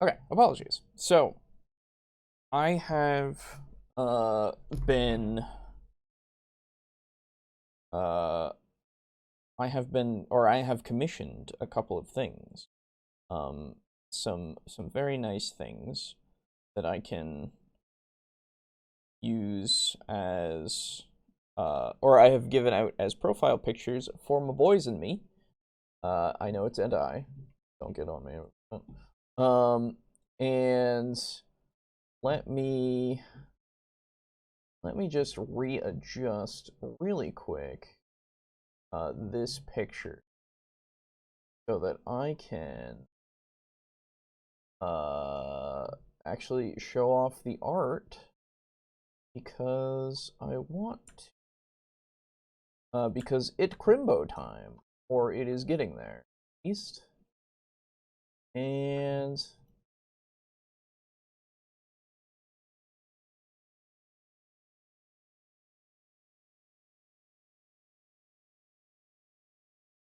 Okay, apologies. So, I have been uh I have commissioned a couple of things. Um some very nice things that I can use as or I have given out as profile pictures for my boys and me. I know it's and I. Don't get on me. Um and let me let me just readjust really quick this picture so that I can uh, actually show off the art because I want to. Because it crimbo time, or it is getting there. East and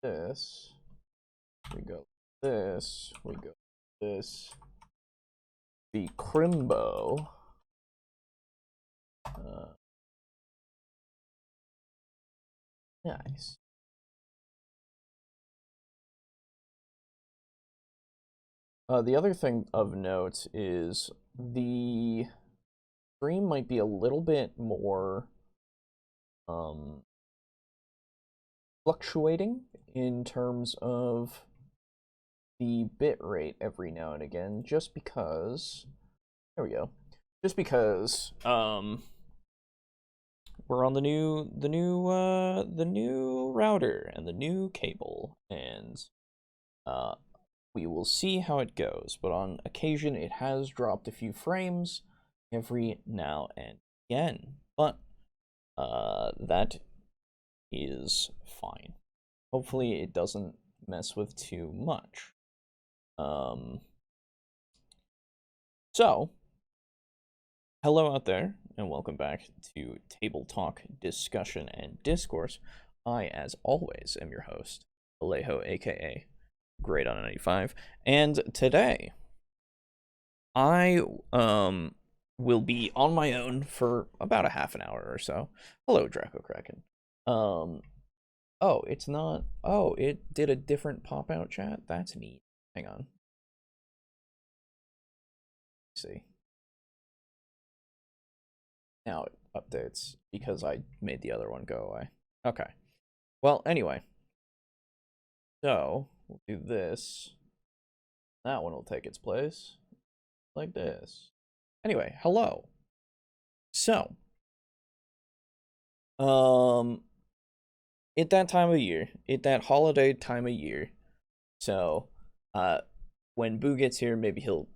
this. We go this. We go this. The crimbo. Nice. The other thing of note is the stream might be a little bit more um, fluctuating in terms of the bit rate every now and again, just because. There we go. Just because we're on the new router and the new cable, and we will see how it goes. But on occasion, it has dropped a few frames every now and again. But that is fine. Hopefully, it doesn't mess with too much. So, hello out there, and welcome back to Table Talk Discussion and Discourse. I, as always, am your host, Alejo, aka Great on 95, and today I will be on my own for about a half an hour or so. Hello, Draco Kraken. Oh, it's not. Oh, it did a different pop out chat. That's neat. Hang on. Let's see. Now it updates because I made the other one go away. Okay. Well, anyway. So, we'll do this. That one will take its place. Like this. Anyway, hello. So, at that time of year, at that holiday time of year, so, when Boo gets here, maybe he'll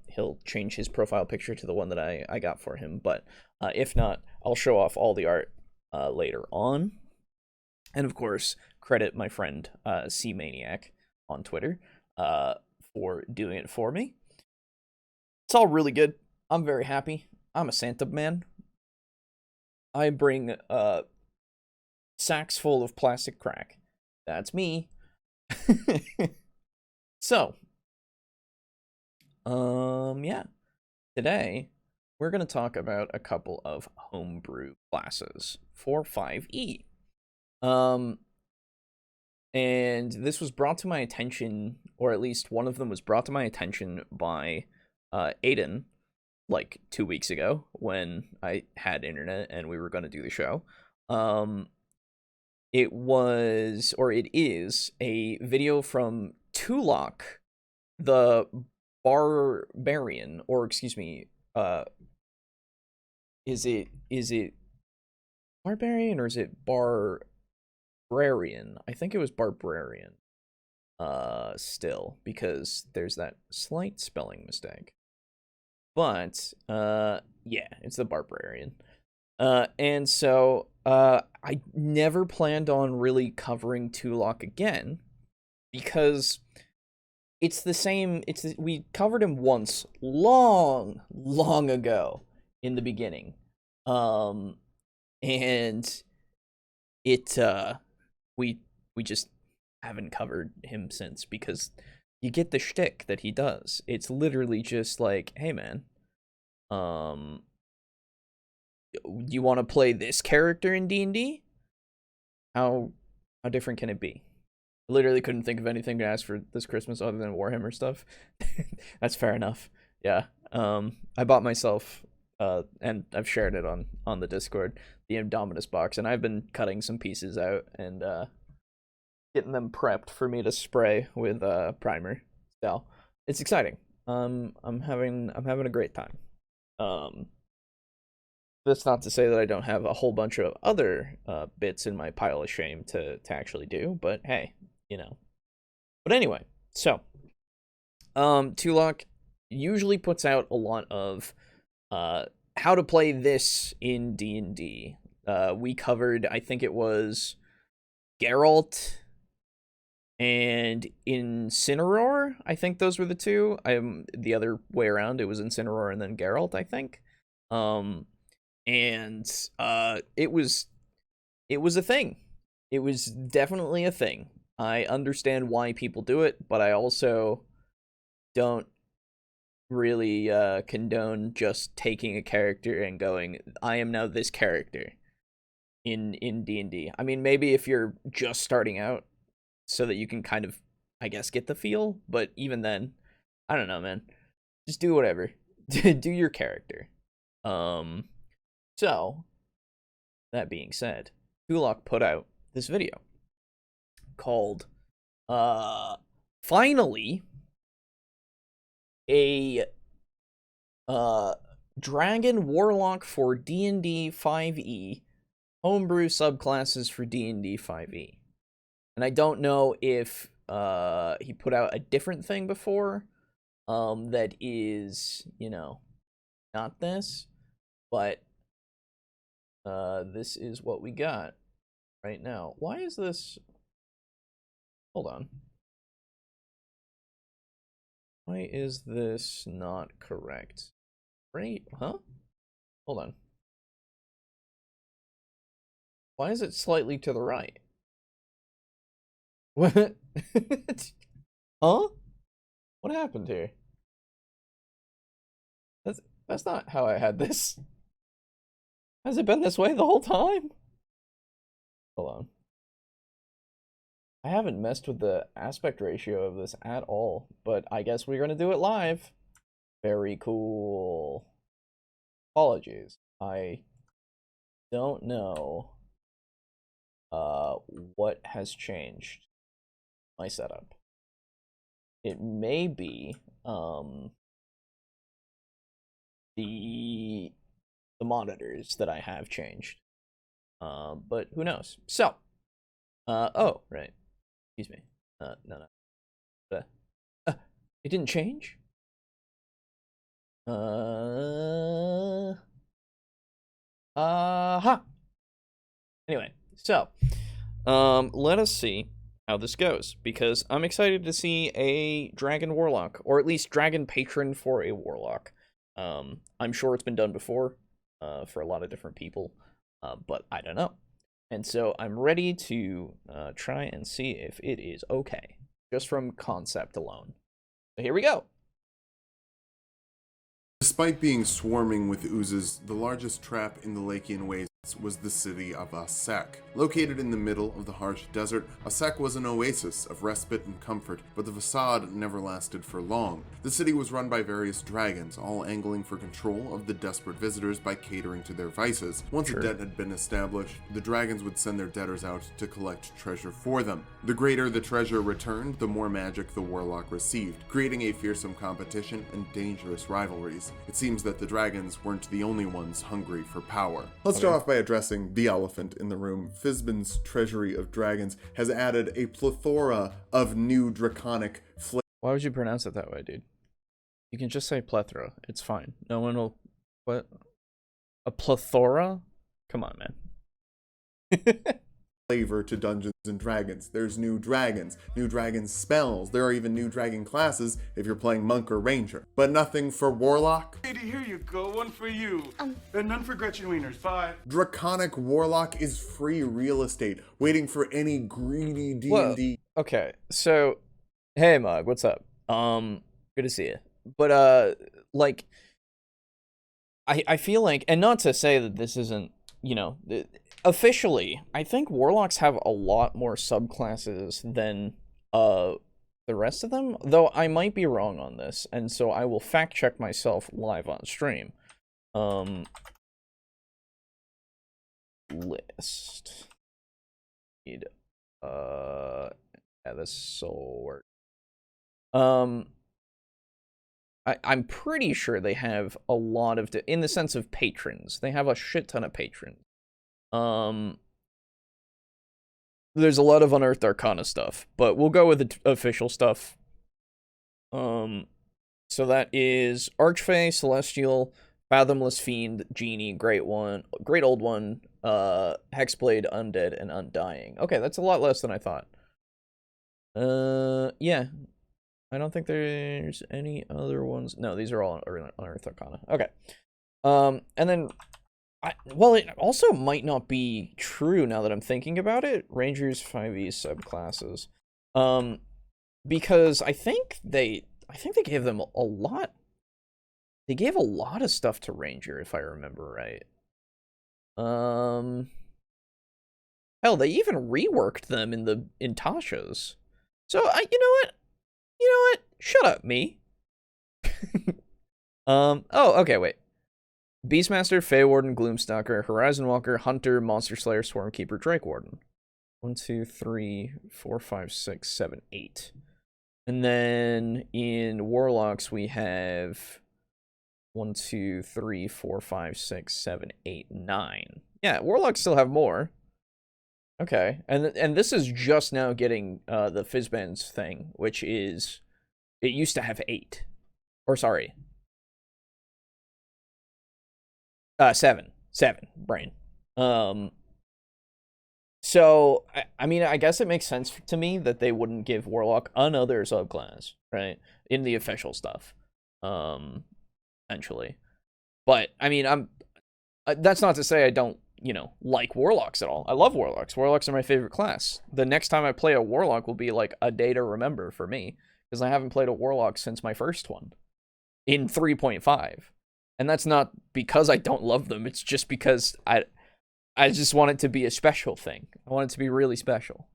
change his profile picture to the one that I got for him, but if not, I'll show off all the art later on. And of course, credit my friend C Maniac on Twitter for doing it for me. It's all really good. I'm very happy. I'm a Santa man. I bring sacks full of plastic crack. That's me. So, yeah. Today, we're going to talk about a couple of homebrew classes for 5e. And this was brought to my attention, or at least one of them was brought to my attention by Aiden, like 2 weeks ago when I had internet and we were going to do the show. It was, or it is, a video from Tulok, the barbarian, or excuse me, is it barbarian or is it barbarian? I think it was barbarian. Still, because there's that slight spelling mistake. But yeah, it's the barbarian. And so I never planned on really covering Tulok again because it's the same. We covered him once long ago in the beginning, and it we just haven't covered him since because you get the shtick that he does. It's literally just like, hey man, you want to play this character in D&D? How different can it be? I literally couldn't think of anything to ask for this Christmas other than Warhammer stuff. That's fair enough. Yeah. I bought myself, and I've shared it on the Discord, the Indominus box, and I've been cutting some pieces out and getting them prepped for me to spray with primer. So it's exciting. I'm having a great time. That's not to say that I don't have a whole bunch of other bits in my pile of shame to actually do, but hey, you know. But anyway, so Tulok usually puts out a lot of how to play this in D&D. We covered, I think it was Geralt and Incineroar. I think those were the two. The other way around, it was Incineroar and then Geralt, I think. And it was a thing. It was definitely a thing. I understand why people do it, but I also don't really condone just taking a character and going, I am now this character in D&D. I mean, maybe if you're just starting out so that you can kind of, I guess, get the feel, but even then, I don't know, man. Just do whatever. Do your character. So, that being said, Tulok put out this video called, finally, a, Dragon Warlock for D&D 5e, homebrew subclasses for D&D 5e. And I don't know if, he put out a different thing before, that is, you know, not this, but this is what we got right now. Why is this? Hold on. Why is this not correct? Right? Huh? Hold on. Why is it slightly to the right? What? Huh? What happened here? That's not how I had this. Has it been this way the whole time? Hold on. I haven't messed with the aspect ratio of this at all, but I guess we're gonna do it live. Very cool. Apologies. I don't know what has changed my setup. It may be the monitors that I have changed, but who knows. So oh right, excuse me, no, it didn't change. Anyway, so let us see how this goes, because I'm excited to see a Dragon Warlock, or at least Dragon Patron for a Warlock. I'm sure it's been done before for a lot of different people, but I don't know. And so I'm ready to try and see if it is okay, just from concept alone. So here we go. Despite being swarming with oozes, the largest trap in the Lakian wastes was the city of Asek. Located in the middle of the harsh desert, Asek was an oasis of respite and comfort, but the facade never lasted for long. The city was run by various dragons, all angling for control of the desperate visitors by catering to their vices. Once a debt had been established, the dragons would send their debtors out to collect treasure for them. The greater the treasure returned, the more magic the warlock received, creating a fearsome competition and dangerous rivalries. It seems that the dragons weren't the only ones hungry for power. Let's start off by addressing the elephant in the room. Fizban's Treasury of Dragons has added a plethora of new draconic flavors. Why would you pronounce it that way, dude? You can just say plethora. It's fine. No one will... What? A plethora? Come on, man. Flavor to Dungeons and Dragons. There's new dragons spells. There are even new dragon classes if you're playing monk or ranger. But nothing for warlock. Lady, here you go. One for you. And none for Gretchen Wieners. Bye. Draconic Warlock is free real estate, waiting for any greedy D&D. Okay, so, hey Mug, what's up? Good to see you. But like, I feel like, and not to say that this isn't, you know, officially, I think Warlocks have a lot more subclasses than the rest of them, though I might be wrong on this, and so I will fact check myself live on stream. List. Need, yeah, this will work. I'm pretty sure they have a lot of, in the sense of patrons, they have a shit ton of patrons. There's a lot of Unearthed Arcana stuff, but we'll go with the official stuff. So that is Archfey, Celestial, Fathomless Fiend, Genie, Great Old One, Hexblade, Undead, and Undying. Okay, that's a lot less than I thought. Yeah. I don't think there's any other ones. No, these are all Unearthed Arcana. Okay. And then, well, it also might not be true now that I'm thinking about it. Rangers 5e subclasses. Because I think they gave them a lot. They gave a lot of stuff to Ranger, if I remember right. Hell, they even reworked them in Tasha's. So you know what? Shut up, me. Oh, okay, wait. Beastmaster, Fey Warden, Gloomstalker, Horizon Walker, Hunter, Monster Slayer, Swarmkeeper, Drake Warden. 1, 2, 3, 4, 5, 6, 7, 8. And then in Warlocks we have 1, 2, 3, 4, 5, 6, 7, 8, 9. Yeah, Warlocks still have more. Okay, and this is just now getting the Fizzbands thing, which is, it used to have 8. Or sorry. 7, brain. So, I mean, I guess it makes sense to me that they wouldn't give Warlock another subclass, right? In the official stuff. Essentially. But, I mean, that's not to say I don't, like Warlocks at all. I love Warlocks. Warlocks are my favorite class. The next time I play a Warlock will be, like, a day to remember for me, because I haven't played a Warlock since my first one. In 3.5. And that's not because I don't love them, it's just because I just want it to be a special thing. I want it to be really special.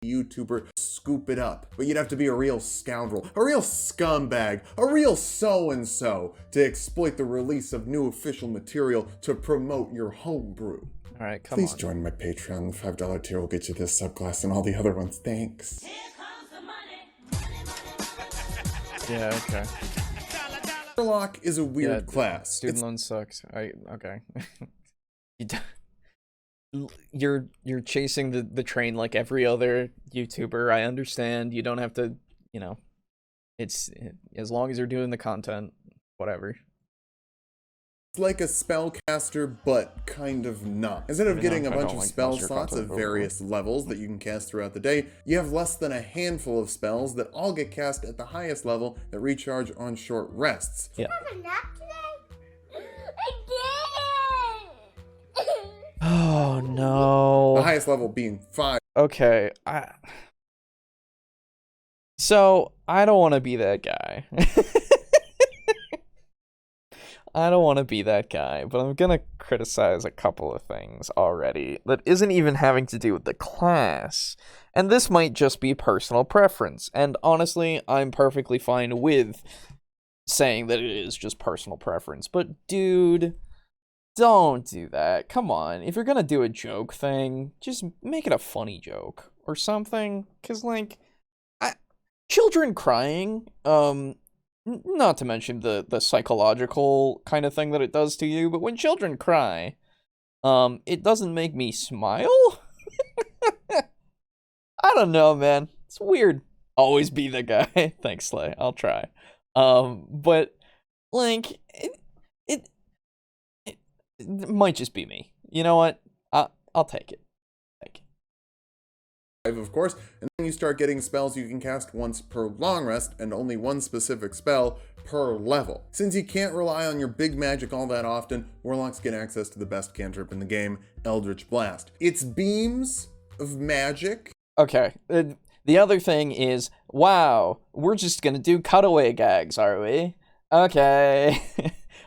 YouTuber, scoop it up. But you'd have to be a real scoundrel, a real scumbag, a real so-and-so to exploit the release of new official material to promote your homebrew. Alright, come Please on. join my Patreon. The $5 tier will get you this subclass and all the other ones. Thanks. Here comes the money. Yeah, okay. Warlock is a weird class. Student loan sucks. Okay. You're chasing the train like every other YouTuber. I understand. You don't have to, it's as long as you're doing the content, whatever. It's like a spellcaster, but kind of not. Instead of getting a bunch of spell slots of various levels that you can cast throughout the day, you have less than a handful of spells that all get cast at the highest level that recharge on short rests. Yeah. Have a nap today? Again! Oh no. The highest level being 5. Okay, so I don't want to be that guy. I don't want to be that guy, but I'm gonna criticize a couple of things already that isn't even having to do with the class. And this might just be personal preference. And honestly, I'm perfectly fine with saying that it is just personal preference. But dude, don't do that. Come on. If you're gonna do a joke thing, just make it a funny joke or something. Cause like, children crying, not to mention the psychological kind of thing that it does to you, but when children cry, it doesn't make me smile? I don't know, man. It's weird. Always be the guy. Thanks, Slay. I'll try. But, like, it might just be me. You know what? I'll take it. Of course, and then you start getting spells you can cast once per long rest and only one specific spell per level. Since you can't rely on your big magic all that often, Warlocks get access to the best cantrip in the game, Eldridge Blast. It's beams of magic. Okay, The other thing is, wow, we're just gonna do cutaway gags, are we? Okay.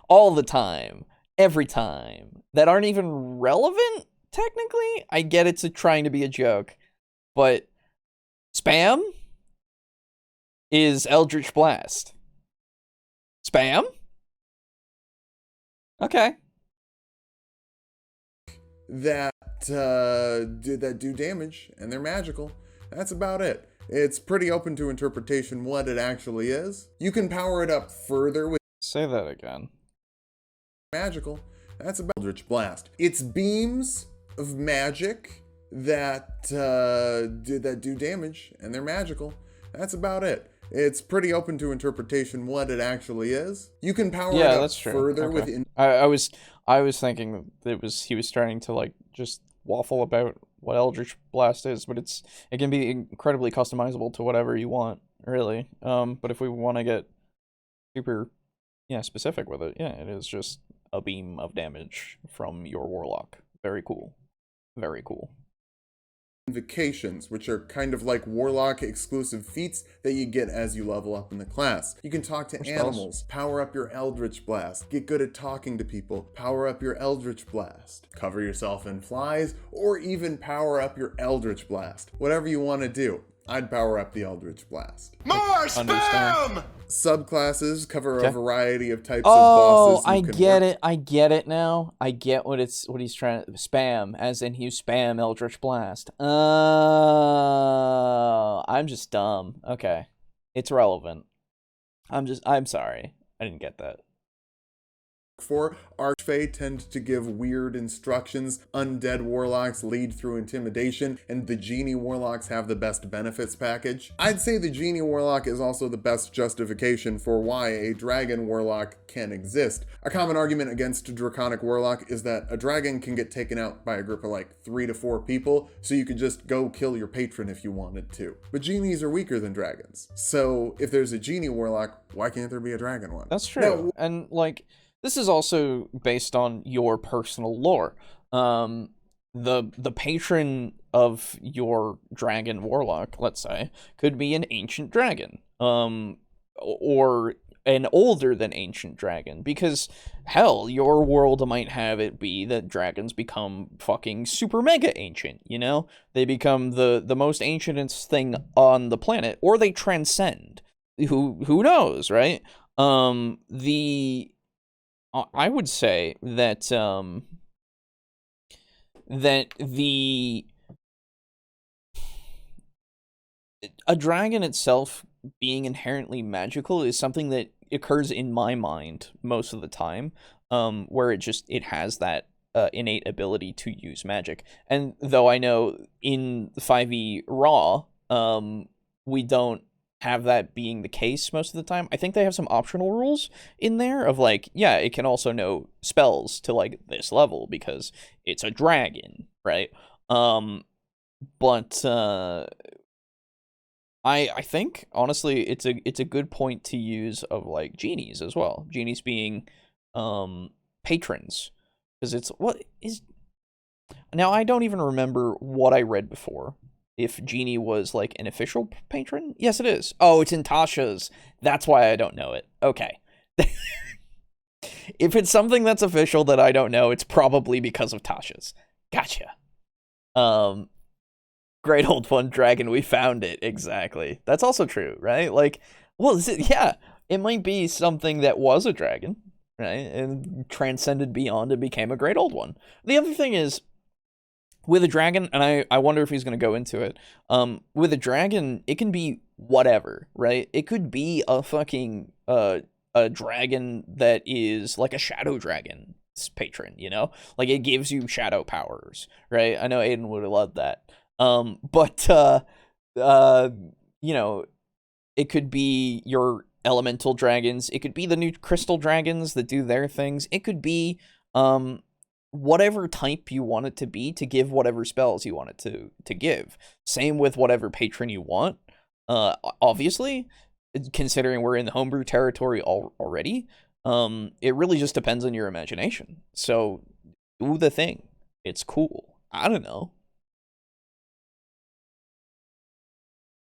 All the time. Every time. That aren't even relevant, technically? I get it's trying to be a joke. But spam is Eldritch Blast. Spam? Okay. That do damage, and they're magical. That's about it. It's pretty open to interpretation what it actually is. You can power it up further with Say that again. magical. That's about Eldritch Blast. It's beams of magic that do damage, and they're magical. That's about it. It's pretty open to interpretation what it actually is. You can power it up further with. I was thinking that he was starting to like just waffle about what Eldritch Blast is, but it can be incredibly customizable to whatever you want, really. But if we want to get super specific with it, it is just a beam of damage from your Warlock. Very cool. Very cool. Invocations, which are kind of like Warlock exclusive feats that you get as you level up in the class. You can talk to animals, power up your Eldritch Blast, get good at talking to people, power up your Eldritch Blast, cover yourself in flies, or even power up your Eldritch Blast. Whatever you want to do. I'd power up the Eldritch Blast. More spam! Subclasses cover a variety of types of bosses. I get it now. I get what he's trying to spam, as in you spam Eldritch Blast. I'm just dumb. Okay. It's relevant. I'm sorry. I didn't get that. For Archfey tend to give weird instructions, undead warlocks lead through intimidation, and the genie warlocks have the best benefits package. I'd say the genie warlock is also the best justification for why a dragon warlock can exist. A common argument against Draconic Warlock is that a dragon can get taken out by a group of like 3 to 4 people, so you could just go kill your patron if you wanted to. But genies are weaker than dragons. So if there's a genie warlock, why can't there be a dragon one? That's true. And like, this is also based on your personal lore. The patron of your dragon warlock, let's say, could be an ancient dragon, or an older than ancient dragon, because hell, your world might have it be that dragons become fucking super mega ancient, you know? They become the most ancient thing on the planet, or they transcend. Who knows, right? I would say that a dragon itself being inherently magical is something that occurs in my mind most of the time, where it has that innate ability to use magic. And though I know in 5e raw, we don't have that being the case most of the time. I think they have some optional rules in there of like, it can also know spells to like this level because it's a dragon, right? But I think honestly it's a good point to use of like genies as well. Genies being patrons, because now I don't even remember what I read before. If Genie was like an official patron? Yes, it is. Oh, it's in Tasha's. That's why I don't know it. Okay. If it's something that's official that I don't know, it's probably because of Tasha's. Gotcha. Great old one, dragon. We found it. Exactly. That's also true, right? Like, well, it might be something that was a dragon, right? And transcended beyond and became a great old one. The other thing is, with a dragon, and I wonder if he's going to go into it, with a dragon, it can be whatever, right? It could be a fucking, a dragon that is like a shadow dragon patron, you know? Like, it gives you shadow powers, right? I know Aiden would have loved that. But you know, it could be your elemental dragons. It could be the new crystal dragons that do their things. It could be, whatever type you want it to be to give whatever spells you want it to give. Same with whatever patron you want. Obviously, considering we're in the homebrew territory already, it really just depends on your imagination. So do the thing. It's cool. I don't know.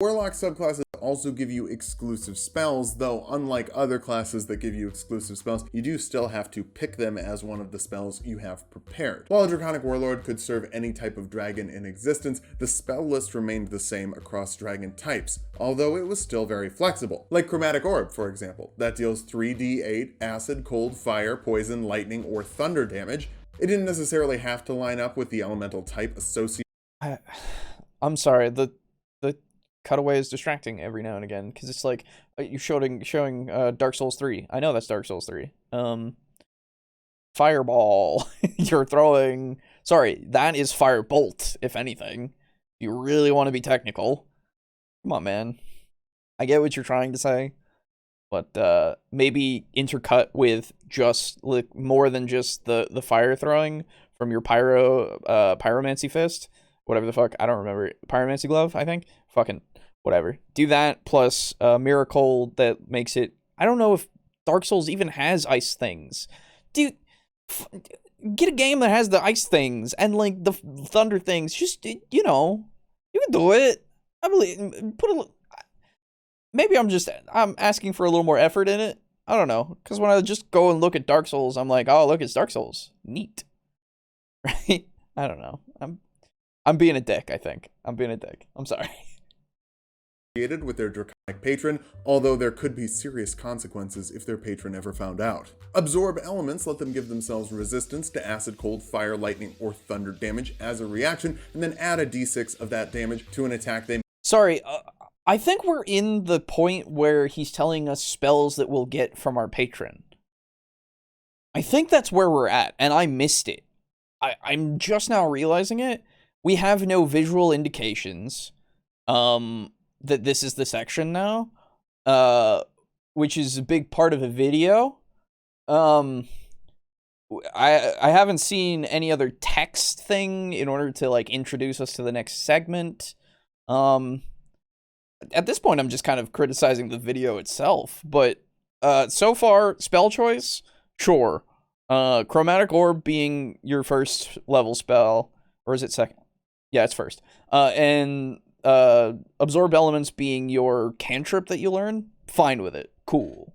Warlock subclasses also give you exclusive spells, though unlike other classes that give you exclusive spells, you do still have to pick them as one of the spells you have prepared. While a Draconic Warlord could serve any type of dragon in existence, the spell list remained the same across dragon types, although it was still very flexible. Like Chromatic Orb, for example, that deals 3d8 acid, cold, fire, poison, lightning, or thunder damage. It didn't necessarily have to line up with the elemental type associated. I'm sorry, the cutaway is distracting every now and again, because it's like you're showing Dark Souls 3. I know that's Dark Souls 3. Fireball. You're throwing... Sorry, that is Firebolt, if anything. You really want to be technical. Come on, man. I get what you're trying to say, but maybe intercut with just like more than just the fire throwing from your pyromancy fist. Whatever the fuck, I don't remember. Pyromancy glove, I think? Fucking whatever. Do that plus Miracle that makes it... I don't know if Dark Souls even has ice things. Dude, get a game that has the ice things and like the thunder things. Just, you know, you can do it. I believe... Maybe I'm asking for a little more effort in it. I don't know. Because when I just go and look at Dark Souls, I'm like, oh, look, it's Dark Souls. Neat. Right? I don't know. I'm being a dick, I think. I'm being a dick. I'm sorry. With their Draconic patron, although there could be serious consequences if their patron ever found out. Absorb elements let them give themselves resistance to acid, cold, fire, lightning, or thunder damage as a reaction, and then add a d6 of that damage to an attack they... Sorry, I think we're in the point where he's telling us spells that we'll get from our patron. I think that's where we're at, and I missed it. I'm just now realizing it. We have no visual indications that this is the section now, which is a big part of a video. I haven't seen any other text thing in order to like introduce us to the next segment. At this point, I'm just kind of criticizing the video itself, but so far, spell choice, sure. Chromatic Orb being your first level spell, or is it second? Yeah, it's first. And Absorb Elements being your cantrip that you learn, fine with it. Cool.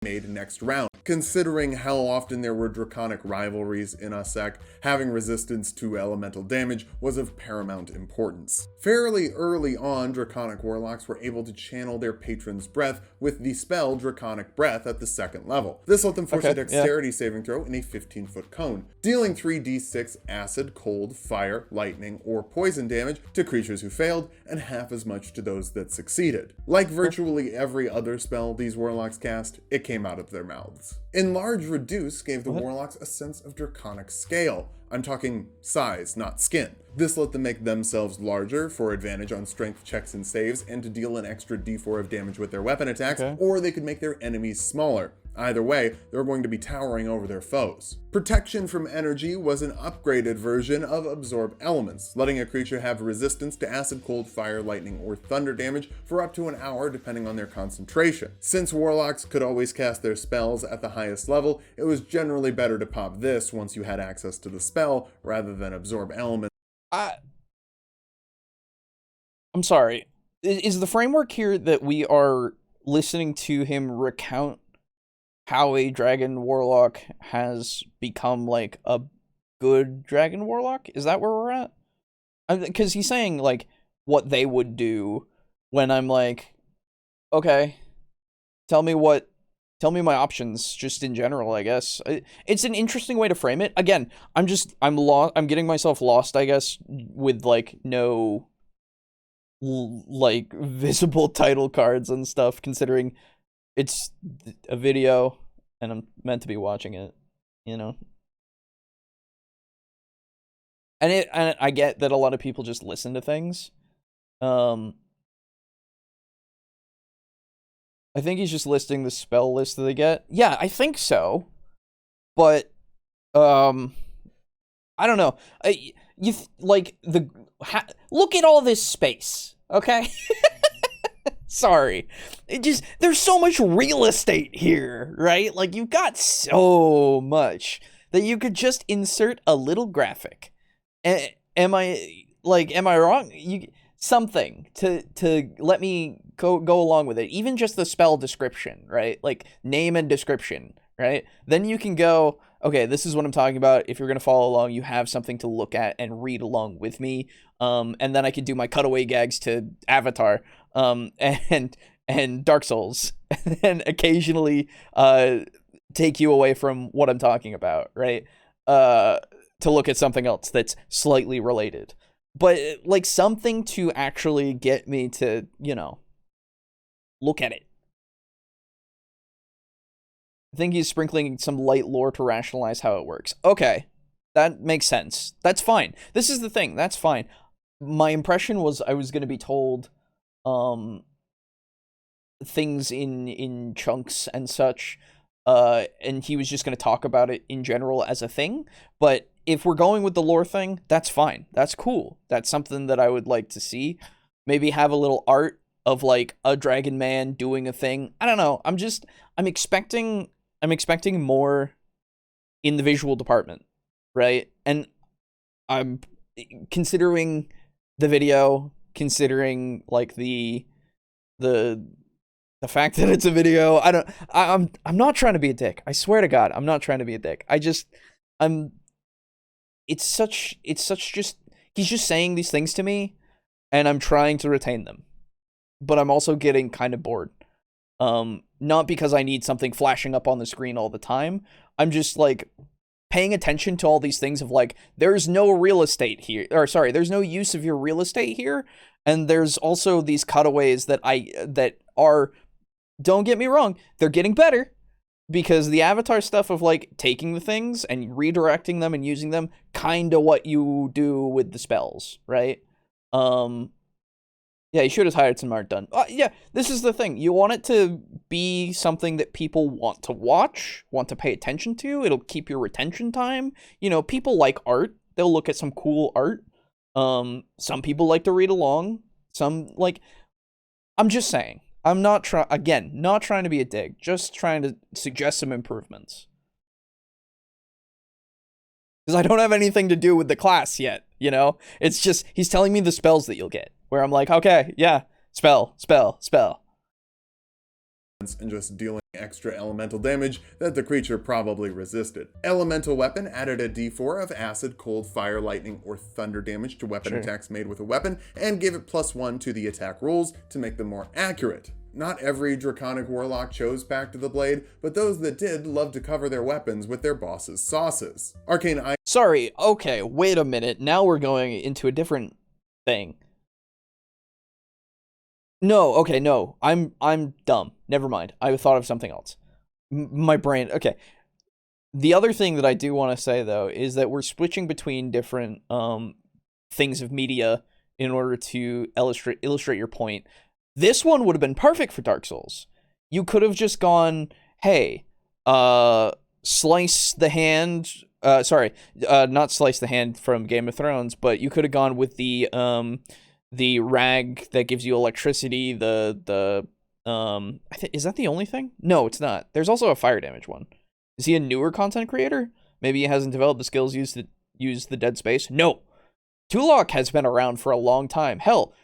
Made next round. Considering how often there were draconic rivalries in Asek, having resistance to elemental damage was of paramount importance. Fairly early on, Draconic Warlocks were able to channel their patron's breath with the spell Draconic Breath at the second level. This let them force a dexterity saving throw in a 15-foot cone, dealing 3d6 acid, cold, fire, lightning, or poison damage to creatures who failed, and half as much to those that succeeded. Like virtually every other spell these warlocks cast, it came out of their mouths. Enlarge Reduce gave the warlocks a sense of draconic scale. I'm talking size, not skin. This let them make themselves larger for advantage on strength checks and saves and to deal an extra d4 of damage with their weapon attacks, or they could make their enemies smaller. Either way, they were going to be towering over their foes. Protection from Energy was an upgraded version of Absorb Elements, letting a creature have resistance to acid, cold, fire, lightning, or thunder damage for up to an hour depending on their concentration. Since warlocks could always cast their spells at the highest level, it was generally better to pop this once you had access to the spell rather than Absorb Elements. I'm sorry. Is the framework here that we are listening to him recount how a dragon warlock has become like a good dragon warlock? Is that where we're at? Because he's saying like what they would do when I'm like, okay, tell me my options just in general, I guess. It's an interesting way to frame it. Again, I'm getting myself lost, I guess, with like no like visible title cards and stuff, considering it's a video and I'm meant to be watching it, you know? And I get that a lot of people just listen to things. I think he's just listing the spell list that they get. Yeah, I think so. But I don't know. Look at all this space, okay? Sorry. There's so much real estate here, right? Like, you've got so much that you could just insert a little graphic. Am I wrong? something to let me go along with it. Even just the spell description, right? Like name and description, right? Then you can go, okay, this is what I'm talking about. If you're going to follow along, you have something to look at and read along with me. And then I could do my cutaway gags to Avatar, and Dark Souls, and then occasionally take you away from what I'm talking about, right? To look at something else that's slightly related. But like something to actually get me to, look at it. I think he's sprinkling some light lore to rationalize how it works. Okay, that makes sense. That's fine. This is the thing. That's fine. My impression was I was going to be told things in chunks and such, and he was just going to talk about it in general as a thing. But if we're going with the lore thing, that's fine. That's cool. That's something that I would like to see. Maybe have a little art of like a dragon man doing a thing. I don't know. I'm expecting more in the visual department, right? And I'm considering the video, considering like the fact that it's a video. I'm not trying to be a dick. I swear to God, I'm not trying to be a dick. It's such just, he's just saying these things to me and I'm trying to retain them. But I'm also getting kind of bored. Not because I need something flashing up on the screen all the time. I'm just like paying attention to all these things of like, there's no real estate here, or sorry, there's no use of your real estate here. And there's also these cutaways that are, don't get me wrong, they're getting better. Because the Avatar stuff of like taking the things and redirecting them and using them, kind of what you do with the spells, right? Yeah, you should have hired some art done. Yeah, this is the thing. You want it to be something that people want to watch, want to pay attention to. It'll keep your retention time. People like art. They'll look at some cool art. Some people like to read along. Some like, I'm just saying. I'm not trying to be a dick, just trying to suggest some improvements. Because I don't have anything to do with the class yet, It's just, he's telling me the spells that you'll get, where I'm like, okay, yeah, spell. And just dealing extra elemental damage that the creature probably resisted. Elemental weapon added a d4 of acid, cold, fire, lightning, or thunder damage to weapon attacks made with a weapon, and gave it +1 to the attack rolls to make them more accurate. Not every Draconic Warlock chose Back to the Blade, but those that did love to cover their weapons with their boss's sauces. Arcane Sorry, okay, wait a minute. Now we're going into a different thing. No, I'm dumb. Never mind. I thought of something else. My brain, okay. The other thing that I do want to say, though, is that we're switching between different things of media in order to illustrate your point. This one would have been perfect for Dark Souls. You could have just gone, hey, slice the hand. Not slice the hand from Game of Thrones, but you could have gone with the rag that gives you electricity. Is that the only thing? No, it's not. There's also a fire damage one. Is he a newer content creator? Maybe he hasn't developed the skills used to use the dead space. No, Tulok has been around for a long time. Hell,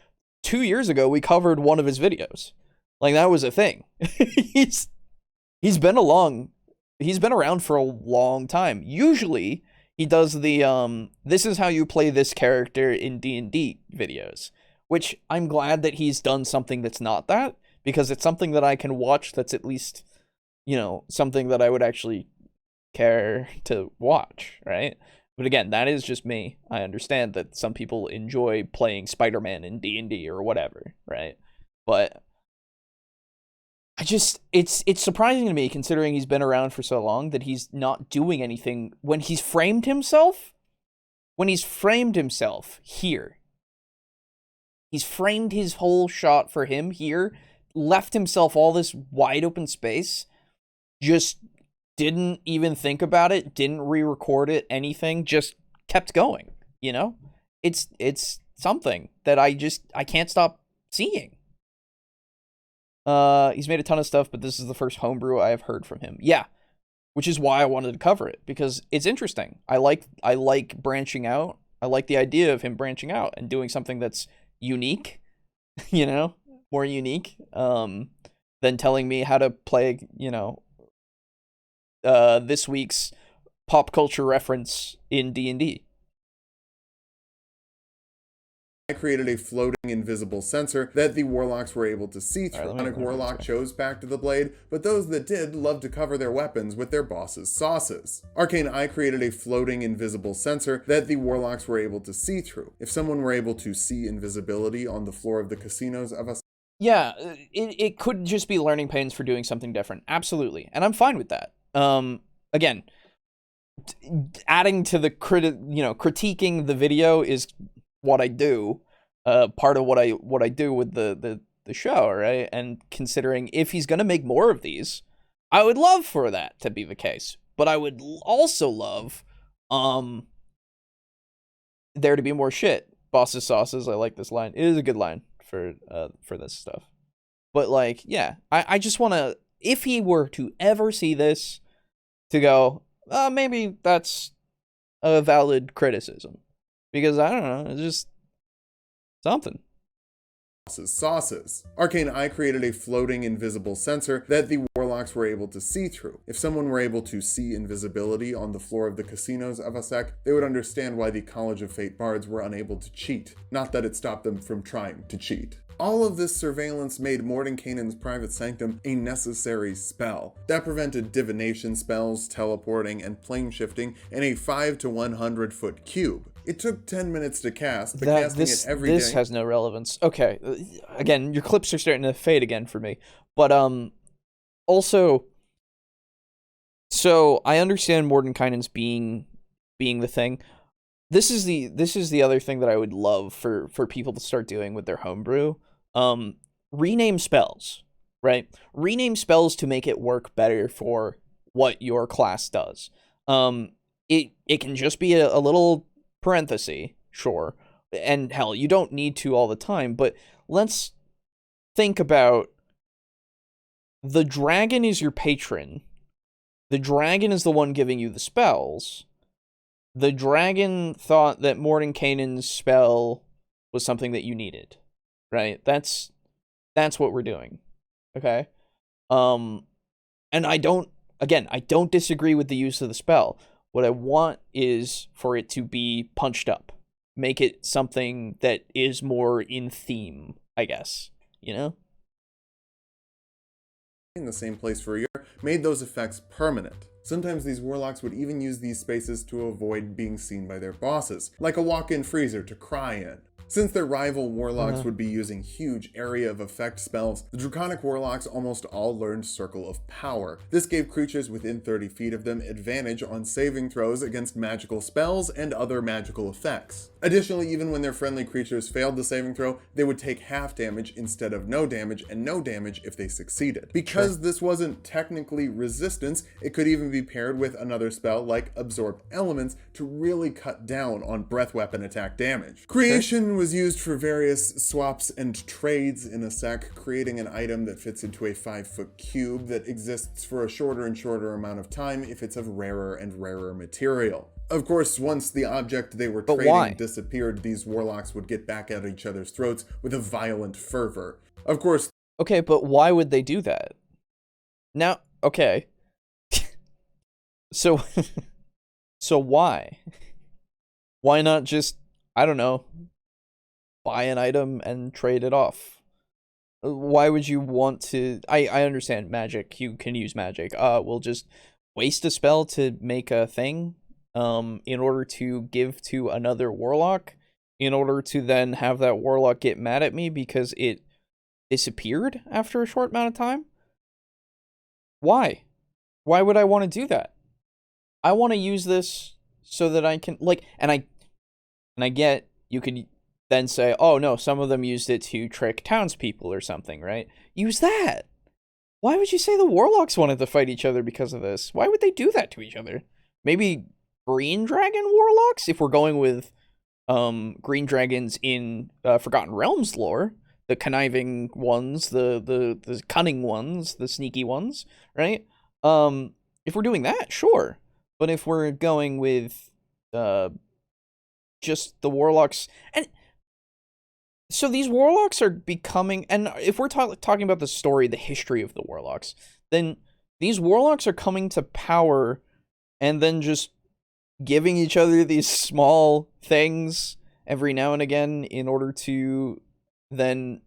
2 years ago we covered one of his videos. Like, that was a thing. he's been around for a long time. Usually he does the this is how you play this character in D&D videos, which I'm glad that he's done something that's not that, because it's something that I can watch that's at least, something that I would actually care to watch, right? But again, that is just me. I understand that some people enjoy playing Spider-Man in D&D or whatever, right? But it's surprising to me, considering he's been around for so long, that he's not doing anything when he's framed himself here. He's framed his whole shot for him here, left himself all this wide open space, just didn't even think about it, didn't re-record it, anything, just kept going, It's something that I can't stop seeing. He's made a ton of stuff, but this is the first homebrew I have heard from him. Yeah, which is why I wanted to cover it, because it's interesting. I like branching out. I like the idea of him branching out and doing something that's unique, more unique, than telling me how to play, this week's pop culture reference in D&D. I created a floating invisible sensor that the warlocks were able to see through. Draconic Warlock chose back to the blade, but those that did loved to cover their weapons with their boss's sauces. Arcane, I created a floating invisible sensor that the warlocks were able to see through. If someone were able to see invisibility on the floor of the casinos of a... Yeah, it could just be learning pains for doing something different. Absolutely. And I'm fine with that. Again, adding to the critiquing the video is what I do, part of what I do with the show, right? And considering if he's gonna make more of these, I would love for that to be the case. But I would also love there to be more shit. Boss's sauces, I like this line. It is a good line for this stuff. But like, yeah, I just wanna, if he were to ever see this, to go, maybe that's a valid criticism. Because, I don't know, it's just something. Sauces. Arcane, I created a floating invisible sensor that the warlocks were able to see through. If someone were able to see invisibility on the floor of the casinos of a sec, they would understand why the College of Fate bards were unable to cheat. Not that it stopped them from trying to cheat. All of this surveillance made Mordenkainen's Private Sanctum a necessary spell. That prevented divination spells, teleporting, and plane shifting in a 5 to 100 foot cube. It took 10 minutes to cast, but casting it every day... This has no relevance. Okay, again, your clips are starting to fade again for me. But, also... So, I understand Mordenkainen's being the thing. This is the other thing that I would love for people to start doing with their homebrew. Rename spells, right? Rename spells to make it work better for what your class does. It can just be a little parenthesis, sure. And hell, you don't need to all the time, but let's think about the dragon is your patron. The dragon is the one giving you the spells. The dragon thought that Mordenkainen's spell was something that you needed, right? That's what we're doing, okay? And I don't disagree with the use of the spell. What I want is for it to be punched up. Make it something that is more in theme, I guess, In the same place for a year made those effects permanent. Sometimes these warlocks would even use these spaces to avoid being seen by their bosses, like a walk-in freezer to cry in. Since their rival warlocks would be using huge area of effect spells, the Draconic Warlocks almost all learned Circle of Power. This gave creatures within 30 feet of them advantage on saving throws against magical spells and other magical effects. Additionally, even when their friendly creatures failed the saving throw, they would take half damage instead of no damage, and no damage if they succeeded. Because this wasn't technically resistance, it could even be paired with another spell like Absorb Elements to really cut down on breath weapon attack damage. Creation was used for various swaps and trades in a sec, creating an item that fits into a 5-foot cube that exists for a shorter and shorter amount of time if it's of rarer and rarer material. Of course, once the object they were trading disappeared, these warlocks would get back at each other's throats with a violent fervor. Of course... Okay, but why would they do that? Now, okay. So why? Why not just, I don't know, buy an item and trade it off? Why would you want to... I understand magic. You can use magic. We'll just waste a spell to make a thing in order to give to another warlock, in order to then have that warlock get mad at me because it disappeared after a short amount of time? Why? Why would I want to do that? I want to use this so that I can, like, and I get, you could then say, oh no, some of them used it to trick townspeople or something, right? Use that! Why would you say the warlocks wanted to fight each other because of this? Why would they do that to each other? Maybe green dragon warlocks, if we're going with green dragons in Forgotten Realms lore, the conniving ones, the cunning ones, the sneaky ones, right? If we're doing that, sure. But if we're going with just the warlocks, and so these warlocks are becoming, and if we're talking about the story, the history of the warlocks, then these warlocks are coming to power and then just giving each other these small things every now and again in order to then,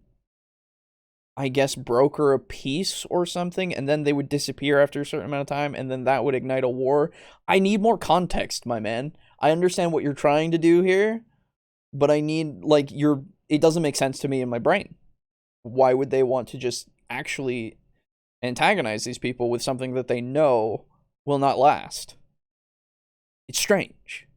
I guess, broker a peace or something, and then they would disappear after a certain amount of time, and then that would ignite a war. I need more context, my man. I understand what you're trying to do here, but I need, like, it doesn't make sense to me in my brain. Why would they want to just actually antagonize these people with something that they know will not last? It's strange.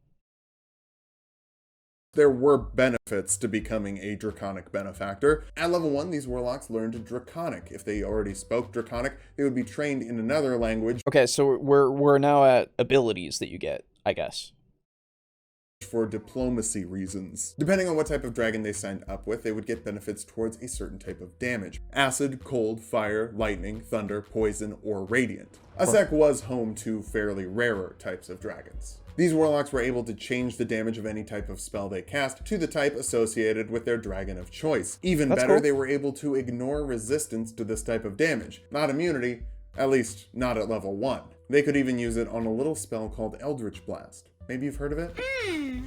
There were benefits to becoming a Draconic benefactor. At level 1, these warlocks learned Draconic. If they already spoke Draconic, they would be trained in another language. Okay, so we're now at abilities that you get, I guess. For diplomacy reasons. Depending on what type of dragon they signed up with, they would get benefits towards a certain type of damage. Acid, cold, fire, lightning, thunder, poison, or radiant. Asek was home to fairly rarer types of dragons. These warlocks were able to change the damage of any type of spell they cast to the type associated with their dragon of choice. Even better, they were able to ignore resistance to this type of damage. Not immunity, at least not at level 1. They could even use it on a little spell called Eldridge Blast. Maybe you've heard of it?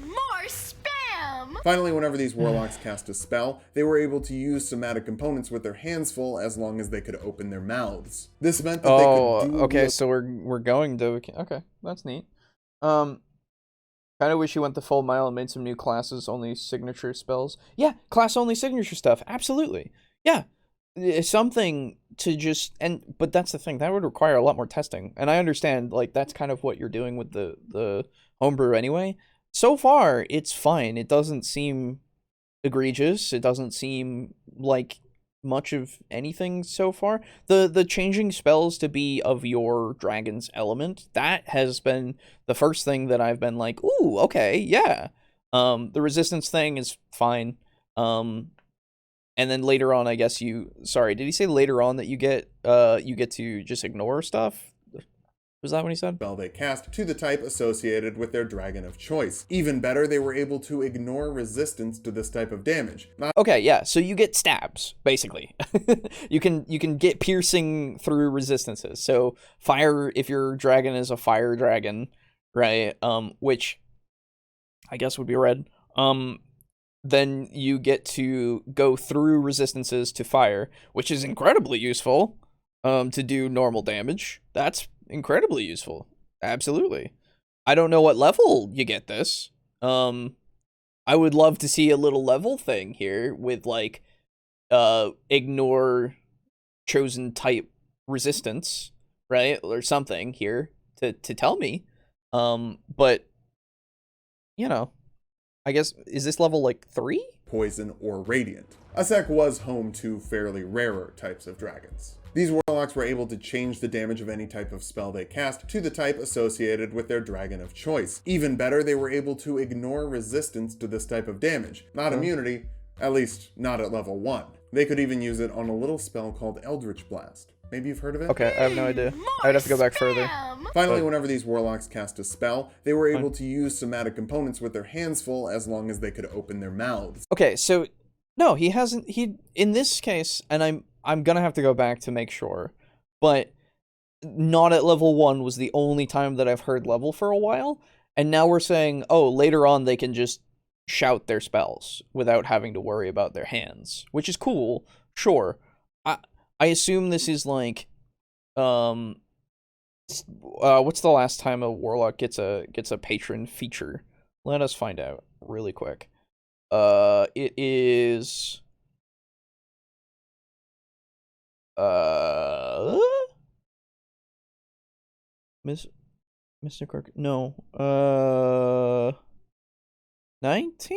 More spam! Finally, whenever these warlocks cast a spell, they were able to use somatic components with their hands full as long as they could open their mouths. This meant that they could do... okay, so we're going to... Okay, that's neat. Kind of wish you went the full mile and made some new classes, only signature spells. Yeah, class-only signature stuff, absolutely. Yeah, something to just... But that's the thing, that would require a lot more testing. And I understand, like, that's kind of what you're doing with the homebrew anyway. So far, it's fine. It doesn't seem egregious. It doesn't seem like much of anything so far. The changing spells to be of your dragon's element, that has been the first thing that I've been like, ooh, okay, yeah. The resistance thing is fine. And then later on, I guess sorry, did he say later on that you get to just ignore stuff? Was that what he said? Spell they cast to the type associated with their dragon of choice. Even better, they were able to ignore resistance to this type of damage. Okay, yeah, so you get stabs, basically. you can get piercing through resistances. So fire, if your dragon is a fire dragon, right, which I guess would be red, then you get to go through resistances to fire, which is incredibly useful to do normal damage. That's incredibly useful. Absolutely. I don't know what level you get this. I would love to see a little level thing here with, like, ignore chosen type resistance, right? Or something here to tell me. But, you know, I guess, is this level, like, 3? Poison, or radiant. Asek was home to fairly rarer types of dragons. These warlocks were able to change the damage of any type of spell they cast to the type associated with their dragon of choice. Even better, they were able to ignore resistance to this type of damage. Not immunity, at least not at level 1. They could even use it on a little spell called Eldridge Blast. Maybe you've heard of it? Okay, I have no idea. I would have to go back further. Finally, whenever these warlocks cast a spell, they were able to use somatic components with their hands full as long as they could open their mouths. Okay, so no, he hasn't. In this case, and I'm gonna have to go back to make sure, but not at level 1 was the only time that I've heard level for a while, and now we're saying, oh, later on they can just shout their spells without having to worry about their hands, which is cool. Sure, I assume this is like, what's the last time a warlock gets a patron feature? Let us find out really quick. It is Mr. Cork. No. 19th?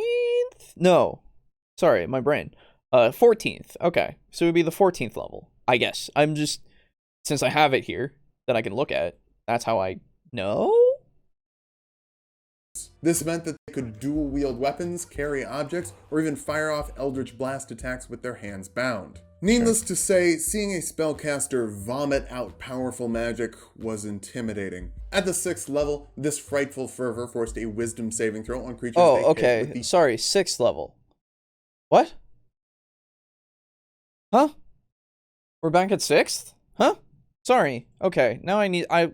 No. Sorry, my brain. 14th. Okay. So it would be the 14th level, I guess. I'm just, since I have it here that I can look at, that's how I know. This meant that they could dual-wield weapons, carry objects, or even fire off Eldritch Blast attacks with their hands bound. Needless to say, seeing a spellcaster vomit out powerful magic was intimidating. At the 6th level, this frightful fervor forced a wisdom saving throw on creatures Oh, they hit okay. with the... Sorry, 6th level. What? Huh? We're back at 6th? Huh? Sorry. Okay, now I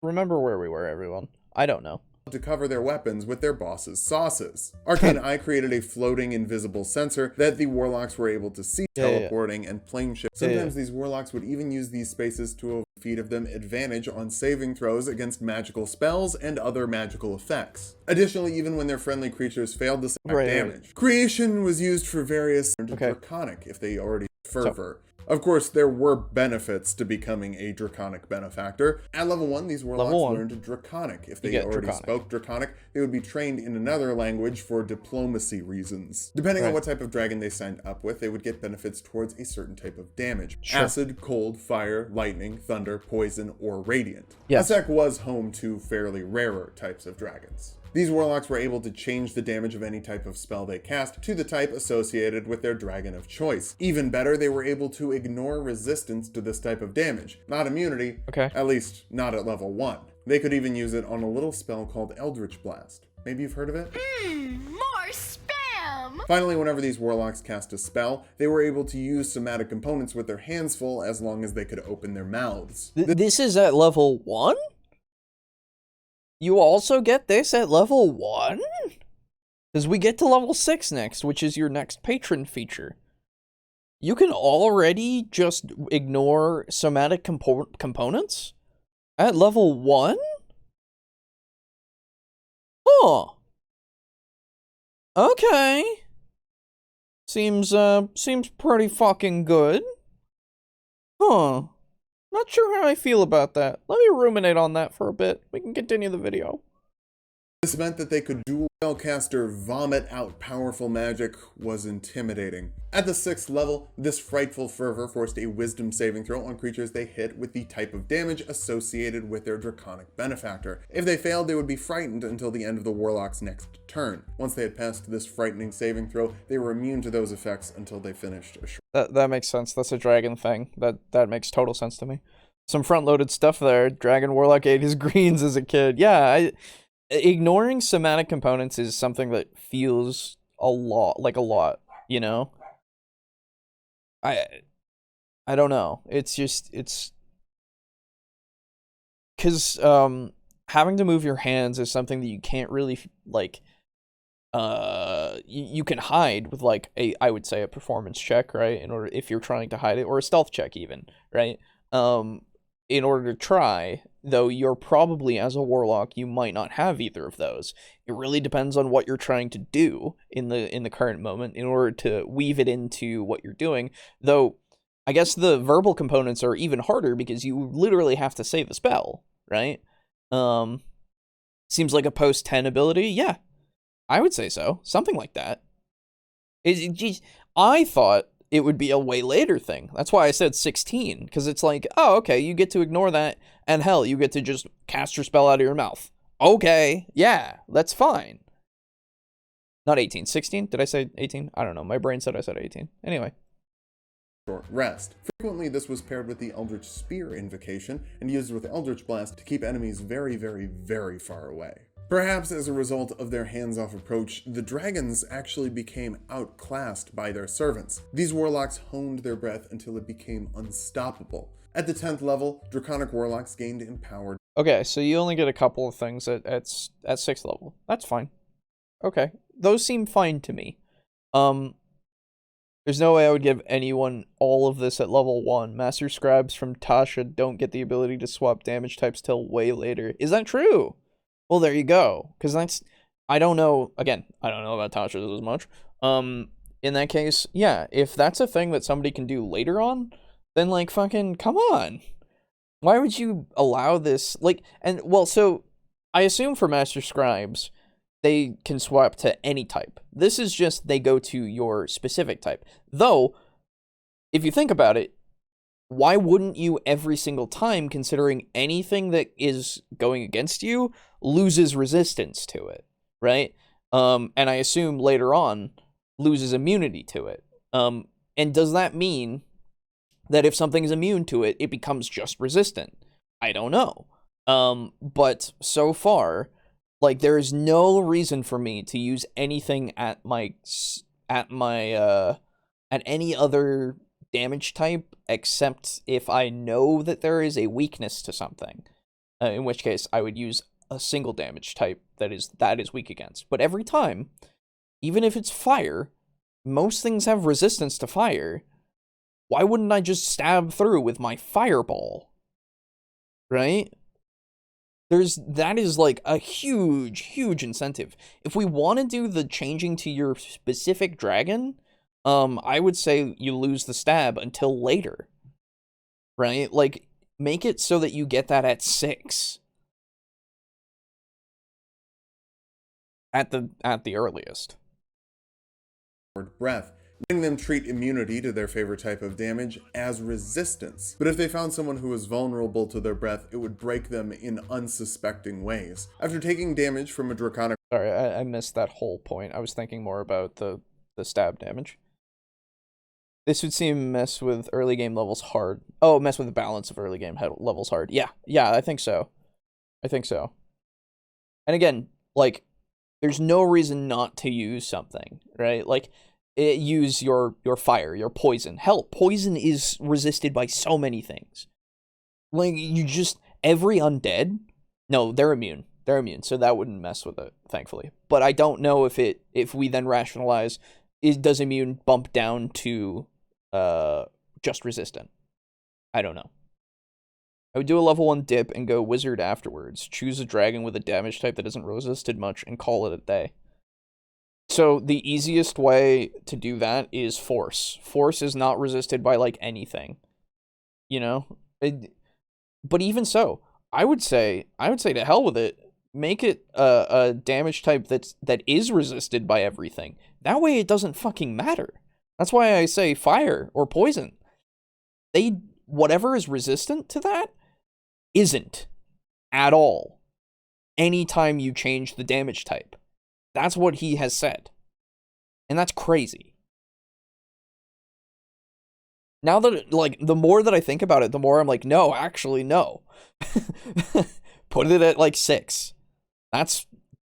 remember where we were, everyone. I don't know. To cover their weapons with their boss's sauces. Arcane I created a floating invisible sensor that the warlocks were able to see, teleporting and plane shift. Sometimes these warlocks would even use these spaces to feed of them advantage on saving throws against magical spells and other magical effects. Additionally, even when their friendly creatures failed to damage. Creation was used for various Draconic if they already fervor. Of course, there were benefits to becoming a Draconic benefactor. At level 1, these warlocks learned Draconic. If they already spoke Draconic, they would be trained in another language for diplomacy reasons. Depending on what type of dragon they signed up with, they would get benefits towards a certain type of damage. Acid, cold, fire, lightning, thunder, poison, or radiant. Asek was home to fairly rarer types of dragons. These warlocks were able to change the damage of any type of spell they cast to the type associated with their dragon of choice. Even better, they were able to ignore resistance to this type of damage. Not immunity, at least not at level 1. They could even use it on a little spell called Eldridge Blast. Maybe you've heard of it? More spam! Finally, whenever these warlocks cast a spell, they were able to use somatic components with their hands full as long as they could open their mouths. This is at level 1? You also get this at level 1? Because we get to level 6 next, which is your next patron feature. You can already just ignore somatic components? At level 1? Huh. Okay. Seems pretty fucking good. Huh. Not sure how I feel about that. Let me ruminate on that for a bit. We can continue the video. This meant that they could dual spellcaster vomit out powerful magic was intimidating. At the 6th level, this frightful fervor forced a wisdom saving throw on creatures they hit with the type of damage associated with their draconic benefactor. If they failed, they would be frightened until the end of the warlock's next turn. Once they had passed this frightening saving throw, they were immune to those effects until they finished a That makes sense. That's a dragon thing. That makes total sense to me. Some front-loaded stuff there. Dragon Warlock ate his greens as a kid. Yeah, ignoring somatic components is something that feels a lot, you know? I don't know. It's because having to move your hands is something that you can't really like. You can hide with like I would say a performance check, right? In order if you're trying to hide it, or a stealth check even, right? In order to try, though you're probably, as a warlock, you might not have either of those. It really depends on what you're trying to do in the current moment in order to weave it into what you're doing. Though, I guess the verbal components are even harder because you literally have to say the spell, right? Seems like a post-10 ability? Yeah, I would say so. Something like that. I thought it would be a way later thing. That's why I said 16, because it's like, oh, okay, you get to ignore that, and hell, you get to just cast your spell out of your mouth. Okay, yeah, that's fine. Not 18, 16? Did I say 18? I don't know, my brain said I said 18. Anyway. Short rest. Frequently, this was paired with the Eldritch Spear invocation, and used with Eldritch Blast to keep enemies very, very, very far away. Perhaps as a result of their hands-off approach, the dragons actually became outclassed by their servants. These warlocks honed their breath until it became unstoppable. At the 10th level, Draconic Warlocks gained empowered. Okay, so you only get a couple of things at 6th level. That's fine. Okay, those seem fine to me. There's no way I would give anyone all of this at level 1. Master Scribes from Tasha don't get the ability to swap damage types till way later. Is that true? Well, there you go. Because that's... I don't know... Again, I don't know about Tasha's as much. In that case, yeah, if that's a thing that somebody can do later on, then, like, fucking, come on. Why would you allow this? Like, and, well, so, I assume for Master Scribes, they can swap to any type. This is just, they go to your specific type. Though, if you think about it, why wouldn't you every single time, considering anything that is going against you loses resistance to it, right? And I assume later on loses immunity to it. And does that mean that if something is immune to it, it becomes just resistant? I don't know. But so far, like, there is no reason for me to use anything at any other damage type except if I know that there is a weakness to something. In which case, I would use a single damage type that is weak against. But every time, even if it's fire, most things have resistance to fire. Why wouldn't I just stab through with my fireball? Right? That is like a huge incentive. If we want to do the changing to your specific dragon, I would say you lose the stab until later. Right? Like, make it so that you get that at 6. At the earliest. Breath, letting them treat immunity to their favorite type of damage as resistance. But if they found someone who was vulnerable to their breath, it would break them in unsuspecting ways. After taking damage from a draconic... Sorry, I missed that whole point. I was thinking more about the stab damage. This would seem mess with early game levels hard. Oh, mess with the balance of early game levels hard. Yeah, I think so. And again, like, there's no reason not to use something, right? Like, use your fire, your poison. Hell, poison is resisted by so many things. Like, every undead, no, they're immune. So that wouldn't mess with it, thankfully. But I don't know if we then rationalize, does immune bump down to just resistant? I don't know. I would do a level 1 dip and go wizard afterwards. Choose a dragon with a damage type that isn't resisted much and call it a day. So the easiest way to do that is force. Force is not resisted by like anything, you know. But even so, I would say to hell with it. Make it a damage type that is resisted by everything. That way, it doesn't fucking matter. That's why I say fire or poison. Whatever is resistant to that isn't at all. Anytime you change the damage type. That's what he has said. And that's crazy. Now that, like, the more that I think about it, the more I'm like, no, actually, no. Put it at, like, 6. That's,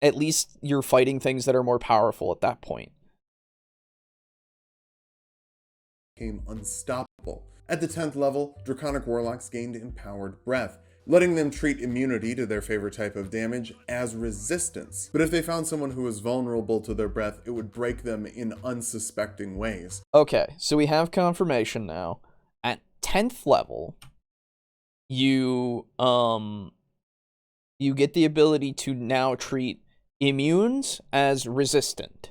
at least, you're fighting things that are more powerful at that point. Became unstoppable. At the 10th level, Draconic Warlocks gained Empowered Breath, letting them treat immunity to their favorite type of damage as resistance. But if they found someone who was vulnerable to their breath, it would break them in unsuspecting ways. Okay, so we have confirmation now. At 10th level, you get the ability to now treat immunes as resistant.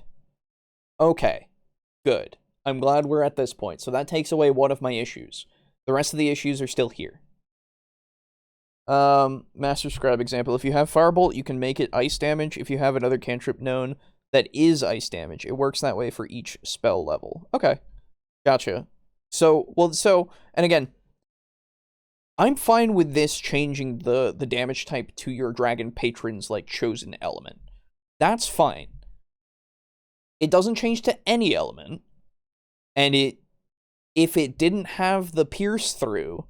Okay, good. I'm glad we're at this point. So that takes away one of my issues. The rest of the issues are still here. Master Scribe example. If you have Firebolt, you can make it ice damage. If you have another cantrip known that is ice damage, it works that way for each spell level. Okay. Gotcha. So, and again, I'm fine with this changing the damage type to your dragon patron's, like, chosen element. That's fine. It doesn't change to any element. And if it didn't have the pierce through,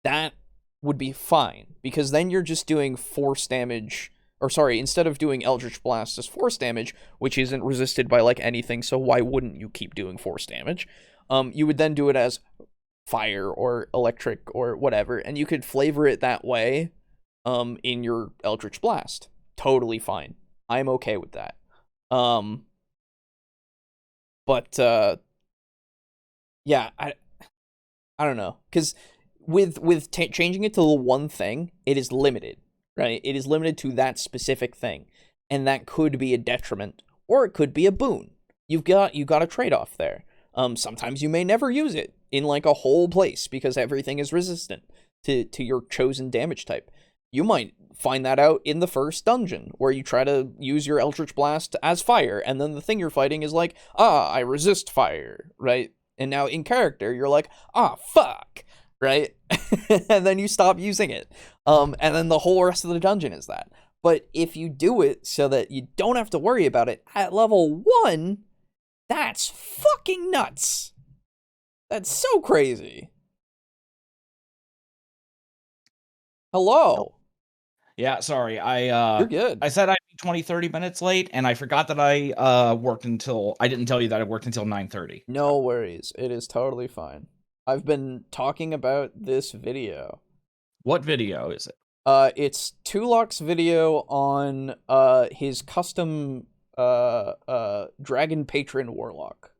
that would be fine. Because then you're just doing force damage, or sorry, instead of doing Eldritch Blast as force damage, which isn't resisted by, like, anything, so why wouldn't you keep doing force damage? You would then do it as fire or electric or whatever, and you could flavor it that way in your Eldritch Blast. Totally fine. I'm okay with that. But yeah, I don't know, because with changing it to the one thing, it is limited, right? It is limited to that specific thing, and that could be a detriment, or it could be a boon. You got a trade-off there. Sometimes you may never use it in, like, a whole place because everything is resistant to your chosen damage type. You might find that out in the first dungeon, where you try to use your Eldritch Blast as fire, and then the thing you're fighting is like, I resist fire, right? And now in character, you're like, fuck, right? And then you stop using it. And then the whole rest of the dungeon is that. But if you do it so that you don't have to worry about it at level 1, that's fucking nuts. That's so crazy. Hello. Yeah, sorry. You're good. I said I'd be 20, 30 minutes late, and I forgot that I didn't tell you that I worked until 9:30. No worries. It is totally fine. I've been talking about this video. What video is it? It's Tulok's video on his custom dragon patron warlock.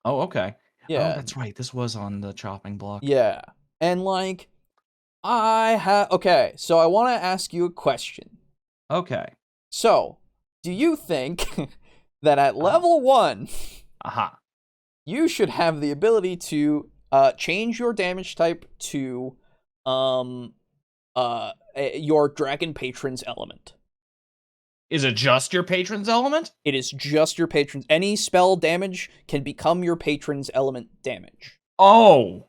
Oh, okay. Yeah. Oh, that's right. This was on the chopping block. Yeah. And like okay, so I want to ask you a question. Okay. So, do you think that at level 1 you should have the ability to change your damage type to your dragon patron's element? Is it just your patron's element? It is just your patron's. Any spell damage can become your patron's element damage. Oh.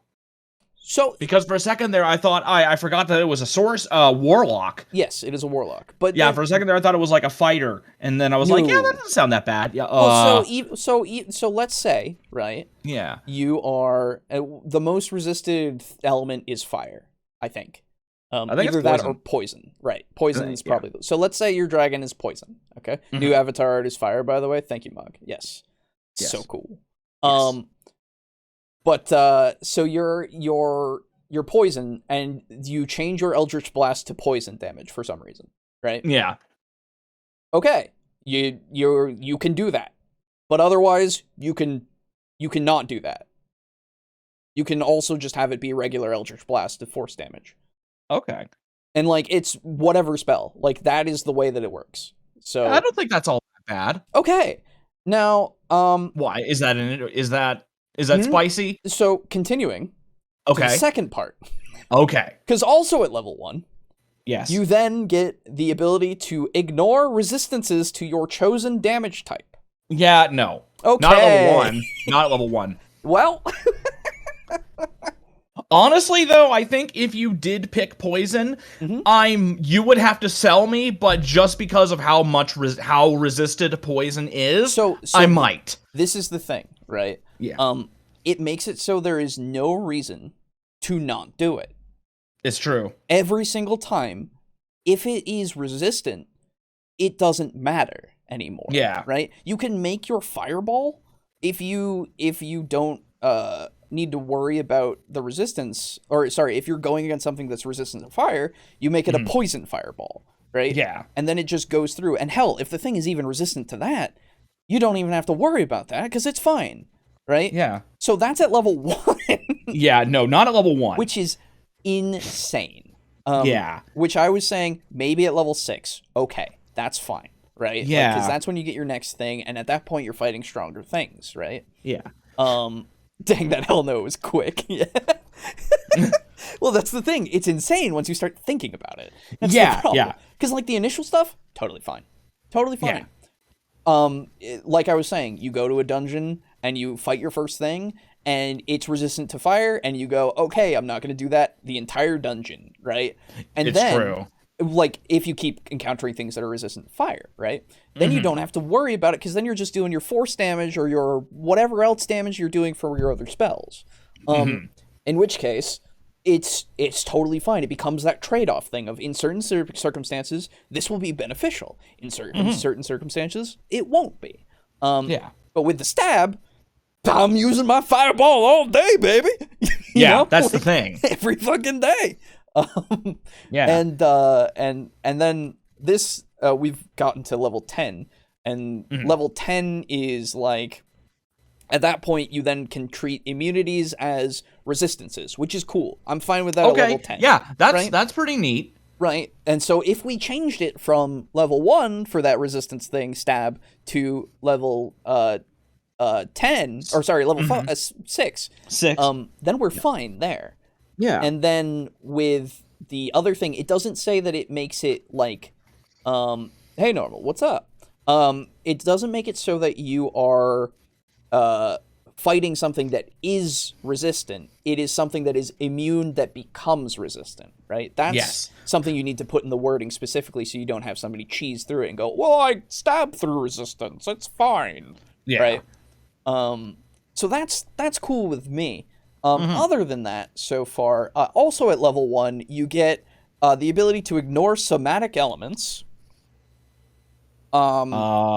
So, because for a second there, I thought I forgot that it was a warlock. Yes, it is a warlock. But yeah, for a second there, I thought it was like a fighter, and then I was like, yeah, that doesn't sound that bad. Yeah. So let's say, right? Yeah. You are the most resisted element is fire, I think. I think either that or poison. Right. Poison is probably so let's say your dragon is poison. Okay. Mm-hmm. New avatar art is fire, by the way. Thank you, Mug. Yes. So cool. Yes. But so you're poison, and you change your Eldritch Blast to poison damage for some reason, right? Yeah. Okay, you can do that, but otherwise you cannot do that. You can also just have it be regular Eldritch Blast to force damage. Okay. And like it's whatever spell, like that is the way that it works. So I don't think that's all that bad. Okay, now why is that Is that spicy? So, continuing to the second part. Okay. Because also at level 1, yes, you then get the ability to ignore resistances to your chosen damage type. Yeah, no. Okay. Not at level 1. Not at level 1. Well... Honestly, though, I think if you did pick poison, you would have to sell me, but just because of how resisted poison is, so I might. This is the thing, right? Yeah. It makes it so there is no reason to not do it. It's true. Every single time, if it is resistant, it doesn't matter anymore. Yeah. Right? You can make your fireball if you don't need to worry about the resistance, or sorry, if you're going against something that's resistant to fire, you make it a poison fireball, right? Yeah. And then it just goes through. And hell, if the thing is even resistant to that, you don't even have to worry about that because it's fine, right? Yeah. So that's at level 1. Yeah, no, not at level 1. Which is insane. Yeah. Which I was saying, maybe at level 6. Okay, that's fine, right? Yeah. Because that's when you get your next thing, and at that point you're fighting stronger things, right? Yeah. Dang, that hell no was quick. Yeah. Well, that's the thing. It's insane once you start thinking about it. That's yeah, yeah. Because like the initial stuff, totally fine. Totally fine. Yeah. Like I was saying, you go to a dungeon and you fight your first thing, and it's resistant to fire, and you go, okay, I'm not going to do that the entire dungeon, right? And it's then, true. Like, if you keep encountering things that are resistant to fire, right? Then you don't have to worry about it, because then you're just doing your force damage or your whatever else damage you're doing for your other spells. In which case, it's totally fine. It becomes that trade-off thing of, in certain circumstances, this will be beneficial. In certain circumstances, it won't be. Yeah. But with the stab, I'm using my fireball all day, baby. Yeah, know? That's the thing. Every fucking day. Yeah. And then this we've gotten to level 10, and level 10 is like, at that point you then can treat immunities as resistances, which is cool. I'm fine with that at level 10. Yeah, that's pretty neat. Right. And so if we changed it from level 1 for that resistance thing, stab, to level 10, or sorry, level 6, then we're fine there. Yeah. And then with the other thing, it doesn't say that it makes it like, hey, Normal, what's up? It doesn't make it so that you are fighting something that is resistant. It is something that is immune that becomes resistant, right? That's something you need to put in the wording specifically so you don't have somebody cheese through it and go, well, I stabbed through resistance. It's fine. Yeah. Right? So that's cool with me. Other than that, so far, also at level 1, you get the ability to ignore somatic elements,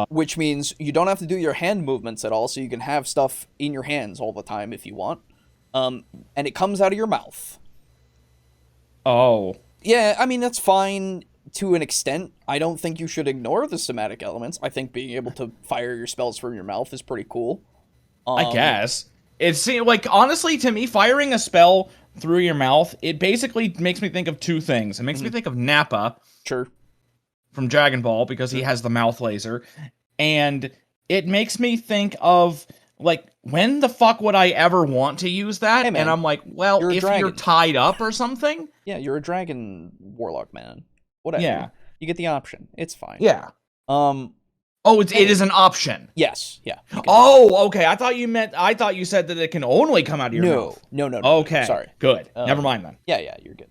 which means you don't have to do your hand movements at all, so you can have stuff in your hands all the time if you want. And it comes out of your mouth. Oh. Yeah, I mean, that's fine to an extent. I don't think you should ignore the somatic elements. I think being able to fire your spells from your mouth is pretty cool. I guess. It's like, honestly, to me, firing a spell through your mouth, it basically makes me think of two things. It makes me think of Nappa. Sure. From Dragon Ball, because he has the mouth laser. And it makes me think of, like, when the fuck would I ever want to use that? Hey, man, and I'm like, well, if you're tied up or something? Yeah, you're a dragon warlock, man. Whatever. Yeah. You get the option. It's fine. Yeah. Oh, it is an option. Yes. Yeah. Oh, okay. I thought you said that it can only come out of your mouth. No. Okay. Sorry. Good. Never mind then. Yeah, you're good.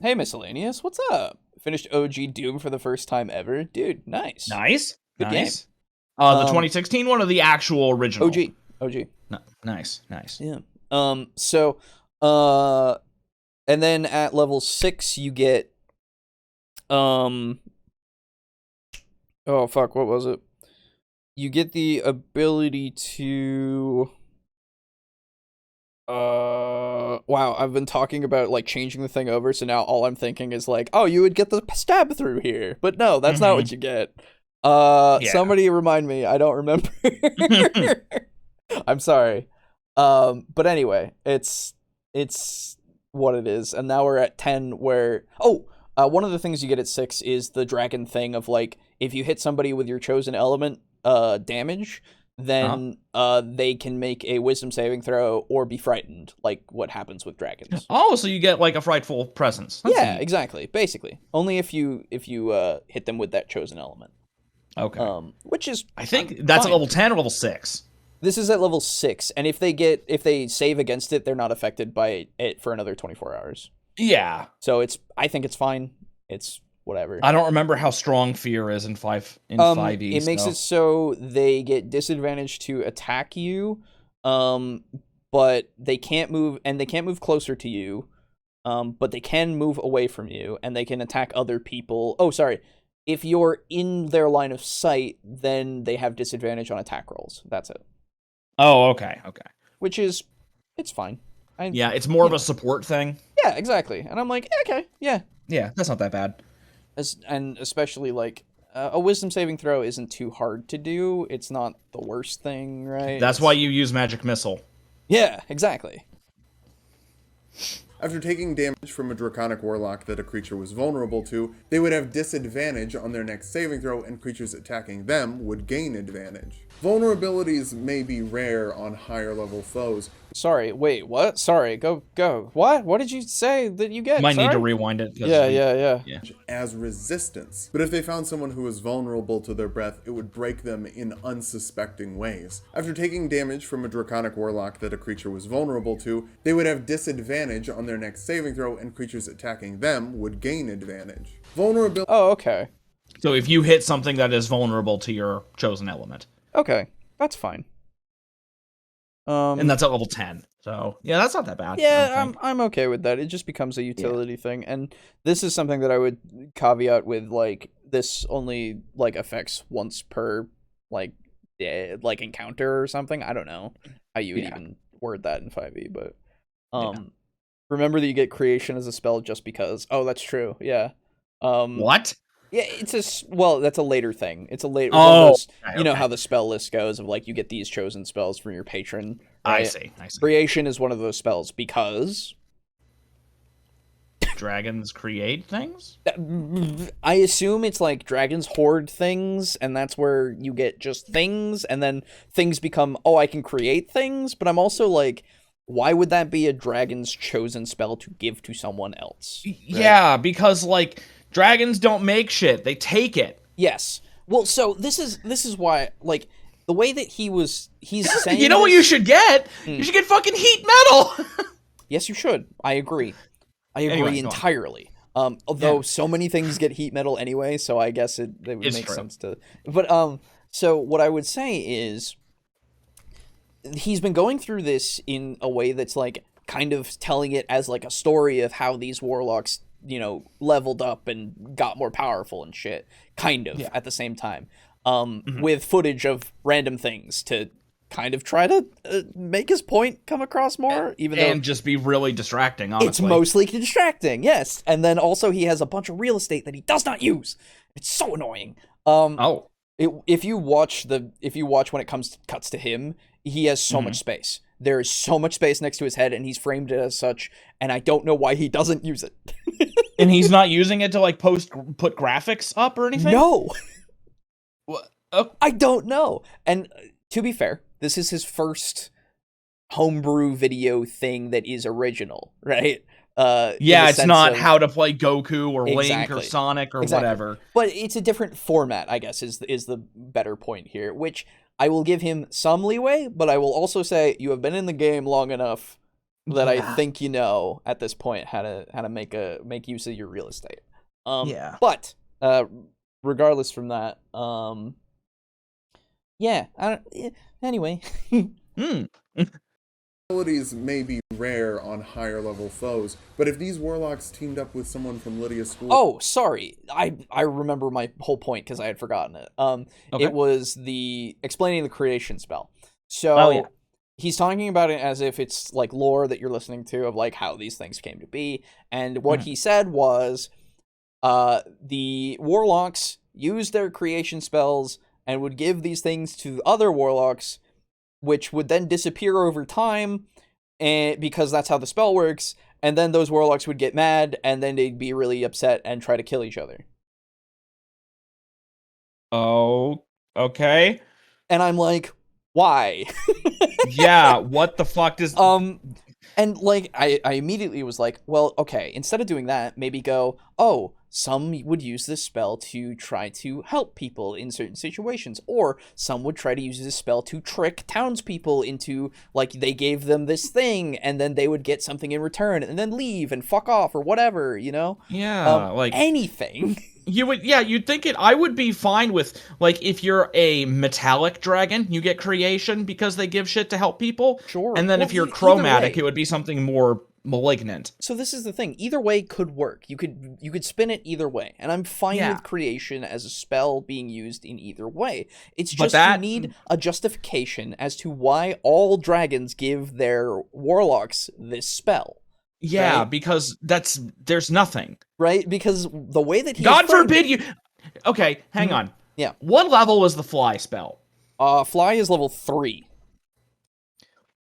Hey, Miscellaneous, what's up? Finished OG Doom for the first time ever. Dude, nice. Good game. The 2016 one or the actual original? OG. No, nice. Yeah. So, and then at level 6, you get, oh, fuck, what was it? You get the ability to... wow, I've been talking about, like, changing the thing over, so now all I'm thinking is, like, oh, you would get the stab through here. But no, that's not what you get. Somebody remind me, I don't remember. I'm sorry. But anyway, it's what it is, and now we're at 10 where... one of the things you get at 6 is the dragon thing of, like, if you hit somebody with your chosen element damage, then they can make a wisdom saving throw or be frightened, like what happens with dragons. Oh, so you get, like, a frightful presence. That's exactly. Basically. Only if you hit them with that chosen element. Okay. Which is... I think that's fine. at level 10 or level 6. This is at level 6, and if they save against it, they're not affected by it for another 24 hours. Yeah. So I think it's fine. It's whatever. I don't remember how strong fear is in 5e. It makes it so they get disadvantage to attack you, but they can't move, and they can't move closer to you, but they can move away from you, and they can attack other people. Oh, sorry. If you're in their line of sight, then they have disadvantage on attack rolls. That's it. Oh, okay. Which is, it's fine. It's more of a support thing. Yeah, exactly. And I'm like, okay, yeah. Yeah, that's not that bad. And especially, like, a wisdom saving throw isn't too hard to do. It's not the worst thing, right? That's why you use Magic Missile. Yeah, exactly. After taking damage from a Draconic Warlock that a creature was vulnerable to, they would have disadvantage on their next saving throw, and creatures attacking them would gain advantage. Vulnerabilities may be rare on higher level foes. Sorry, wait, what? Sorry, go. What? What did you say that you get? Might need to rewind it. Yeah. As resistance. But if they found someone who was vulnerable to their breath, it would break them in unsuspecting ways. After taking damage from a Draconic Warlock that a creature was vulnerable to, they would have disadvantage on their next saving throw, and creatures attacking them would gain advantage. Vulnerability. Oh, okay. So if you hit something that is vulnerable to your chosen element. Okay, that's fine. And that's at level 10. So, yeah, that's not that bad. Yeah, I'm okay with that. It just becomes a utility thing. And this is something that I would caveat with, like, this only, like, affects once per, like encounter or something. I don't know how you would even word that in 5e, but remember that you get creation as a spell just because. Oh, that's true. Yeah. What? Yeah, that's a later thing. It's a later. You know how the spell list goes of, like, you get these chosen spells from your patron. Right? I see. Creation is one of those spells because dragons create things? I assume it's like dragons hoard things, and that's where you get just things, and then things become, I can create things, but I'm also like, why would that be a dragon's chosen spell to give to someone else? Right? Yeah, because, like, dragons don't make shit. They take it. Yes. Well, so this is why, like, the way that he's saying you know what you should get? You should get fucking heat metal! Yes, you should. I agree. Anyway, entirely. Although so many things get heat metal anyway, so I guess it would make sense to... But, so what I would say is, he's been going through this in a way that's, like, kind of telling it as, like, a story of how these warlocks leveled up and got more powerful and shit, kind of, at the same time, with footage of random things to kind of try to make his point come across more, even though... And just be really distracting, honestly. It's mostly distracting, yes. And then also he has a bunch of real estate that he does not use. It's so annoying. If you watch when it cuts to him, he has so much space. There is so much space next to his head, and he's framed it as such, and I don't know why he doesn't use it. And he's not using it to, like, put graphics up or anything? No! What? I don't know. And to be fair, this is his first homebrew video thing that is original, right? It's not how to play Goku or Link or Sonic or whatever. But it's a different format, I guess, is the better point here, which I will give him some leeway, but I will also say you have been in the game long enough that I think you know at this point how to make use of your real estate. But regardless from that, anyway. Abilities may be rare on higher level foes, but if these warlocks teamed up with someone from Lydia's school... Oh, sorry. I remember my whole point because I had forgotten it. It was the explaining the creation spell. So he's talking about it as if it's like lore that you're listening to of like how these things came to be. And what he said was the warlocks used their creation spells and would give these things to other warlocks, which would then disappear over time, and because that's how the spell works, and then those warlocks would get mad, and then they'd be really upset and try to kill each other. Oh, okay. And I'm like, why? Yeah, what the fuck does... And, like, I immediately was like, well, okay, instead of doing that, maybe go, some would use this spell to try to help people in certain situations, or some would try to use this spell to trick townspeople into, like, they gave them this thing, and then they would get something in return, and then leave and fuck off, or whatever, you know? Yeah, like... anything. You'd think I would be fine with, like, if you're a metallic dragon, you get creation because they give shit to help people. Sure. And then if you're chromatic, it would be something more malignant. So this is the thing. Either way could work. You could spin it either way. And I'm fine with creation as a spell being used in either way. It's just you need a justification as to why all dragons give their warlocks this spell. Yeah, right? Because there's nothing. Right? Because the way that he... God forbid you... Okay, hang on. Yeah. What level is the fly spell? Fly is level 3.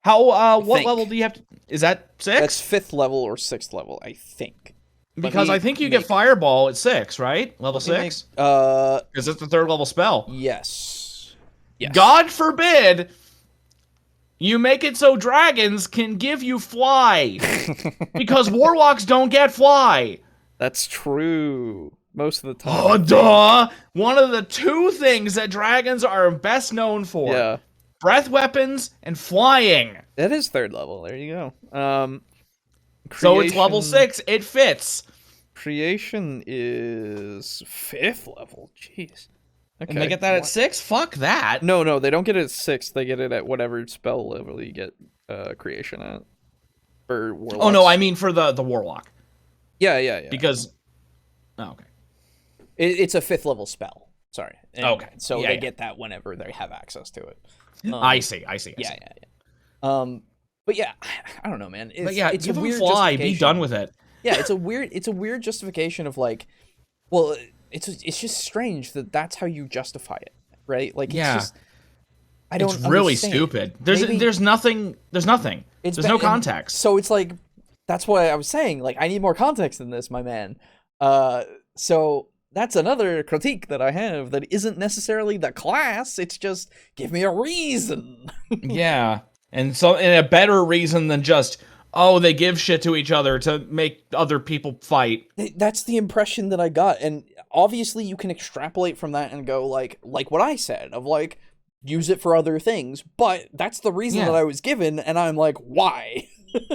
How, what level do you have to... Is that 6? That's 5th level or 6th level, I think. Because I think you get Fireball at 6, right? Level 6? Because it's the 3rd level spell. Yes. God forbid... You make it so dragons can give you fly. Because warlocks don't get fly. That's true. Most of the time. Oh, duh! One of the 2 things that dragons are best known for. Yeah. Breath weapons and flying. That is 3rd level. There you go. So it's level 6. It fits. Creation is 5th level. Jeez. Okay. And they get that at 6? Fuck that. No, they don't get it at 6. They get it at whatever spell level you get creation at. For warlocks. Oh, no, I mean for the warlock. Yeah. Because... Oh, okay. It's a 5th level spell. Sorry. And okay. So they get that whenever they have access to it. I see. Yeah. But yeah, I don't know, man. It's give a weird fly. Be done with it. Yeah, it's a weird justification of like, well... It's just strange that that's how you justify it, right? Like, it's just... I don't It's really understand. stupid. There's nothing. There's no context. So it's like, that's why I was saying, like, I need more context in this, my man. So that's another critique that I have that isn't necessarily the class. It's just, give me a reason. Yeah. And a better reason than just... Oh, they give shit to each other to make other people fight. That's the impression that I got, and obviously you can extrapolate from that and go like what I said, of like, use it for other things, but that's the reason that I was given, and I'm like, why?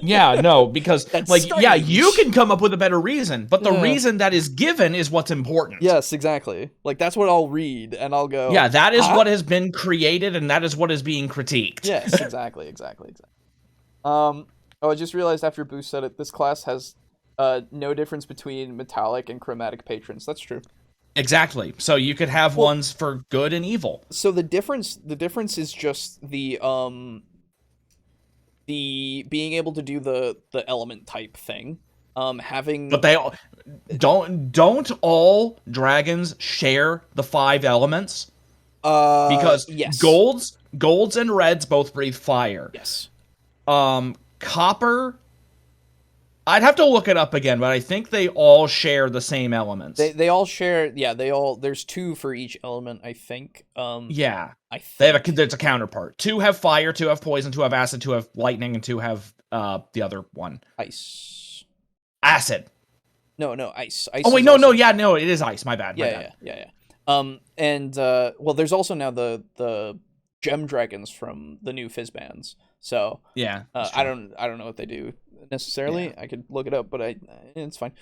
Yeah, no, because, like, strange. yeah, you can come up with a better reason, but the reason that is given is what's important. Yes, exactly. Like, that's what I'll read, and I'll go... Yeah, that is what has been created, and that is what is being critiqued. Yes, exactly. Oh, I just realized after Boo said it, this class has no difference between metallic and chromatic patrons. That's true. Exactly. So you could have ones for good and evil. So the difference is just the being able to do the element type thing. Having But they all don't all dragons share the 5 elements? Because yes. golds and reds both breathe fire. Yes. Copper, I'd have to look it up again, but I think they all share the same elements. They all share. Yeah, there's 2 for each element, I think. Yeah. I think there's a counterpart. 2 have fire, 2 have poison, 2 have acid, 2 have lightning, and 2 have the other one. Ice. Acid. No, ice. Oh wait, no, it is ice. My bad. Yeah. And well, there's also now the gem dragons from the new fizz bands. So yeah, I don't know what they do necessarily. Yeah. I could look it up, but it's fine.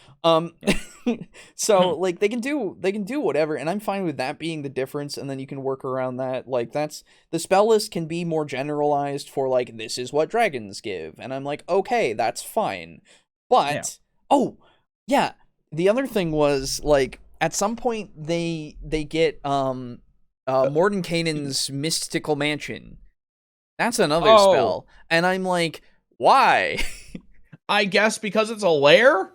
So like they can do whatever, and I'm fine with that being the difference, and then you can work around that. Like that's the spell list can be more generalized for like this is what dragons give, and I'm like okay, that's fine. But the other thing was like at some point they get Mordenkainen's mystical mansion. That's another spell. And I'm like, why? I guess because it's a lair?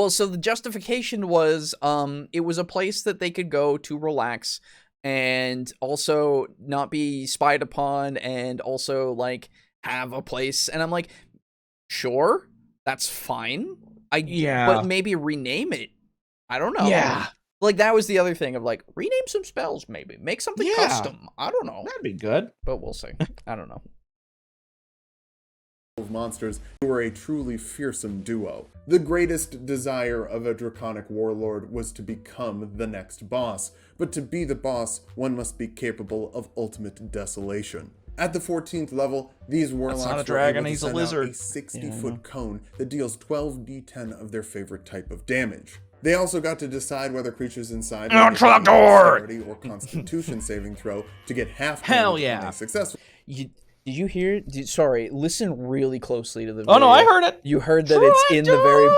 So the justification was it was a place that they could go to relax and also not be spied upon and also like have a place. And I'm like, sure, that's fine. But maybe rename it. I don't know. Yeah. Like, that was the other thing of, like, rename some spells, maybe. Make something custom. I don't know. That'd be good. But we'll see. I don't know. Of monsters, they were a truly fearsome duo. The greatest desire of a Draconic Warlord was to become the next boss. But to be the boss, one must be capable of ultimate desolation. At the 14th level, these warlocks not a dragon, were able he's to a send out lizard. a 60-foot cone that deals 12d10 of their favorite type of damage. They also got to decide whether creatures inside dexterity or constitution saving throw to get half damage on a successful. Did you hear? Sorry, listen really closely to the video. Oh no, I heard it. You heard that it's in the very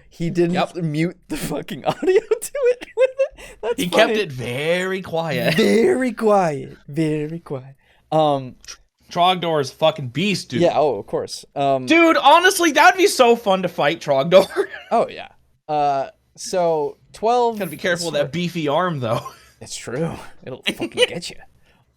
he didn't mute the fucking audio to it with it. That's he funny. kept it very quiet. Very quiet. Very quiet. Trogdor is a fucking beast, dude. Yeah, of course. Dude, honestly, that'd be so fun to fight Trogdor. Oh, yeah. So, 12... Gotta be careful with that beefy arm, though. It's true. It'll fucking get you.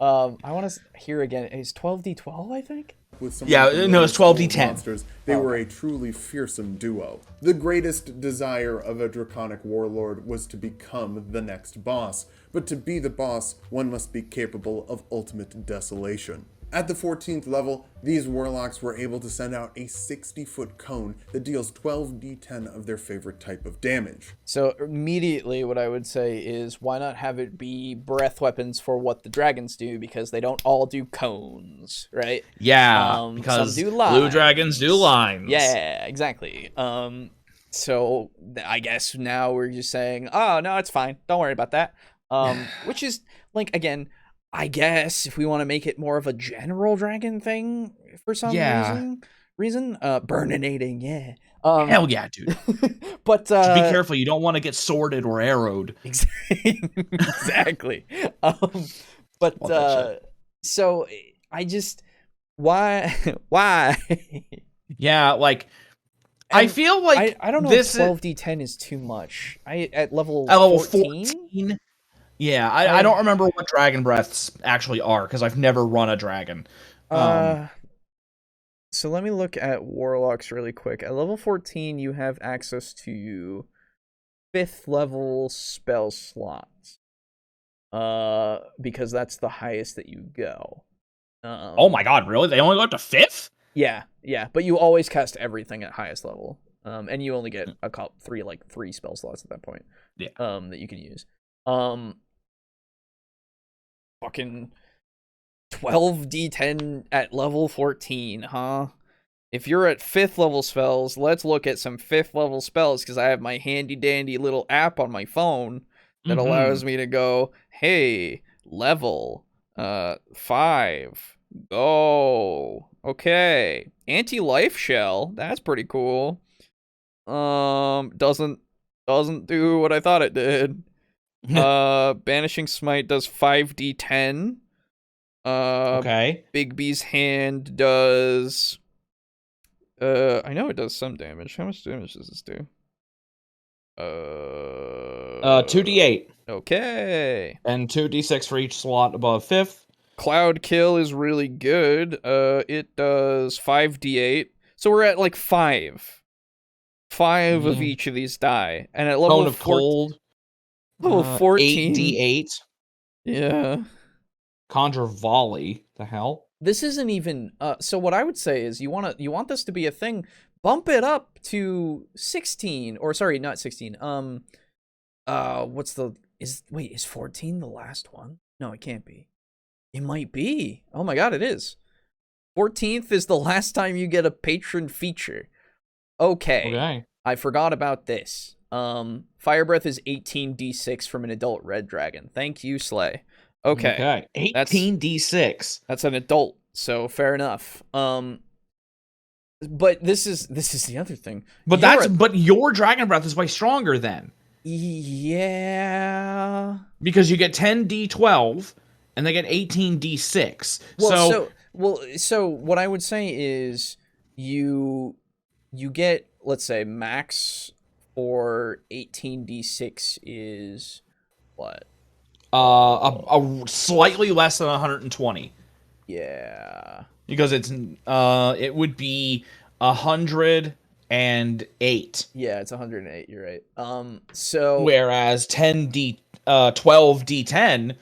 I want to hear again. It's 12d12, I think? It's 12d10. Monsters, they were a truly fearsome duo. The greatest desire of a Draconic Warlord was to become the next boss. But to be the boss, one must be capable of ultimate desolation. At the 14th level, these warlocks were able to send out a 60-foot cone that deals 12d10 of their favorite type of damage. So immediately what I would say is why not have it be breath weapons for what the dragons do, because they don't all do cones, right? Yeah, because some do lines. Blue dragons do lines. Yeah, exactly. So I guess now we're just saying, oh, no, it's fine. Don't worry about that. Which is, like, again... I guess if we want to make it more of a general dragon thing for some reason, burninating, yeah. Hell yeah, dude. But just be careful, you don't want to get sworded or arrowed. Exactly. So I just why? Yeah, like I feel like I don't know if 12d10 is too much. At level 14? Yeah, I don't remember what dragon breaths actually are because I've never run a dragon. So let me look at warlocks really quick. At level 14, you have access to 5th level spell slots. Because that's the highest that you go. Oh my god, really? They only go up to 5th? Yeah, but you always cast everything at highest level. And you only get three spell slots at that point. Yeah. That you can use. Fucking 12d10 at level 14, huh? If you're at 5th level spells, let's look at some 5th level spells, because I have my handy dandy little app on my phone that allows me to go, hey, level 5, go. Okay. Anti-life shell, that's pretty cool. Doesn't do what I thought it did. Banishing Smite does 5d10. Okay. Big B's hand does. I know it does some damage. How much damage does this do? 2d8. Okay. And 2d6 for each slot above 5th. Cloud Kill is really good. It does 5d8. So we're at like 5. 5 of each of these die. And at level Cone of Cold. Level 14. 8d8. Yeah. Conjure Volley. The hell? This isn't even so what I would say is you want this to be a thing, bump it up to 16, or sorry, not 16. Is 14 the last one? No, it can't be. It might be. Oh my god, it is. 14th is the last time you get a patron feature. Okay. I forgot about this. Fire Breath is 18d6 from an adult red dragon. Thank you, Slay. Okay. 18d6. That's an adult, so fair enough. But this is the other thing. But your Dragon Breath is way stronger then. Yeah. Because you get 10d12 and they get 18d6. So what I would say is you get, let's say, max for 18d6 is what? A slightly less than 120. Yeah. Because it would be 108. Yeah, it's 108, you're right. So whereas 12d10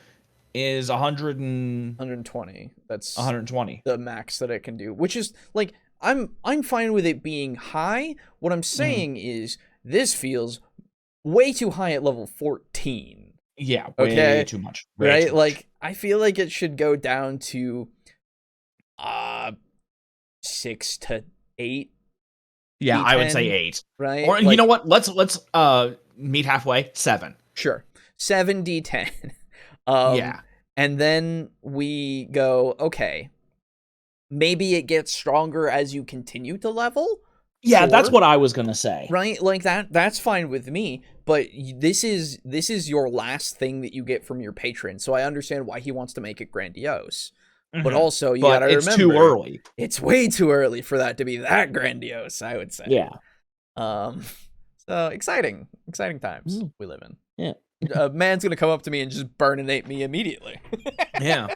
is 120. That's 120. The max that it can do, which is like I'm fine with it being high. What I'm saying is this feels way too high at level 14. Yeah, way too much. Right? Too much. Like I feel like it should go down to 6 to 8. Yeah, D10, I would say 8. Right? Or you know what? Let's meet halfway. 7. Sure. 7d10. Yeah. And then we go, okay, maybe it gets stronger as you continue to level. Yeah, sure. That's what I was gonna say. Right? Like that's fine with me, but this is your last thing that you get from your patron. So I understand why he wants to make it grandiose. Mm-hmm. But also you gotta remember, it's too early. It's way too early for that to be that grandiose, I would say. Yeah. So exciting times we live in. Yeah. A man's gonna come up to me and just burninate me immediately. Yeah.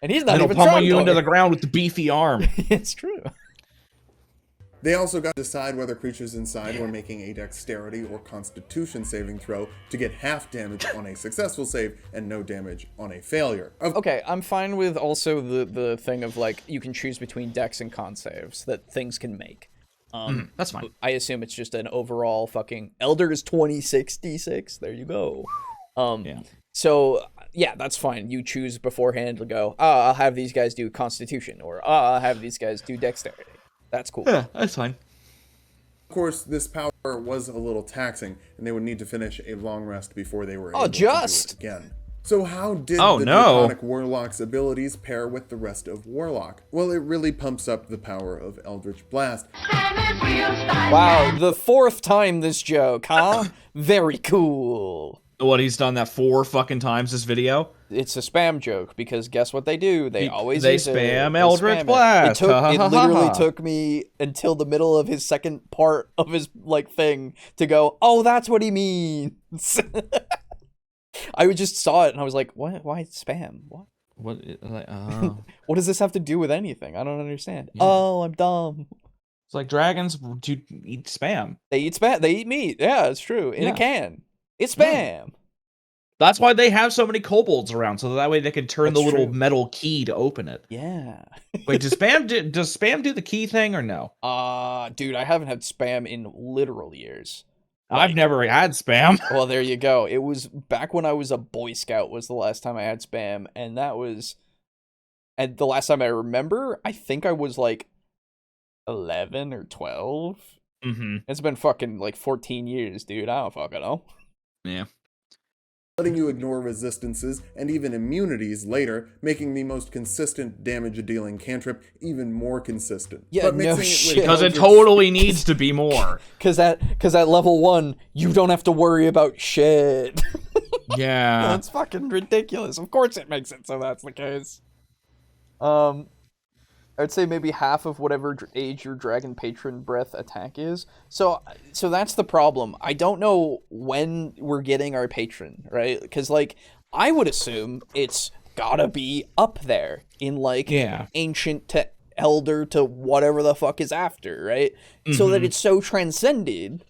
And he's not even pummel you into the ground with the beefy arm. It's true. They also got to decide whether creatures inside were making a dexterity or constitution saving throw to get half damage on a successful save and no damage on a failure. Okay, I'm fine with also the thing of like you can choose between dex and con saves that things can make. That's fine. I assume it's just an overall fucking Elder is 26d6. There you go. Yeah. So yeah, that's fine. You choose beforehand to go, I'll have these guys do constitution, or I'll have these guys do dexterity. That's cool. Yeah, that's fine. Of course, this power was a little taxing, and they would need to finish a long rest before they were able to do it again. So how did the Draconic Warlock's abilities pair with the rest of Warlock? Well, it really pumps up the power of Eldridge Blast. Wow, the 4th time this joke, huh? Very cool. What, he's done that 4 fucking times this video? It's a spam joke, because guess what they do? They spam Eldritch Blast. It literally took me until the middle of his second part of his like thing to go, oh, that's what he means. I just saw it and I was like, what? Why spam? What? What does this have to do with anything? I don't understand. Yeah. Oh, I'm dumb. It's like dragons do eat spam. They eat spam. They eat meat. Yeah, it's true. In a can. It's spam. Yeah. That's why they have so many kobolds around, so that way they can turn the little metal key to open it. Yeah. Wait, does spam do the key thing or no? Dude, I haven't had spam in literal years. I've never had spam. Well, there you go. It was back when I was a Boy Scout was the last time I had spam, and the last time I remember, I think I was like 11 or 12. Mm-hmm. It's been fucking like 14 years, dude. I don't fucking know. Yeah. letting you ignore resistances and even immunities later, making the most consistent damage-dealing cantrip even more consistent. Yeah, but no mixing shit. it with Because it Eldritch- totally needs to be more. Because at level 1, you don't have to worry about shit. Yeah. That's fucking ridiculous. Of course it makes it so that's the case. I'd say maybe half of whatever age your dragon patron breath attack is. So that's the problem. I don't know when we're getting our patron, right? Because, like, I would assume it's gotta be up there in, like, ancient to elder to whatever the fuck is after, right? So that it's so transcended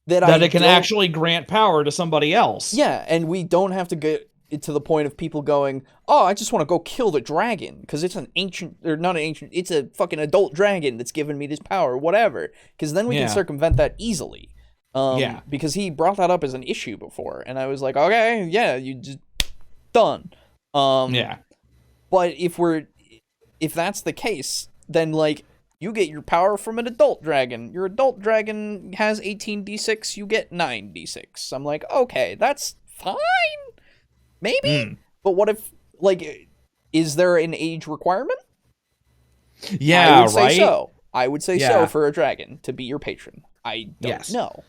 that it can actually grant power to somebody else. Yeah, and we don't have to get it to the point of people going, oh, I just want to go kill the dragon, because it's an ancient, or not an ancient, it's a fucking adult dragon that's giving me this power, whatever. Because then we can circumvent that easily. Because he brought that up as an issue before, and I was like, okay, yeah, you just, done. But if that's the case, then, like, you get your power from an adult dragon. Your adult dragon has 18d6, you get 9d6. I'm like, okay, that's fine? Maybe? But what if, like, is there an age requirement? Yeah, I would say right? so. I would say so for a dragon to be your patron. I don't know.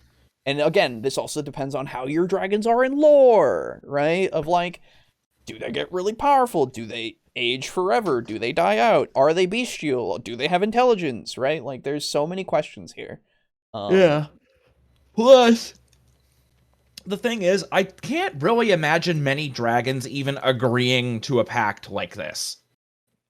And again, this also depends on how your dragons are in lore, right? Of, like, do they get really powerful? Do they age forever? Do they die out? Are they bestial? Do they have intelligence, right? Like, there's so many questions here. Plus, the thing is, I can't really imagine many dragons even agreeing to a pact like this.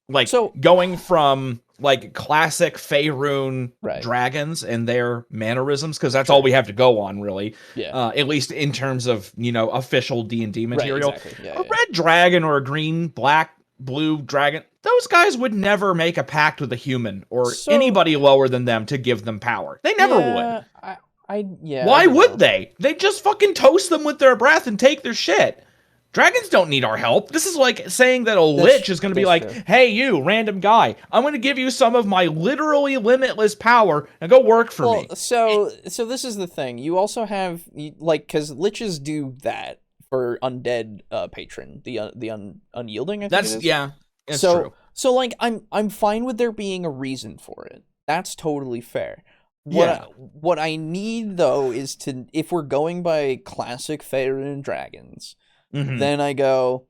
Like, so, going from, like, classic Faerun dragons and their mannerisms, because that's all we have to go on, really. At least in terms of, you know, official D&D material. Exactly. A red dragon or a green, black, blue dragon, those guys would never make a pact with a human or anybody lower than them to give them power. They never would. Why would they? They just fucking toast them with their breath and take their shit. Dragons don't need our help. This is like saying that a lich is going to be like, hey, you, random guy, I'm going to give you some of my literally limitless power and go work for me. So this is the thing. You also have, like, because liches do that for undead patron, the unyielding, I think it is. It's true. So, like, I'm fine with there being a reason for it. That's totally fair. What I need, though, is to, if we're going by classic Faerun dragons, then I go,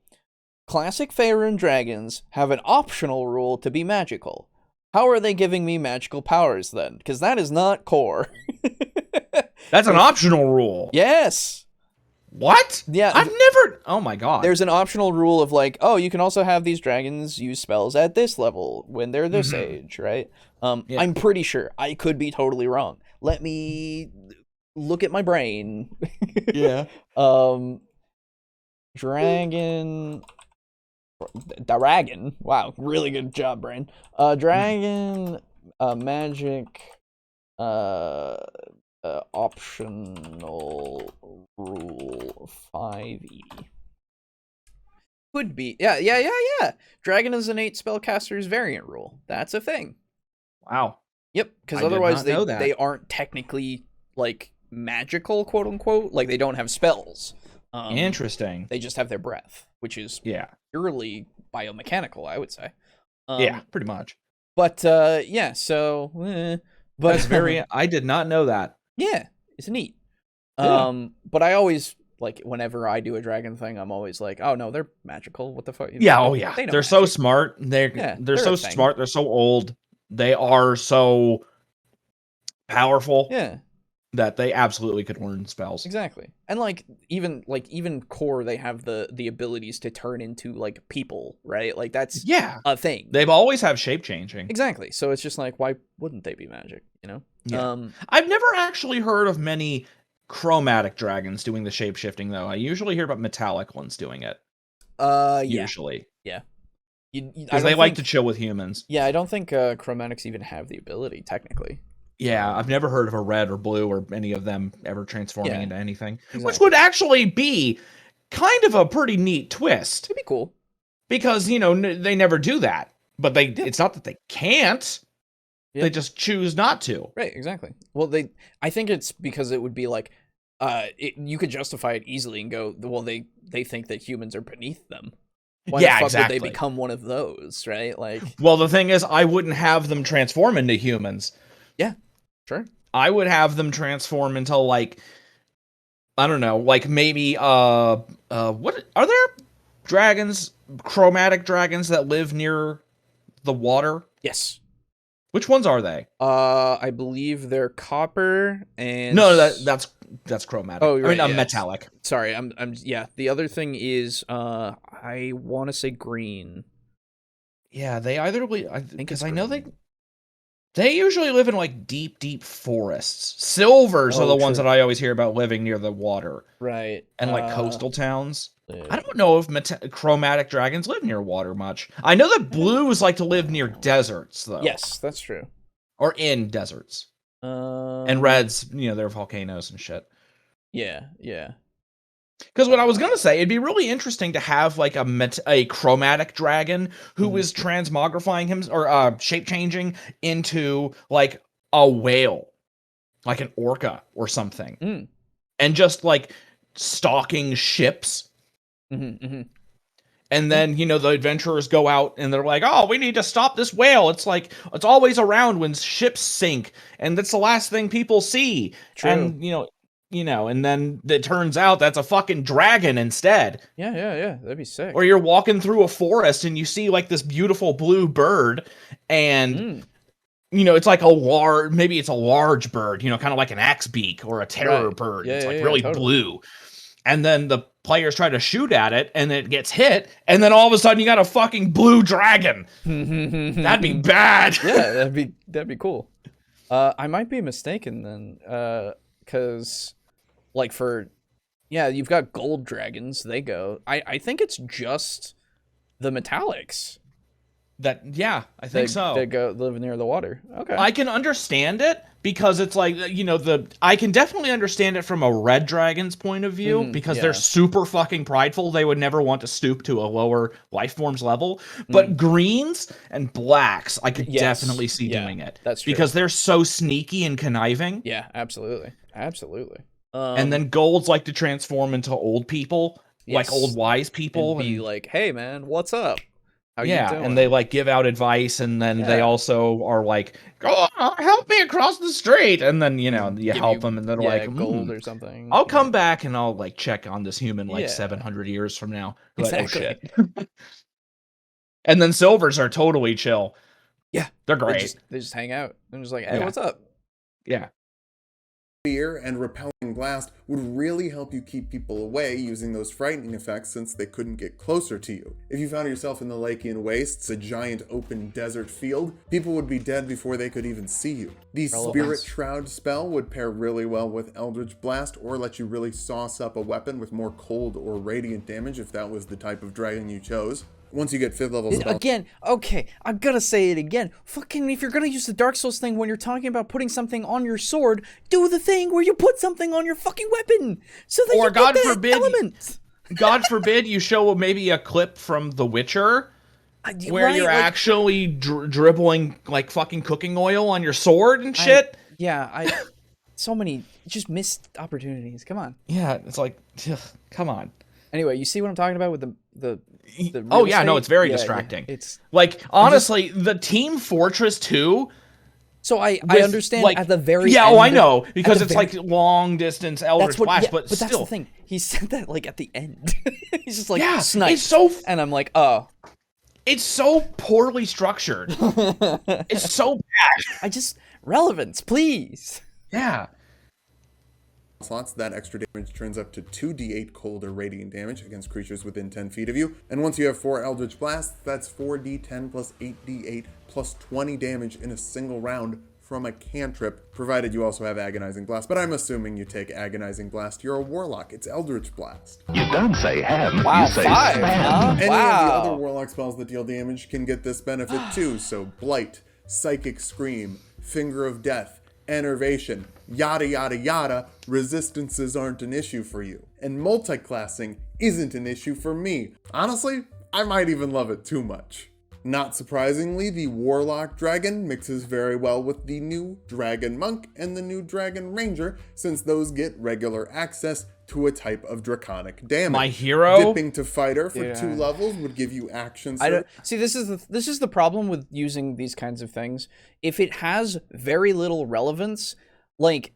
classic Faerun dragons have an optional rule to be magical. How are they giving me magical powers, then? Because that is not core. That's an optional rule. Yes. What? Yeah. I've never... Oh, my God. There's an optional rule of, like, oh, you can also have these dragons use spells at this level when they're this age, right? I'm pretty sure. I could be totally wrong. Let me look at my brain. Dragon. Wow, really good job, brain. Dragon, magic, optional rule 5e. Could be. Yeah. Dragon is an 8 spellcaster's variant rule. That's a thing. Wow. Yep, because otherwise they aren't technically, like, magical, quote unquote. Like, they don't have spells. Interesting. They just have their breath, which is purely biomechanical, I would say. Pretty much. But but that's very. I did not know that. Yeah, it's neat. But I always, like, whenever I do a dragon thing, I'm always like, oh no, they're magical. What the fuck? They're so smart. They're so smart. They're so old. They are so powerful. Yeah. That they absolutely could learn spells. Exactly. And even core, they have the abilities to turn into, like, people, right? Like, that's a thing. They've always have shape changing. Exactly. So it's just like, why wouldn't they be magic, you know? Yeah. I've never actually heard of many chromatic dragons doing the shape shifting, though. I usually hear about metallic ones doing it. Usually. Yeah. Because they like to chill with humans. Yeah, I don't think chromatics even have the ability, technically. Yeah, I've never heard of a red or blue or any of them ever transforming into anything. Exactly. Which would actually be kind of a pretty neat twist. It'd be cool. Because, you know, they never do that. But it's not that they can't. They just choose not to. Right, exactly. Well, I think it's because it would be like, you could justify it easily and go, well, they think that humans are beneath them. Why Yeah, the fuck exactly. would they become one of those, right? Like, well, the thing is, I wouldn't have them transform into humans. yeah, sure. I would have them transform into, like, I don't know, like maybe what are there dragons, chromatic dragons that live near the water? Yes. Which ones are they? I believe they're copper and No, that's chromatic. Oh, right, I mean, yeah. metallic. Sorry, I'm yeah. The other thing is, I want to say green. Yeah, they either Because I know they usually live in like deep forests. Silvers are the ones true. that I always hear about living near the water, Right. and like coastal towns. I don't know if chromatic dragons live near water much. I know that blues like to live near deserts, though. Yes, that's true. Or in deserts. And reds, they're volcanoes and shit. Yeah, yeah. Because what I was gonna say, it'd be really interesting to have like a chromatic dragon who is transmogrifying him or shape changing into like a whale, like an orca or something, and just like stalking ships. And then, the adventurers go out and they're like, oh, we need to stop this whale. It's like, it's always around when ships sink. And that's the last thing people see. True. And, and then it turns out that's a fucking dragon instead. Yeah. That'd be sick. Or you're walking through a forest and you see like this beautiful blue bird and, it's like maybe it's a large bird, kind of like an axe beak or a terror bird. Yeah, it's like yeah, really totally. blue. And then the players try to shoot at it, and it gets hit, and then all of a sudden you got a fucking blue dragon. That'd be bad. Yeah, that'd be cool. I might be mistaken then, because, like you've got gold dragons. They go. I think it's just the metallics. I think so. That go live near the water. Okay. I can understand it because it's like, I can definitely understand it from a red dragon's point of view because they're super fucking prideful. They would never want to stoop to a lower life form's level. But greens and blacks, I could definitely see doing it. That's true. Because they're so sneaky and conniving. Yeah, absolutely. And then golds like to transform into old people, like old wise people. And be like, hey man, what's up? How you doing? And they like give out advice, and then they also are like, "Oh, help me across the street," and then you help them, and they're like, gold or something. I'll come back and I'll like check on this human like 700 years from now. Like, exactly. oh shit. And then silvers are totally chill. Yeah, they're great. They just hang out. They're just like, hey, what's up? Yeah. Fear and repelling blast would really help you keep people away using those frightening effects since they couldn't get closer to you. If you found yourself in the Lakian Wastes, a giant open desert field, people would be dead before they could even see you. The Spirit Shroud spell would pair really well with Eldridge Blast or let you really sauce up a weapon with more cold or radiant damage if that was the type of dragon you chose. Once you get 5th level spells. Again, okay, I'm gonna say it again. Fucking, if you're gonna use the Dark Souls thing when you're talking about putting something on your sword, do the thing where you put something on your fucking weapon, so that or you God get that forbid, element. God forbid you show maybe a clip from The Witcher where you're actually dribbling like fucking cooking oil on your sword and shit. So many just missed opportunities. Come on. Yeah, it's like, come on. Anyway, you see what I'm talking about with the oh yeah, no, it's very distracting. It's like, honestly, the Team Fortress 2. So I understand like, at the very end, I know, because it's like long distance Eldritch Blast, but still. That's the thing. He said that like at the end. He's just like, snipe. And I'm like, oh. It's so poorly structured. It's so bad. Relevance, please. Yeah. Slots, that extra damage turns up to 2d8 cold or radiant damage against creatures within 10 feet of you. And once you have 4 Eldritch Blasts, that's 4d10 plus 8d8 plus 20 damage in a single round from a cantrip, provided you also have Agonizing Blast. But I'm assuming you take Agonizing Blast. You're a Warlock. It's Eldritch Blast. You don't say ham, wow, you say 5, spam. huh? Any of the other Warlock spells that deal damage can get this benefit too, so Blight, Psychic Scream, Finger of Death, Enervation, yada yada yada, resistances aren't an issue for you. And multiclassing isn't an issue for me. Honestly, I might even love it too much. Not surprisingly, the Warlock Dragon mixes very well with the new Dragon Monk and the new Dragon Ranger, since those get regular access to a type of draconic damage. My hero dipping to fighter for 2 levels would give you action. See, this is the problem with using these kinds of things. If it has very little relevance, like,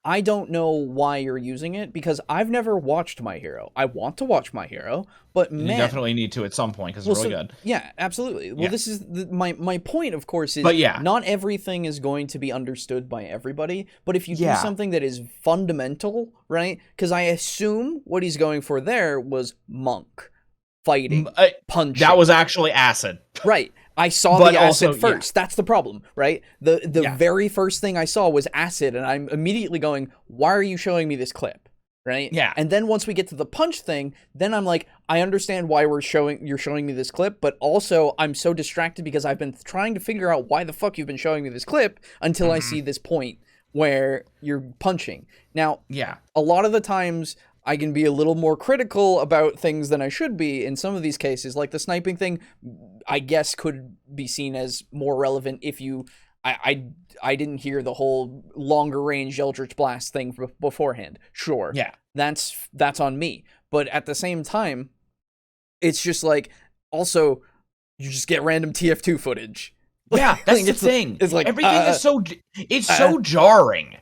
I don't know why you're using it, because I've never watched My Hero. I want to watch My Hero, but man, you definitely need to at some point because it's really good. Yeah, absolutely. Well, this is my point, of course, is not everything is going to be understood by everybody, but if you do something that is fundamental, right? Because I assume what he's going for there was monk, fighting, punching. That was actually acid. Right. I saw the acid first. That's the problem, right? The very first thing I saw was acid, and I'm immediately going, why are you showing me this clip? Right? Yeah. And then once we get to the punch thing, then I'm like, I understand why you're showing me this clip, but also I'm so distracted because I've been trying to figure out why the fuck you've been showing me this clip until I see this point where you're punching. Now, a lot of the times I can be a little more critical about things than I should be in some of these cases. Like the sniping thing, I guess could be seen as more relevant if you... I didn't hear the whole longer range Eldridge Blast thing beforehand. Sure. Yeah. That's on me. But at the same time, it's just like, also, you just get random TF2 footage. Yeah, that's the thing. It's like everything is so jarring.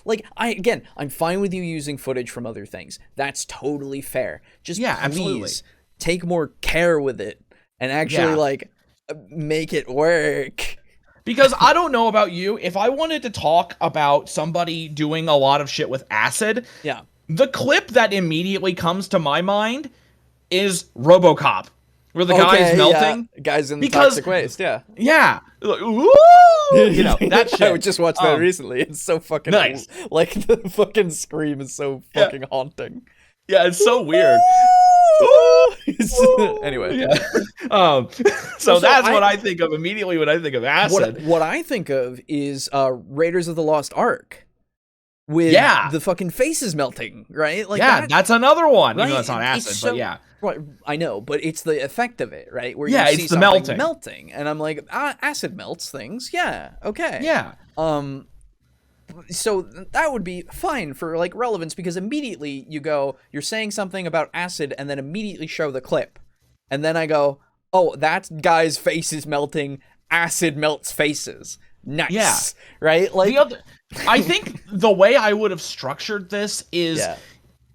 Like, I'm fine with you using footage from other things. That's totally fair. Just please take more care with it and actually make it work. Because I don't know about you, if I wanted to talk about somebody doing a lot of shit with acid, the clip that immediately comes to my mind is RoboCop, where the guy's melting. Yeah. Guys in the toxic waste, Yeah. Like, ooh! You know, that shit. I just watched that recently. It's so fucking nice. Like, the fucking scream is so fucking haunting. Yeah, it's so weird. Anyway. So that's what I think of immediately when I think of acid. What I think of is Raiders of the Lost Ark. With the fucking faces melting, right? Like that's another one. Right? Even though that's not acid, but Right, I know, but it's the effect of it, right? Where you see it's the melting. And I'm like, acid melts things. Yeah, okay. Yeah. So that would be fine for like relevance, because immediately you're saying something about acid and then immediately show the clip. And then I go, oh, that guy's face is melting. Acid melts faces. Nice. Yeah. Right? Like, I think the way I would have structured this is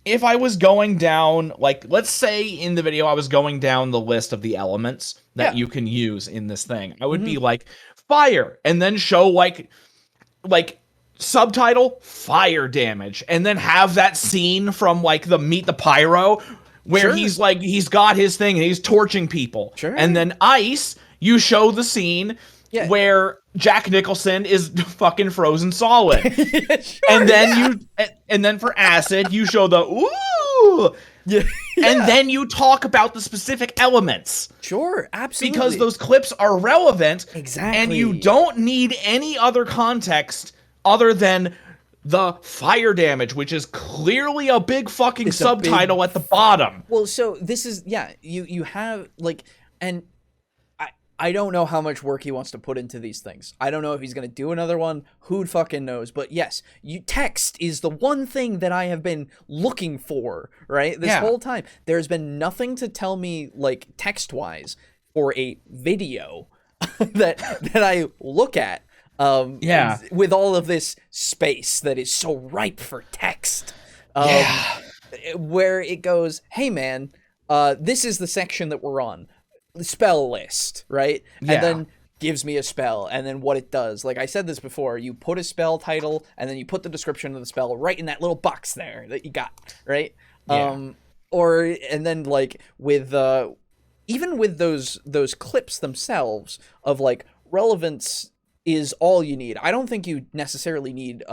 if I was going down, like, let's say in the video I was going down the list of the elements that you can use in this thing. I would be like, fire, and then show like subtitle, fire damage, and then have that scene from like the Meet the Pyro where he's like, he's got his thing and he's torching people. Sure. And then ice, you show the scene where Jack Nicholson is fucking frozen solid. And then for acid, you show the ooh. And then you talk about the specific elements. Sure, absolutely. Because those clips are relevant. Exactly. And you don't need any other context other than the fire damage, which is clearly a big fucking subtitle at the bottom. Well, so this is, you have, like, and I don't know how much work he wants to put into these things. I don't know if he's going to do another one. Who fucking knows? But yes, text is the one thing that I have been looking for, right? This whole time. There's been nothing to tell me, like, text-wise for a video that I look at. With all of this space that is so ripe for text. Where it goes, hey man, this is the section that we're on. The spell list, right? And then gives me a spell, and then what it does. Like I said this before, you put a spell title, and then you put the description of the spell right in that little box there that you got, right? And then like with even with those clips themselves of like relevance is all you need. I don't think you necessarily need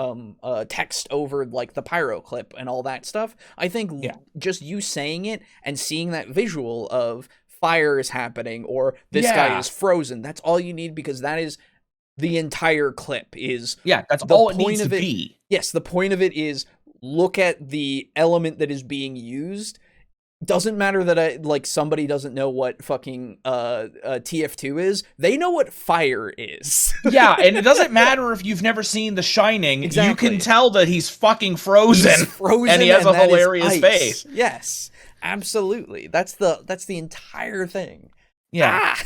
text over like the pyro clip and all that stuff. I think just you saying it and seeing that visual of fire is happening or this guy is frozen, that's all you need, because that is the entire clip. That's all it needs to be. Yes, the point of it is look at the element that is being used Doesn't matter that somebody doesn't know what fucking TF2 is. They know what fire is. Yeah, and it doesn't matter if you've never seen The Shining. Exactly. You can tell that he's fucking frozen. He's frozen, and he has a that is hilarious ice. face. Yes, absolutely. That's the entire thing. Yeah. Ah!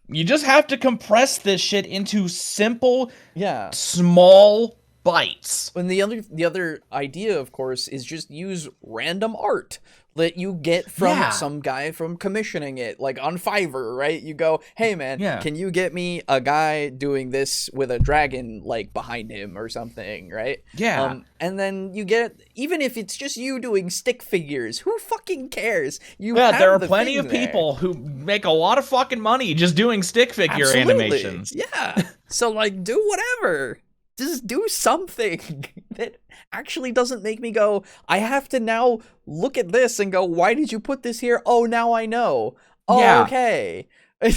You just have to compress this shit into simple, Yeah, small bites. and the other idea, of course, is just use random art that you get from some guy from commissioning it, like on Fiverr, right? You go, hey man, can you get me a guy doing this with a dragon like behind him or something, right? Yeah. And then you get, even if it's just you doing stick figures, who fucking cares? Have there are the plenty thing of there. people who make a lot of fucking money just doing stick figure animations. Yeah. So like, do whatever. Just do something that actually doesn't make me go, I have to now look at this and go, why did you put this here? Oh, now I know. Oh, okay.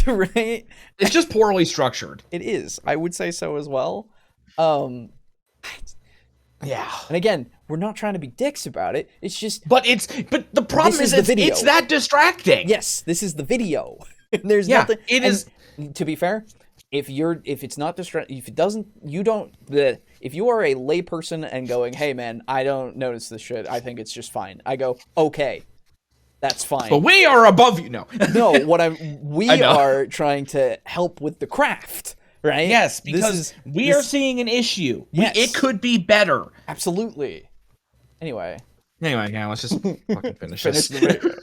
Right? It's just poorly structured. It is. I would say so as well. Yeah. And again, we're not trying to be dicks about it. It's just... But the problem is it's that distracting. Yes, this is the video. There's nothing... It is... To be fair... If it's not if you are a layperson and going, hey man, I don't notice this shit, I think it's just fine. I go, okay, that's fine. But we are above you. No. No, we are trying to help with the craft, right? Yes, because we are seeing an issue. Yes. It could be better. Absolutely. Anyway, yeah, let's just fucking finish finish this. the video.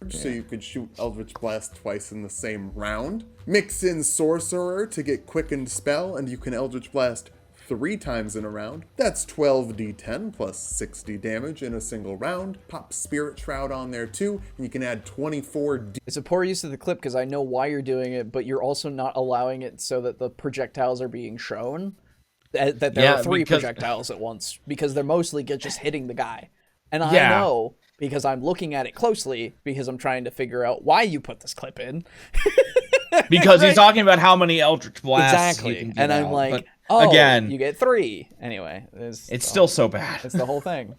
So you could shoot Eldritch Blast twice in the same round. Mix in Sorcerer to get quickened spell, and you can Eldritch Blast 3 times in a round. That's 12d10 plus 60 damage in a single round. Pop Spirit Shroud on there too, and you can add 24d. It's a poor use of the clip because I know why you're doing it, but you're also not allowing it so that the projectiles are being shown. That there are 3 projectiles at once, because they're mostly just hitting the guy. And I know... because I'm looking at it closely, because I'm trying to figure out why you put this clip in. Because he's talking about how many Eldritch Blasts exactly. you can And I'm out. like, but again, you get 3. Anyway. It's still so bad. It's the whole thing.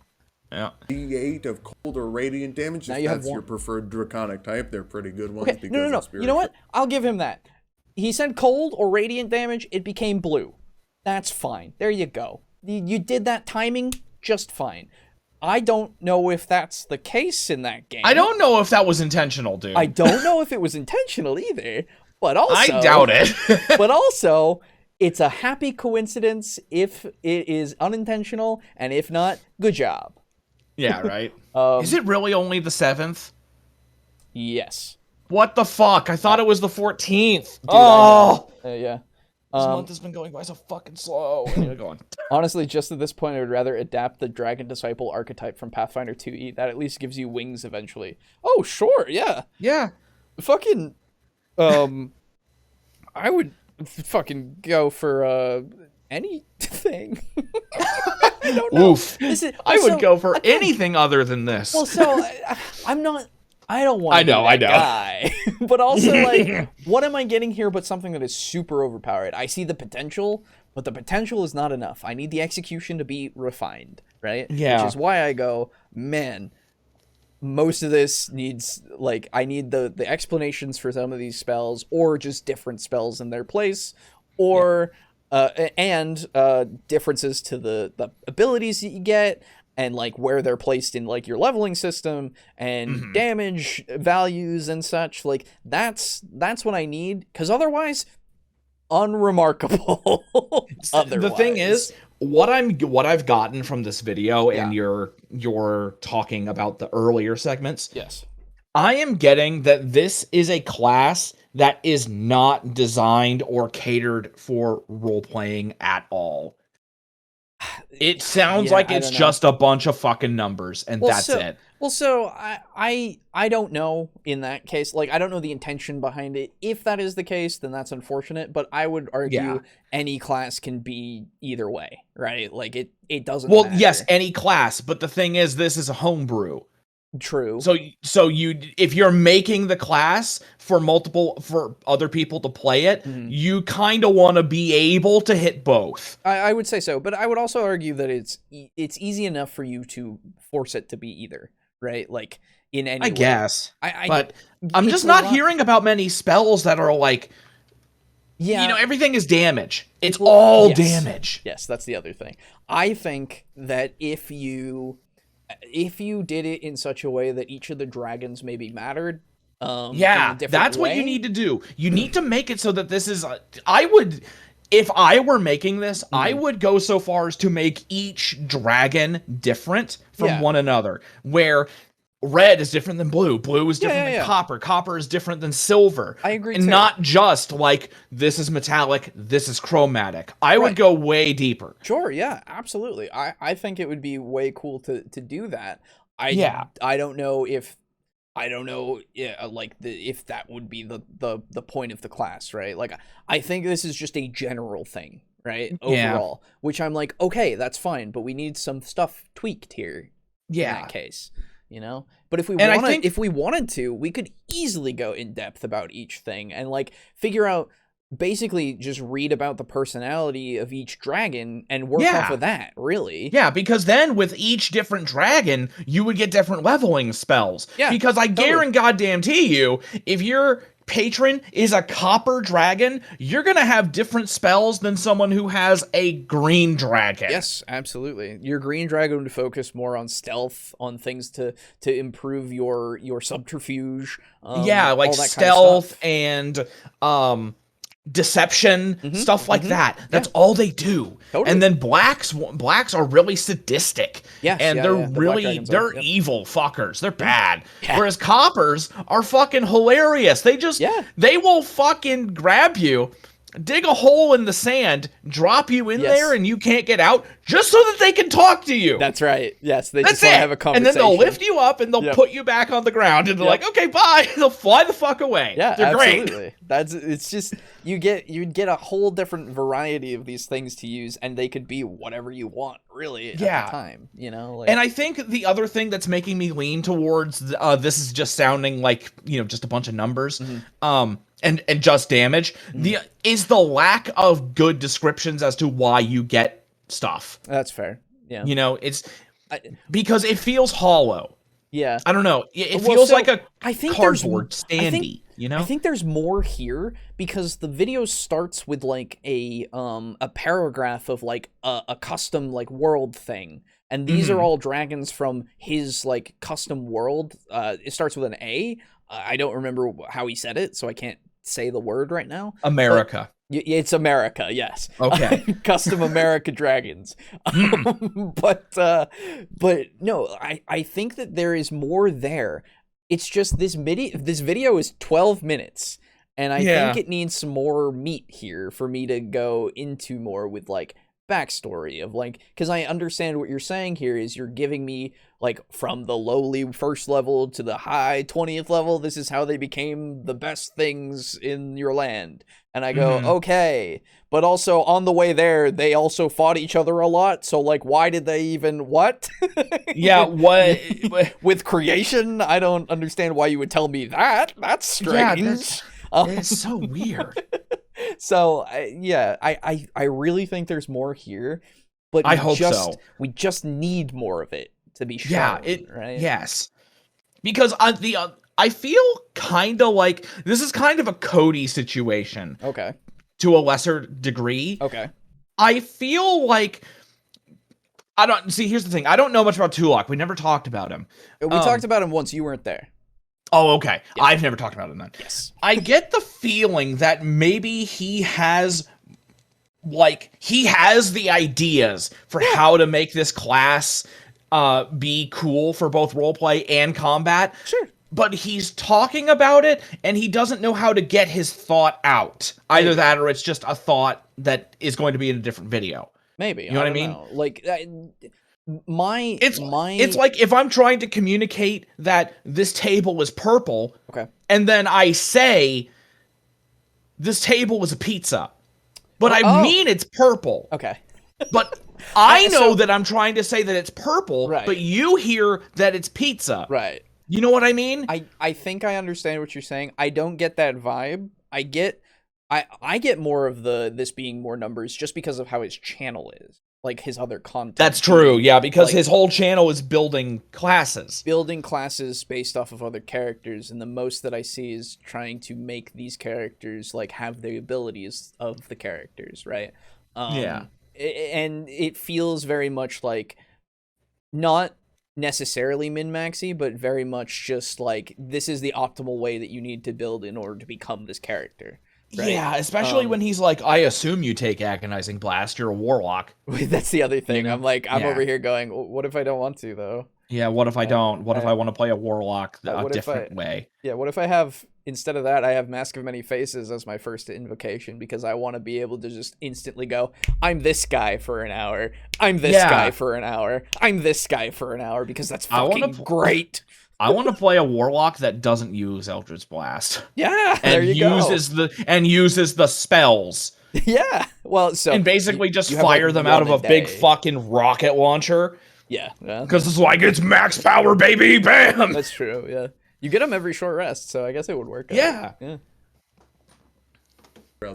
Yeah. D8 of cold or radiant damage. Now if you have that's your preferred Draconic type, they're pretty good ones. Okay, Because no. of Spirit You know what? Shroud. I'll give him that. He said cold or radiant damage, it became blue. That's fine. There you go. You did that timing just fine. I don't know if that's the case in that game. I don't know if that was intentional, dude. I don't know if it was intentional either, but also... I doubt it. But also, it's a happy coincidence if it is unintentional, and if not, good job. Yeah, right? Is it really only the 7th? Yes. What the fuck? I thought it was the 14th. Dude, yeah. This month has been going by so fucking slow. Anyway, go on. Honestly, just at this point, I would rather adapt the Dragon Disciple archetype from Pathfinder 2e. That at least gives you wings eventually. Oh, sure, yeah. Yeah. Fucking, I would fucking go for, anything. I don't know. Oof. I would go for anything other than this. Well, so, I don't want to be that guy. But also, like, what am I getting here but something that is super overpowered? I see the potential, but the potential is not enough. I need the execution to be refined, right? Yeah. Which is why I go, man, most of this needs, like, I need the explanations for some of these spells, or just different spells in their place, or, and differences to the abilities that you get, and like where they're placed in like your leveling system and damage values and such. Like that's what I need, because otherwise unremarkable. The thing is, what I've gotten from this video, and you're talking about the earlier segments. Yes. I am getting that this is a class that is not designed or catered for role playing at all. It sounds like it's just a bunch of fucking numbers, and that's it. Well, so I don't know in that case. Like, I don't know the intention behind it. If that is the case, then that's unfortunate. But I would argue any class can be either way, right? Like, it doesn't matter. Well, yes, any class. But the thing is, this is a homebrew. True. So you, if you're making the class for other people to play it, you kind of want to be able to hit both. I would say so, but I would also argue that it's easy enough for you to force it to be either, right? Like in any I way. guess. But I'm it's just a not lot- hearing about many spells that are like, Yeah. you know, everything is damage. It's all yes. damage. Yes, that's the other thing. I think that if you did it in such a way that each of the dragons maybe mattered, in a different that's way, what you need to do. You need to make it so that this is. I would, if I were making this, I would go so far as to make each dragon different from one another. Where red is different than blue, blue is different than copper, copper is different than silver. I agree and too. not just like this is metallic, this is chromatic. I would go way deeper. Sure, yeah, absolutely. I think it would be way cool to do that. I don't know if if that would be the point of the class, right? Like I think this is just a general thing, right? Overall, which I'm like, okay, that's fine, but we need some stuff tweaked here. In that case, you know. But if we wanted to, we could easily go in depth about each thing and like figure out, basically just read about the personality of each dragon and work off of that, really. Yeah, because then with each different dragon, you would get different leveling spells. Yeah, because I guarantee you, if your patron is a copper dragon, you're gonna have different spells than someone who has a green dragon. Yes, absolutely. Your green dragon would focus more on stealth, on things to improve your subterfuge. Like stealth and deception, stuff like that. That's all they do. Totally. And then blacks are really sadistic. Yes, and they're evil fuckers. They're bad. Whereas coppers are fucking hilarious. They will fucking grab you, dig a hole in the sand, drop you in there, and you can't get out, just so that they can talk to you. That's right. Yes, they just want to have a conversation. And then they'll lift you up and they'll put you back on the ground, and they're like, okay, bye. They'll fly the fuck away. Yeah, they're absolutely. Great. It's just you'd get a whole different variety of these things to use, and they could be whatever you want, really, at the time. You know. Like, and I think the other thing that's making me lean towards this is just sounding like, you know, just a bunch of numbers. And just damage, is the lack of good descriptions as to why you get stuff. That's fair. Yeah. You know, because it feels hollow. Yeah. I don't know. It feels like a cardboard standee, you know? I think there's more here because the video starts with like a paragraph of like a custom like world thing. And these are all dragons from his like custom world. It starts with an A. I don't remember how he said it, so I can't say the word right now. America. It's America, yes. Okay. Custom America dragons. But no, I think that there is more there. It's just this video is 12 minutes, and I think it needs some more meat here for me to go into more with like backstory of like, because I understand what you're saying here is you're giving me like from the lowly first level to the high 20th level, this is how they became the best things in your land. And I go, okay, but also on the way there, they also fought each other a lot. So like, why did they even what? With creation? I don't understand why you would tell me that. That's strange. It's so weird. So I really think there's more here, but I hope so. We just need more of it to be shown, right? Yes, because I feel kind of like this is kind of a Cody situation. Okay. To a lesser degree. Okay. I feel like here's the thing. I don't know much about Tulok. We never talked about him. We talked about him once. You weren't there. Oh, okay. Yeah. I've never talked about him then. Yes. I get the feeling that maybe he has the ideas for how to make this class be cool for both roleplay and combat. Sure. But he's talking about it, and he doesn't know how to get his thought out. Either that, or it's just a thought that is going to be in a different video. Maybe. You know what I mean? Know. Like, it's like if I'm trying to communicate that this table is purple, okay, and then I say this table is a pizza, but I mean it's purple. Okay. But I know that I'm trying to say that it's purple, right, but you hear that it's pizza. Right. You know what I mean? I think I understand what you're saying. I don't get that vibe. I get more of this being more numbers just because of how his channel is. like his other content. That's true, yeah, because his whole channel is building classes. Building classes based off of other characters, and the most that I see is trying to make these characters like have the abilities of the characters, right? Yeah. And it feels very much like not necessarily min-maxy, but very much just like this is the optimal way that you need to build in order to become this character. Right? Yeah, especially when he's like, I assume you take Agonizing Blast, you're a Warlock. That's the other thing. I'm like, I'm Yeah. over here going, what if I don't want to, though? Yeah, what if I don't? What if I want to play a Warlock a what if different way? Yeah, what if I have, instead of that, I have Mask of Many Faces as my first invocation, because I want to be able to just instantly go, I'm this guy for an hour, I'm this guy for an hour, I'm this guy for an hour, because that's fucking great. I want to play a Warlock that doesn't use Eldridge Blast. Yeah, and there you uses the spells. Yeah, well, so and basically just fire them out of a big fucking rocket launcher. Yeah, because it's like it's max power, baby, bam. That's true. Yeah, you get them every short rest, so I guess it would work. Yeah.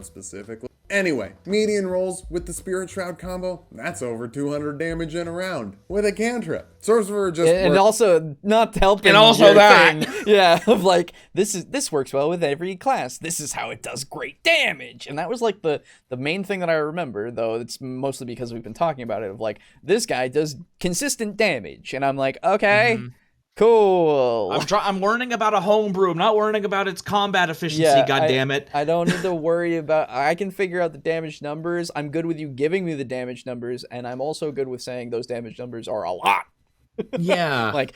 Specifically. Anyway, median rolls with the Spirit Shroud combo, that's over 200 damage in a round with a cantrip. Sorcerer just and also not helping. And also that thing. Yeah, of like this works well with every class. This is how it does great damage. And that was like the main thing that I remember, though it's mostly because we've been talking about it, of like this guy does consistent damage, and I'm like, okay. Cool. I'm learning about a homebrew. I'm not learning about its combat efficiency. God damn it! I don't need to worry about. I can figure out the damage numbers. I'm good with you giving me the damage numbers, and I'm also good with saying those damage numbers are a lot. Yeah. Like,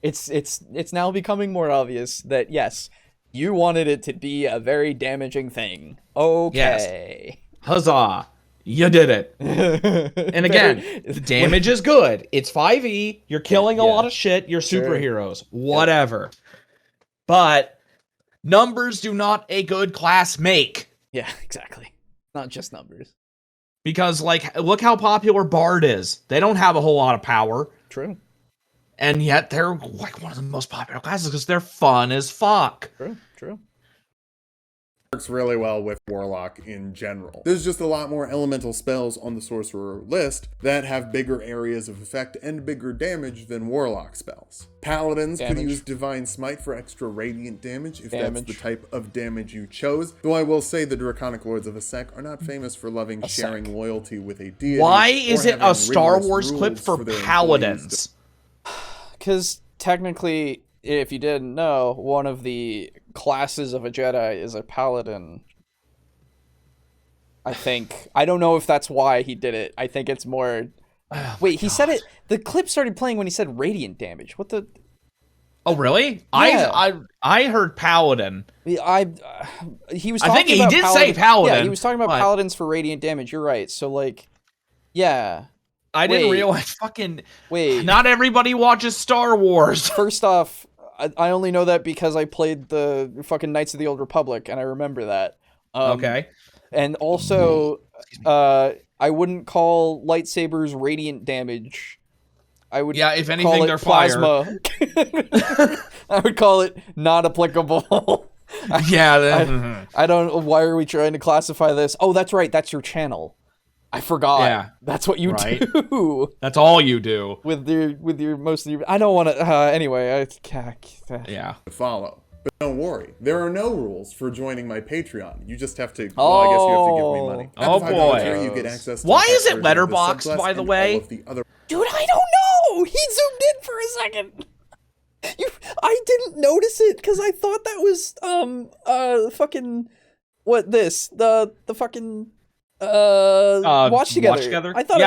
it's now becoming more obvious that yes, you wanted it to be a very damaging thing. Okay. Yes. Huzzah! You did it. And again, the damage is good. It's 5e. You're killing a lot of shit. You're superheroes. Whatever. But numbers do not a good class make. Yeah, exactly. Not just numbers. Because, like, look how popular Bard is. They don't have a whole lot of power. True. And yet they're, like, one of the most popular classes because they're fun as fuck. True. Works really well with Warlock in general. There's just a lot more elemental spells on the Sorcerer list that have bigger areas of effect and bigger damage than Warlock spells. Paladins could use Divine Smite for extra radiant damage if that's the type of damage you chose, though I will say the Draconic Lords of Asek are not famous for loving sharing loyalty with a deity. Why is it a Star Wars clip for Paladins? Because technically, if you didn't know, one of the classes of a Jedi is a Paladin. I think. I don't know if that's why he did it. I think it's more... Wait, he said it... The clip started playing when he said radiant damage. What the... Oh, really? Yeah. I heard Paladin. He was talking I think he about did say Paladin. Yeah, he was talking about Paladins for radiant damage. You're right. So, like... Yeah. I didn't realize not everybody watches Star Wars. First off, I only know that because I played the fucking Knights of the Old Republic, and I remember that. Okay. And also, I wouldn't call lightsabers radiant damage. I would if anything, call it they're plasma. I would call it not applicable. I don't. Why are we trying to classify this? Oh, that's right. That's your channel. I forgot. Yeah, that's what you do. That's all you do with your most of your. I don't want to. Anyway, to follow. But don't worry, there are no rules for joining my Patreon. You just have to. Well, I guess you have to give me money. Oh boy! You get access to Why is it letterboxed, by the way? Dude, I don't know. He zoomed in for a second. I didn't notice it because I thought that was fucking what this the fucking. Watch together. I thought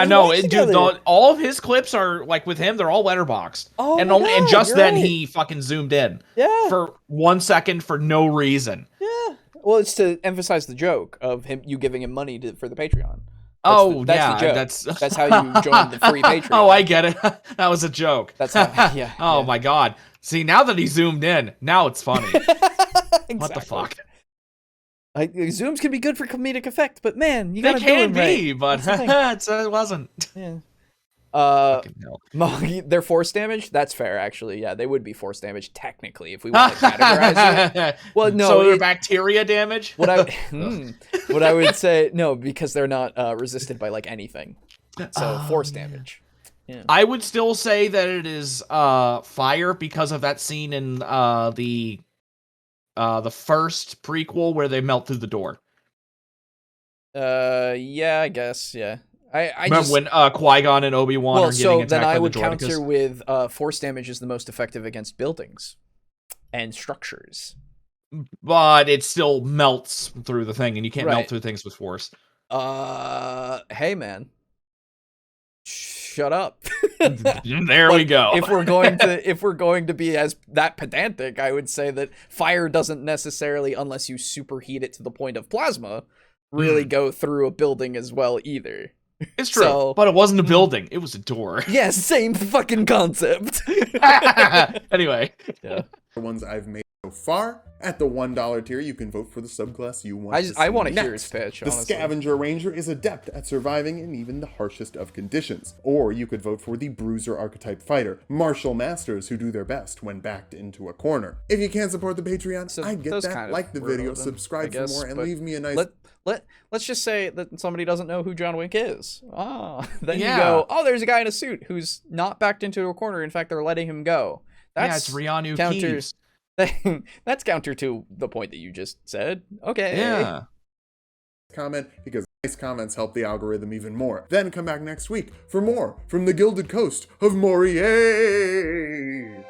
dude. All of his clips are like with him. They're all letterboxed. And just then he fucking zoomed in. Yeah. For 1 second for no reason. Yeah. Well, it's to emphasize the joke of you giving him money for the Patreon. That's the joke. That's how you join the free Patreon. Oh, I get it. That was a joke. That's how. Yeah. Oh my god. See, now that he zoomed in, now it's funny. Exactly. What the fuck? Zooms can be good for comedic effect, but man, you gotta do it right. But it wasn't. Yeah. They're force damage. That's fair, actually. Yeah, they would be force damage technically if we want to categorize it. Well, no, so they're bacteria damage. What I would say, no, because they're not resisted by like anything. So force damage. Yeah. I would still say that it is fire because of that scene in the first prequel where they melt through the door. Yeah, I guess, yeah. I remember just, when Qui-Gon and Obi-Wan are getting attacked then I by would the counter Droidicas? with force damage is the most effective against buildings and structures. But it still melts through the thing, and you can't melt Right. through things with force. Hey man, shut up. There we go. If we're going to be as that pedantic, I would say that fire doesn't necessarily, unless you superheat it to the point of plasma, really go through a building as well either. It's true, So- but it wasn't a building; it was a door. Yeah, same fucking concept. Anyway, Yeah. The ones I've made so far. At the $1 tier, you can vote for the subclass you want to see I want to hear next. his pitch, The honestly. Scavenger Ranger is adept at surviving in even the harshest of conditions. Or you could vote for the Bruiser archetype fighter, martial masters who do their best when backed into a corner. If you can't support the Patreon, So I get those that. kind of Like the were video, relevant, subscribe I guess, for more, and but leave me a nice... Let's just say that somebody doesn't know who John Wick is. Then Yeah. you go, oh, there's a guy in a suit who's not backed into a corner. In fact, they're letting him go. That's it's Rianu counters. Keys. That's counter to the point that you just said. Okay. Yeah. comment because nice comments help the algorithm even more. Then come back next week for more from the Gilded Coast of Morier.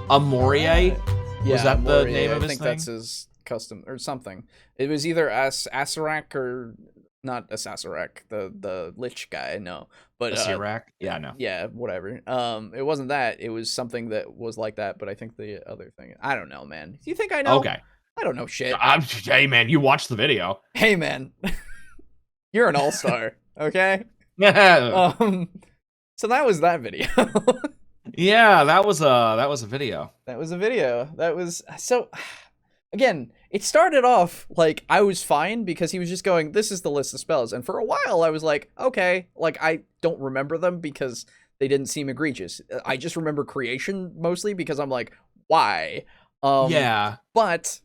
Amorie? Yeah, Was that the Morier, name of his I think thing? that's his custom or something. It was either Asarak or not Asasarak, the Lich guy. No, but Asirak? Yeah, I know. yeah, whatever. It wasn't that. It was something that was like that. But I think the other thing. I don't know, man. Do you think I know? Okay. I don't know shit. Hey, man, you watched the video. Hey, man, you're an all-star. Okay. Yeah, So that was that video. that was a video. That was a video. That was so. Again, it started off like I was fine because he was just going, this is the list of spells. And for a while I was like, okay, like I don't remember them because they didn't seem egregious. I just remember creation mostly because I'm like, why? Yeah. But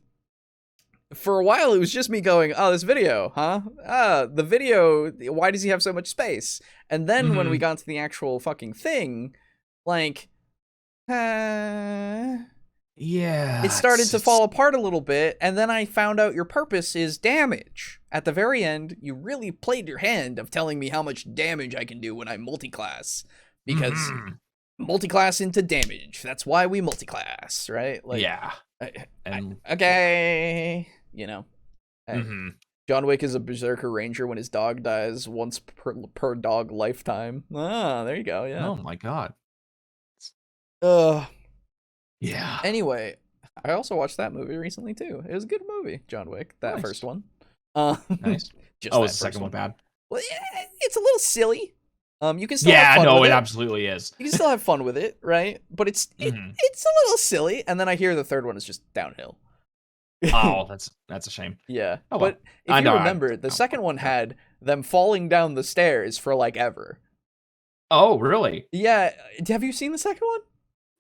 for a while it was just me going, oh, this video, huh? The video, why does he have so much space? And then when we got to the actual fucking thing, like, Yeah. it started to fall apart a little bit, and then I found out your purpose is damage. At the very end, you really played your hand of telling me how much damage I can do when I multiclass. Because multiclass into damage. That's why we multiclass, right? Like, yeah. Okay. You know. Hey, Mm-hmm. John Wick is a berserker ranger when his dog dies once per dog lifetime. There you go, yeah. Oh my god. Yeah. Anyway, I also watched that movie recently too. It was a good movie, John Wick, that Nice. first one. Nice. Just Oh, that is the second first one bad? Well, yeah, it's a little silly. You can still have Yeah, fun no, with it it. absolutely is. You can still have fun with it, right? But it's a little silly. And then I hear the third one is just downhill. Oh, that's a shame. Yeah. Oh, well. But if I you know, remember, the second one had them falling down the stairs for like ever. Oh, really? Yeah. Have you seen the second one?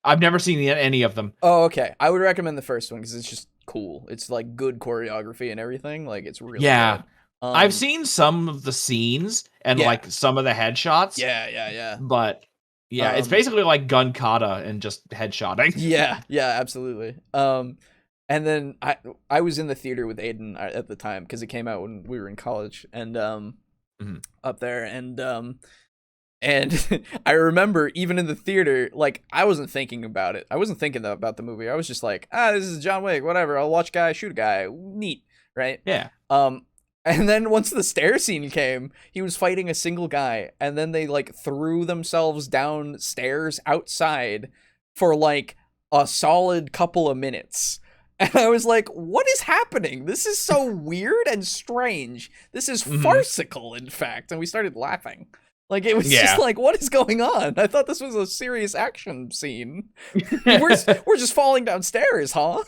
I've never seen any of them. Oh, okay. I would recommend the first one because it's just cool. It's like good choreography and everything. Like it's really Yeah. good. I've seen some of the scenes and yeah. like some of the headshots. Yeah. But yeah, it's basically like gun kata and just headshotting. Yeah, absolutely. And then I was in the theater with Aiden at the time because it came out when we were in college and up there and I remember even in the theater, like I wasn't thinking about it. I wasn't thinking about the movie. I was just like, this is John Wick, whatever. I'll watch a guy shoot a guy. Neat, right? Yeah. And then once the stair scene came, he was fighting a single guy, and then they like threw themselves down stairs outside for like a solid couple of minutes. And I was like, what is happening? This is so weird and strange. This is farcical, in fact. And we started laughing. Like, it was just like, what is going on? I thought this was a serious action scene. We're just falling downstairs, huh?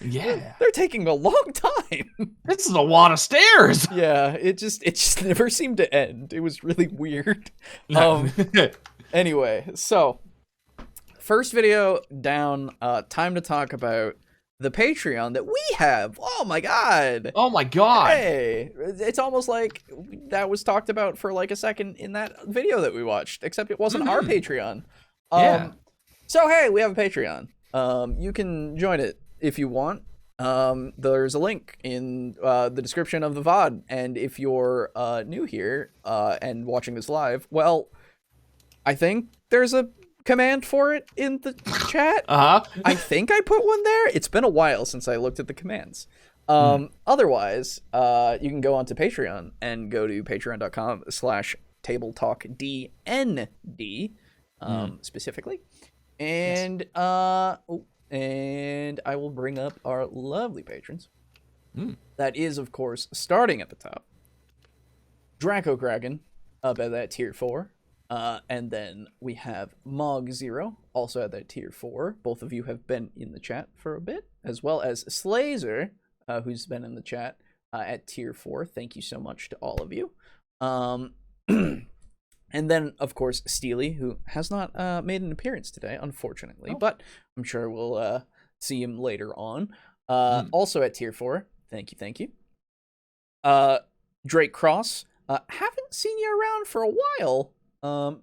They're taking a long time. This is a lot of stairs. Yeah, it just never seemed to end. It was really weird. Anyway, so first video down, time to talk about the Patreon that we have. Oh my god. Oh my god. Hey, it's almost like that was talked about for like a second in that video that we watched, except it wasn't our Patreon. Yeah. So hey, we have a Patreon. You can join it if you want. There's a link in the description of the VOD, and if you're new here and watching this live, well, I think there's a command for it in the chat. I think I put one there. It's been a while since I looked at the commands. Otherwise, you can go onto Patreon and go to patreon.com/TableTalkDND specifically. And and I will bring up our lovely patrons. That is, of course, starting at the top. Draco Kraken up at that tier 4. And then we have Mog0, also at that tier 4. Both of you have been in the chat for a bit, as well as Slazer, who's been in the chat at tier 4. Thank you so much to all of you. And then, of course, Steely, who has not made an appearance today, unfortunately, but I'm sure we'll see him later on. Also at tier 4. Thank you. Drake Cross. Haven't seen you around for a while.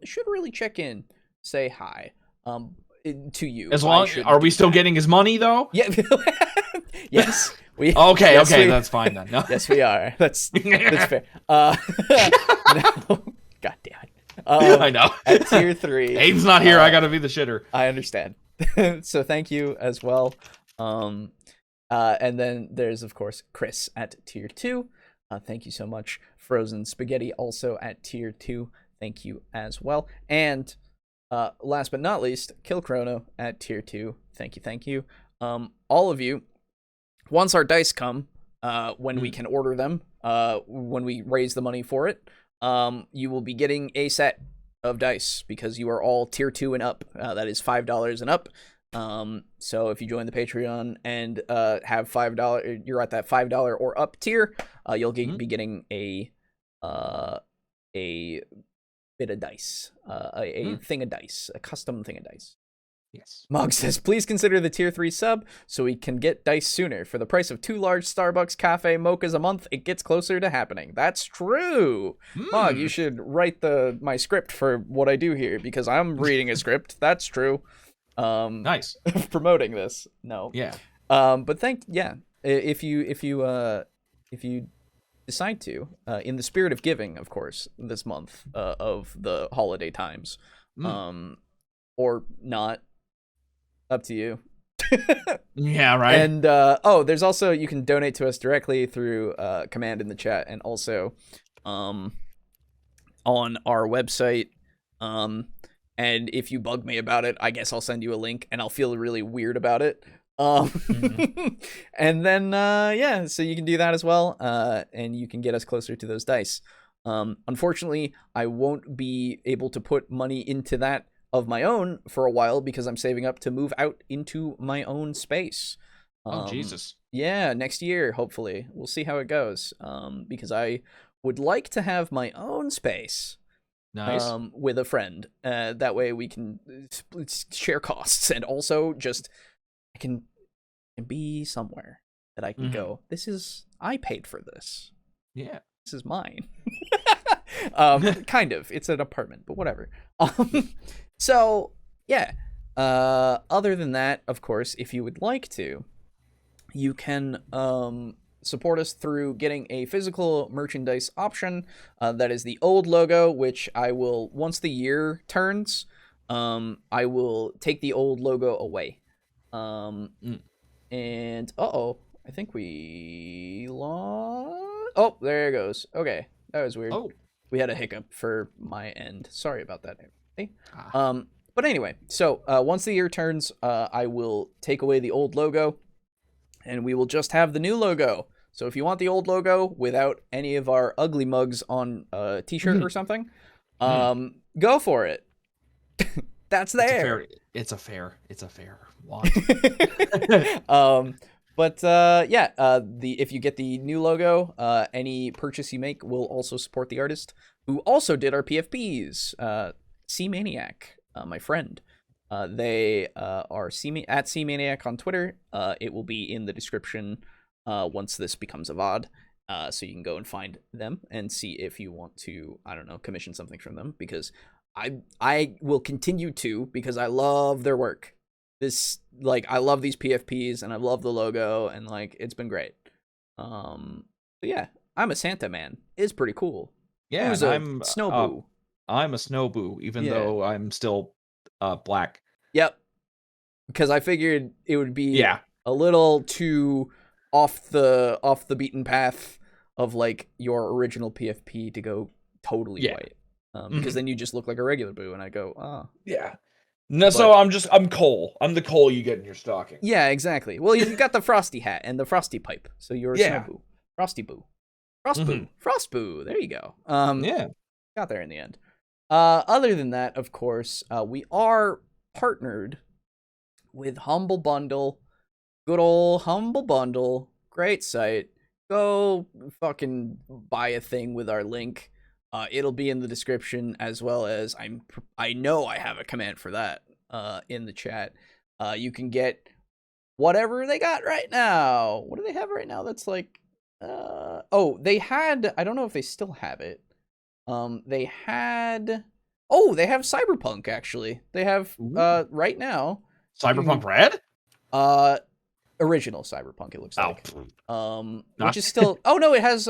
Should really check in, say hi to you. As long are we still getting his money though? Yeah. Yes. We Okay, yes, okay, we, that's fine then. No. Yes, we are. That's fair. No. God damn it. I know. At tier 3. Aiden's not here. I gotta be the shitter. I understand. So thank you as well. And then there's, of course, Chris at tier 2. Thank you so much. Frozen Spaghetti also at tier 2. Thank you as well. And last but not least, Kill Chrono at tier 2. Thank you. All of you, once our dice come, when we can order them, when we raise the money for it, you will be getting a set of dice because you are all tier 2 and up. That is $5 and up. So if you join the Patreon and have $5, you're at that $5 or up tier, you'll be getting a bit of dice, a thing of dice, a custom thing of dice. Yes. Mog says, please consider the tier 3 sub so we can get dice sooner. For the price of 2 large Starbucks cafe mochas a month, it gets closer to happening. That's true. Mog, you should write my script for what I do here because I'm reading a script. That's true. Nice. Promoting this. No. Yeah. But if you decide to, in the spirit of giving, of course, this month of the holiday times, or not, up to you. Yeah, right. And there's also, you can donate to us directly through command in the chat, and also on our website. And if you bug me about it, I guess I'll send you a link, and I'll feel really weird about it. And then so you can do that as well, and you can get us closer to those dice. Unfortunately, I won't be able to put money into that of my own for a while because I'm saving up to move out into my own space. Jesus. Yeah, next year, hopefully. We'll see how it goes. Because I would like to have my own space. Nice. With a friend. That way we can share costs, and also just I can be somewhere that I can go. I paid for this. Yeah. This is mine. Kind of. It's an apartment, but whatever. So, yeah. Other than that, of course, if you would like to, you can support us through getting a physical merchandise option. That is the old logo, which I will, once the year turns, I will take the old logo away. And, I think we lost. Oh, there it goes. Okay, that was weird. Oh. We had a hiccup for my end. Sorry about that. But anyway, so once the year turns, I will take away the old logo, and we will just have the new logo. So if you want the old logo without any of our ugly mugs on a t-shirt or something, go for it. That's there. It's a fair want. If you get the new logo, any purchase you make will also support the artist who also did our PFPs. C Maniac, my friend, They are at CManiac on Twitter. It will be in the description once this becomes a VOD. So you can go and find them and see if you want to, I don't know, commission something from them, because I will continue to, because I love their work. I love these PFPs and I love the logo, and like it's been great. So yeah, I'm a Santa man. It's pretty cool. Yeah, Who's I'm Snowboo. I'm a Snowboo, even though I'm still black. Yep. Because I figured it would be a little too off the beaten path of like your original PFP to go totally white. Because then you just look like a regular Boo, and I go, oh. Yeah. No, so I'm Cole. I'm the Cole you get in your stocking. Yeah, exactly. Well, you got the frosty hat and the frosty pipe, so you're a Snowboo. Frosty Boo. Frost Boo. Frost Boo. There you go. Got there in the end. Other than that, of course, we are partnered with Humble Bundle. Good old Humble Bundle. Great site. Go fucking buy a thing with our link. It'll be in the description, as well as I know I have a command for that in the chat. You can get whatever they got right now. What do they have right now that's like they had, I don't know if they still have it. They have Cyberpunk, actually. They have right now Cyberpunk Red? Original Cyberpunk, it looks like. Which is still it has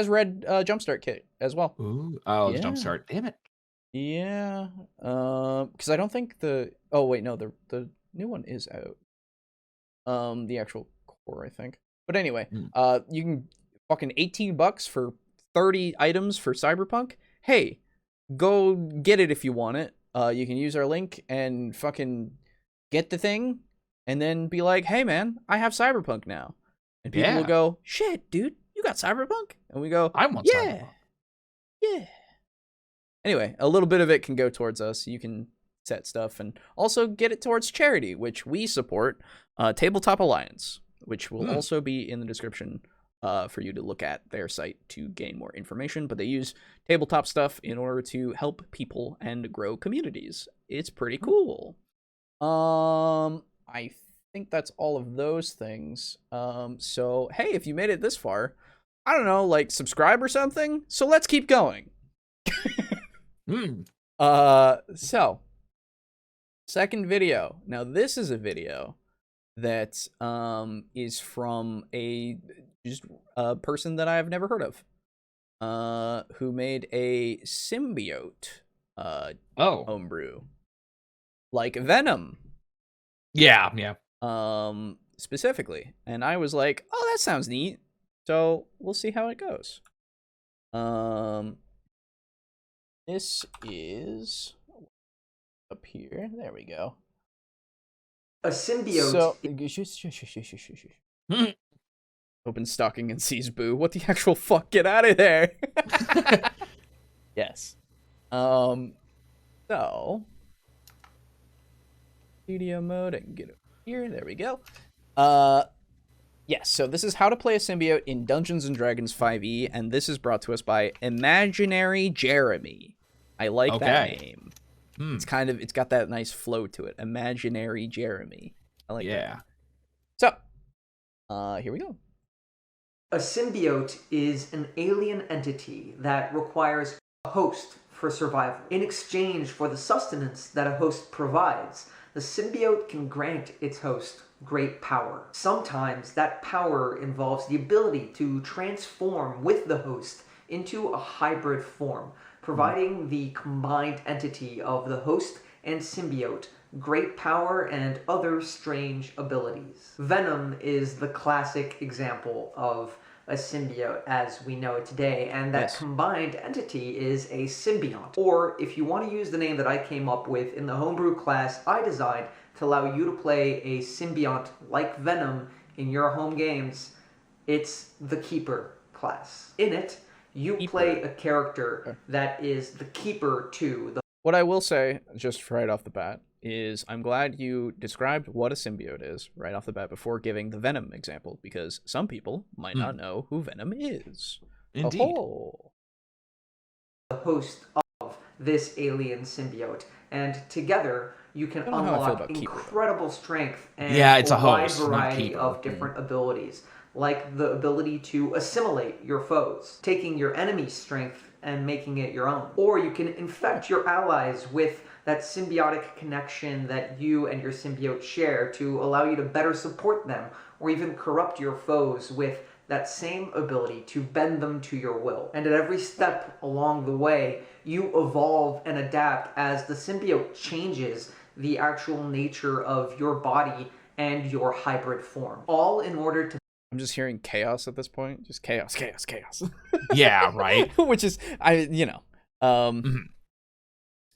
red Jumpstart kit as well. Ooh. Oh, yeah. Jumpstart. Damn it. Yeah. Because I don't think the new one is out. The actual core, I think. But anyway, you can fucking $18 for 30 items for Cyberpunk. Hey, go get it if you want it. You can use our link and fucking get the thing, and then be like, hey man, I have Cyberpunk now. And people will go, shit, dude, you got Cyberpunk? And we go, I want Cyberpunk. Yeah. Anyway, a little bit of it can go towards us. You can set stuff and also get it towards charity, which we support, Tabletop Alliance, which will also be in the description for you to look at their site to gain more information. But they use tabletop stuff in order to help people and grow communities. It's pretty cool. I think that's all of those things. So, hey, if you made it this far, I don't know, like subscribe or something. So let's keep going. So, second video. Now, this is a video that is from a person that I've never heard of, who made a symbiote homebrew, like Venom. Yeah. Specifically, and I was like, oh, that sounds neat. So we'll see how it goes. This is up here. There we go. A symbiote. So, open stocking and sees Boo. What the actual fuck? Get out of there. Yes. So studio mode. I can get it here. There we go. Yes, so this is how to play a symbiote in Dungeons & Dragons 5e, and this is brought to us by Imaginary Jeremy. I like that name. It's got that nice flow to it. Imaginary Jeremy. I like that. So, here we go. A symbiote is an alien entity that requires a host for survival. In exchange for the sustenance that a host provides, the symbiote can grant its host great power. Sometimes that power involves the ability to transform with the host into a hybrid form, providing the combined entity of the host and symbiote great power and other strange abilities. Venom is the classic example of a symbiote as we know it today, and that combined entity is a symbiont. Or if you want to use the name that I came up with in the homebrew class I designed to allow you to play a symbiont like Venom in your home games, it's the Keeper class. In it, you play a character that is the keeper to the... What I will say, just right off the bat, is I'm glad you described what a symbiote is right off the bat before giving the Venom example, because some people might not know who Venom is. Indeed. The host of this alien symbiote, and together you can I don't know how I feel unlock about Keeper, incredible strength and it's a wide host, not variety Keeper. of different abilities, like the ability to assimilate your foes, taking your enemy's strength and making it your own. Or you can infect your allies with that symbiotic connection that you and your symbiote share to allow you to better support them, or even corrupt your foes with that same ability to bend them to your will. And at every step along the way, you evolve and adapt as the symbiote changes the actual nature of your body and your hybrid form, all in order to... I'm just hearing chaos at this point. Just chaos. Yeah, right. Which is,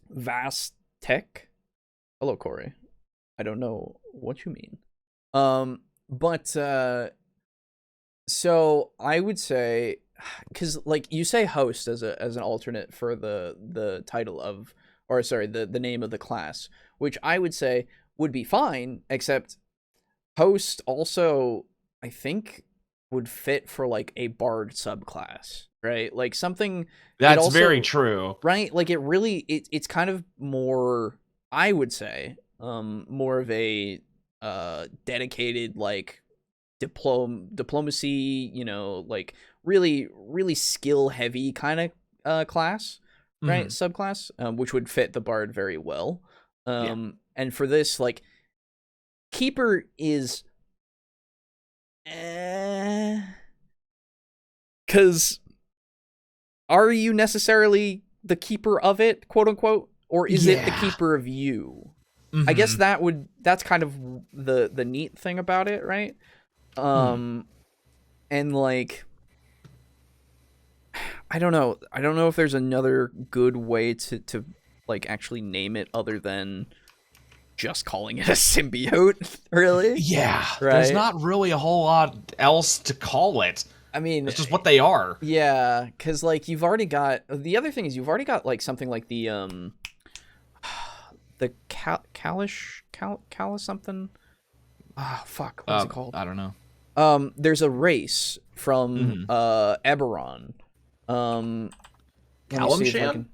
vast tech. Hello, Corey. I don't know what you mean. But so I would say, because like you say host as an alternate for the title of, or sorry, the name of the class, which I would say would be fine, except host also I think would fit for like a bard subclass, right? Like something that's also, very true, right? Like it's kind of more, I would say, more of a dedicated like diplomacy, like really skill heavy kind of class, right? Subclass, which would fit the bard very well. And for this, like, Keeper is because are you necessarily the keeper of it, quote unquote, or is it the keeper of you? I guess that's kind of the neat thing about it, right? And like, I don't know if there's another good way to like actually name it other than just calling it a symbiote, really. Yeah, right? There's not really a whole lot else to call it. I mean, it's just what they are. Yeah, because like you've already got, the other thing is you've already got like something like the Callus something. Oh fuck, what's it called? I don't know. There's a race from Eberron. Kalimshan?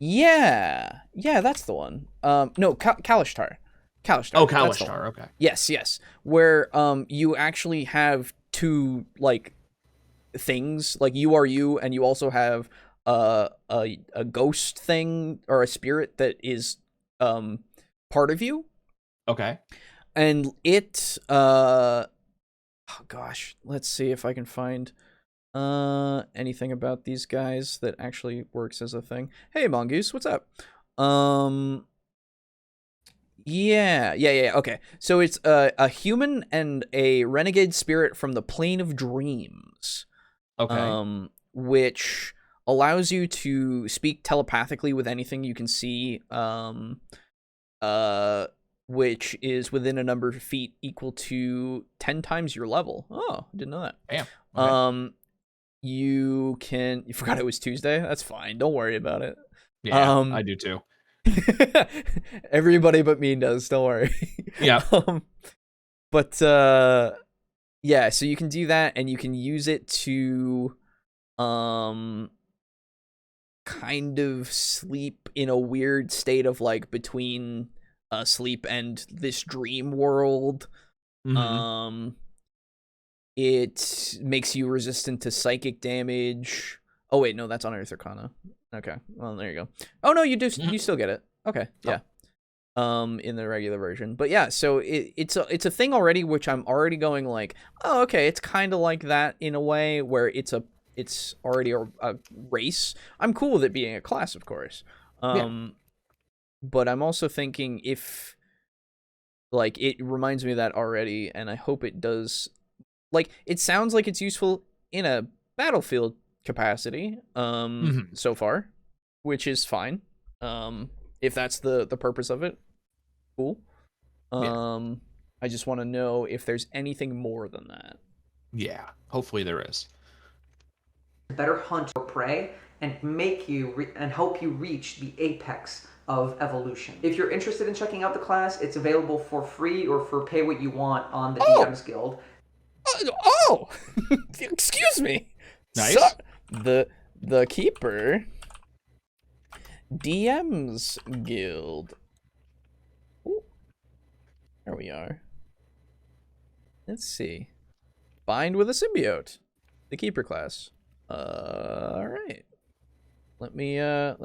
Yeah, that's the one. No, Kalishtar. Oh, Kalishtar. Okay. Yes. Where you actually have two like things, like you are you, and you also have a ghost thing or a spirit that is part of you. Okay. And it oh gosh, let's see if I can find anything about these guys that actually works as a thing. Hey Mongoose, what's up? Yeah, okay. So it's a human and a renegade spirit from the plane of dreams. Okay. Which allows you to speak telepathically with anything you can see, which is within a number of feet equal to 10 times your level. Oh, didn't know that. Damn. Okay. You forgot it was Tuesday? That's fine. Don't worry about it. Yeah, I do too. Everybody but me does, don't worry. Yeah. But yeah, so you can do that, and you can use it to kind of sleep in a weird state of like between sleep and this dream world. It makes you resistant to psychic damage. Oh wait, no, that's Unearthed Arcana. Okay, well there you go. Oh no, you do. You still get it. Okay, yeah. In the regular version, but yeah. So it's a thing already, which I'm already going like, oh okay, it's kind of like that in a way where it's already a race. I'm cool with it being a class, of course. But I'm also thinking if like it reminds me of that already, and I hope it does. Like, it sounds like it's useful in a battlefield capacity, so far, which is fine. If that's the purpose of it, cool. I just want to know if there's anything more than that. Yeah, hopefully there is. Better hunt or prey and make you and help you reach the apex of evolution. If you're interested in checking out the class, it's available for free or for pay what you want on the DM's Guild. Oh, excuse me. Nice. So, the Keeper DM's Guild. There we are. Let's see. Bind with a symbiote. The keeper class. All right. Let me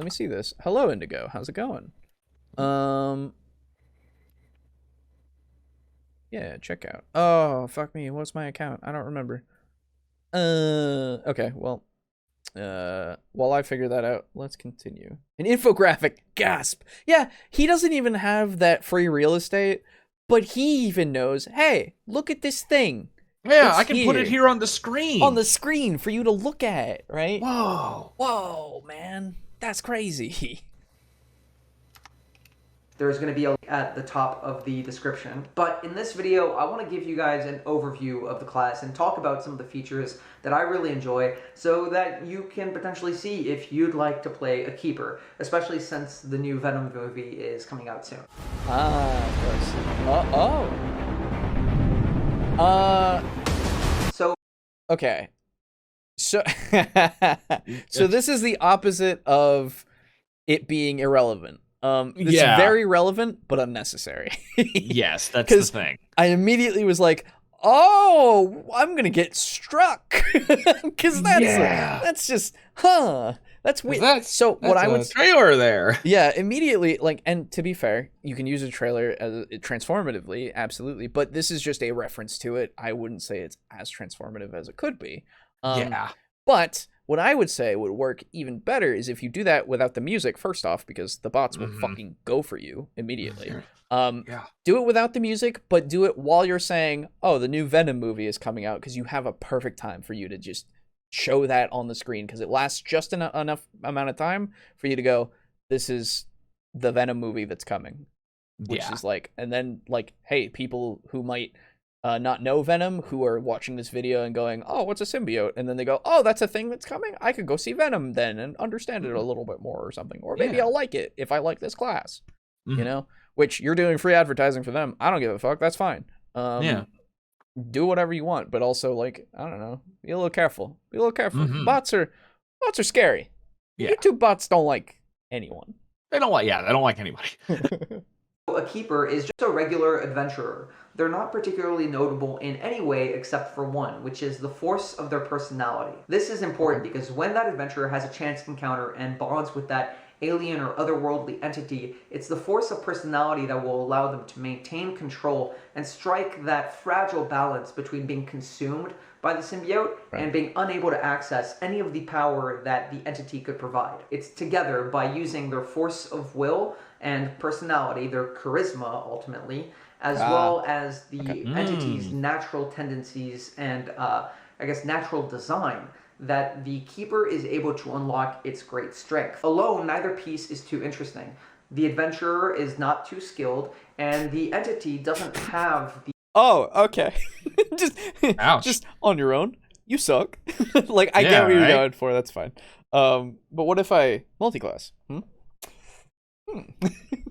see this. Hello, Indigo. How's it going? Yeah, check out. Oh, fuck me. What's my account? I don't remember. Okay, well, while I figure that out, let's continue. An infographic. Gasp. Yeah, he doesn't even have that free real estate, but he even knows, hey, look at this thing. Yeah, I can put it here on the screen. On the screen for you to look at, right? Whoa. Whoa, man. That's crazy. There's going to be a link at the top of the description. But in this video, I want to give you guys an overview of the class and talk about some of the features that I really enjoy so that you can potentially see if you'd like to play a keeper, especially since the new Venom movie is coming out soon. Of course. So okay. So so this is the opposite of it being irrelevant. It's very relevant but unnecessary. Yes, that's the thing. I immediately was like, "Oh, I'm gonna get struck," because that's just that's weird. That's what I would trailer there. Yeah, immediately, like, and to be fair, you can use a trailer as transformatively, absolutely, but this is just a reference to it. I wouldn't say it's as transformative as it could be. But what I would say would work even better is if you do that without the music, first off, because the bots will fucking go for you immediately. Do it without the music, but do it while you're saying, oh, the new Venom movie is coming out, because you have a perfect time for you to just show that on the screen, because it lasts just enough amount of time for you to go, this is the Venom movie that's coming. Which is like, and then like, hey, people who might not know Venom, who are watching this video and going, oh, what's a symbiote? And then they go, oh, that's a thing that's coming? I could go see Venom then and understand it a little bit more or something. Or maybe I'll like it if I like this class. You know? Which you're doing free advertising for them. I don't give a fuck. That's fine. Do whatever you want, but also, like, I don't know, be a little careful. Be a little careful. Bots are scary. YouTube bots don't like anyone. They don't like anybody. A keeper is just a regular adventurer. They're not particularly notable in any way except for one, which is the force of their personality. This is important because when that adventurer has a chance encounter and bonds with that alien or otherworldly entity, it's the force of personality that will allow them to maintain control and strike that fragile balance between being consumed by the symbiote and being unable to access any of the power that the entity could provide. It's together by using their force of will and personality, their charisma ultimately, as well as the entity's natural tendencies and I guess natural design, that the keeper is able to unlock its great strength. Alone, neither piece is too interesting. The adventurer is not too skilled, and the entity doesn't have the... Oh, okay. just on your own. You suck. Like, I get what you're going for, that's fine. But what if I multi-class?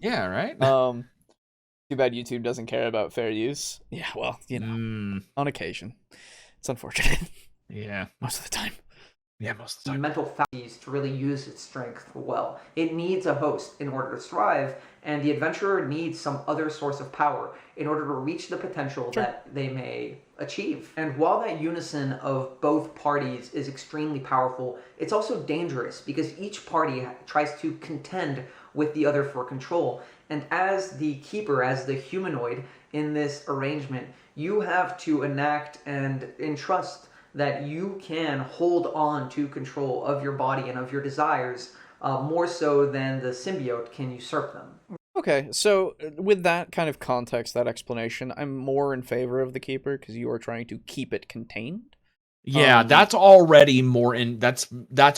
Yeah, right? Too bad YouTube doesn't care about fair use. Yeah, well, you know, on occasion. It's unfortunate. Yeah. Most of the time. Yeah, most of the time. Mental faculties to really use its strength well. It needs a host in order to thrive, and the adventurer needs some other source of power in order to reach the potential that they may achieve. And while that unison of both parties is extremely powerful, it's also dangerous because each party tries to contend with the other for control. And as the keeper, as the humanoid in this arrangement, you have to enact and entrust that you can hold on to control of your body and of your desires more so than the symbiote can usurp them. Okay, so with that kind of context, that explanation, I'm more in favor of the keeper because you are trying to keep it contained. Yeah, that's already that's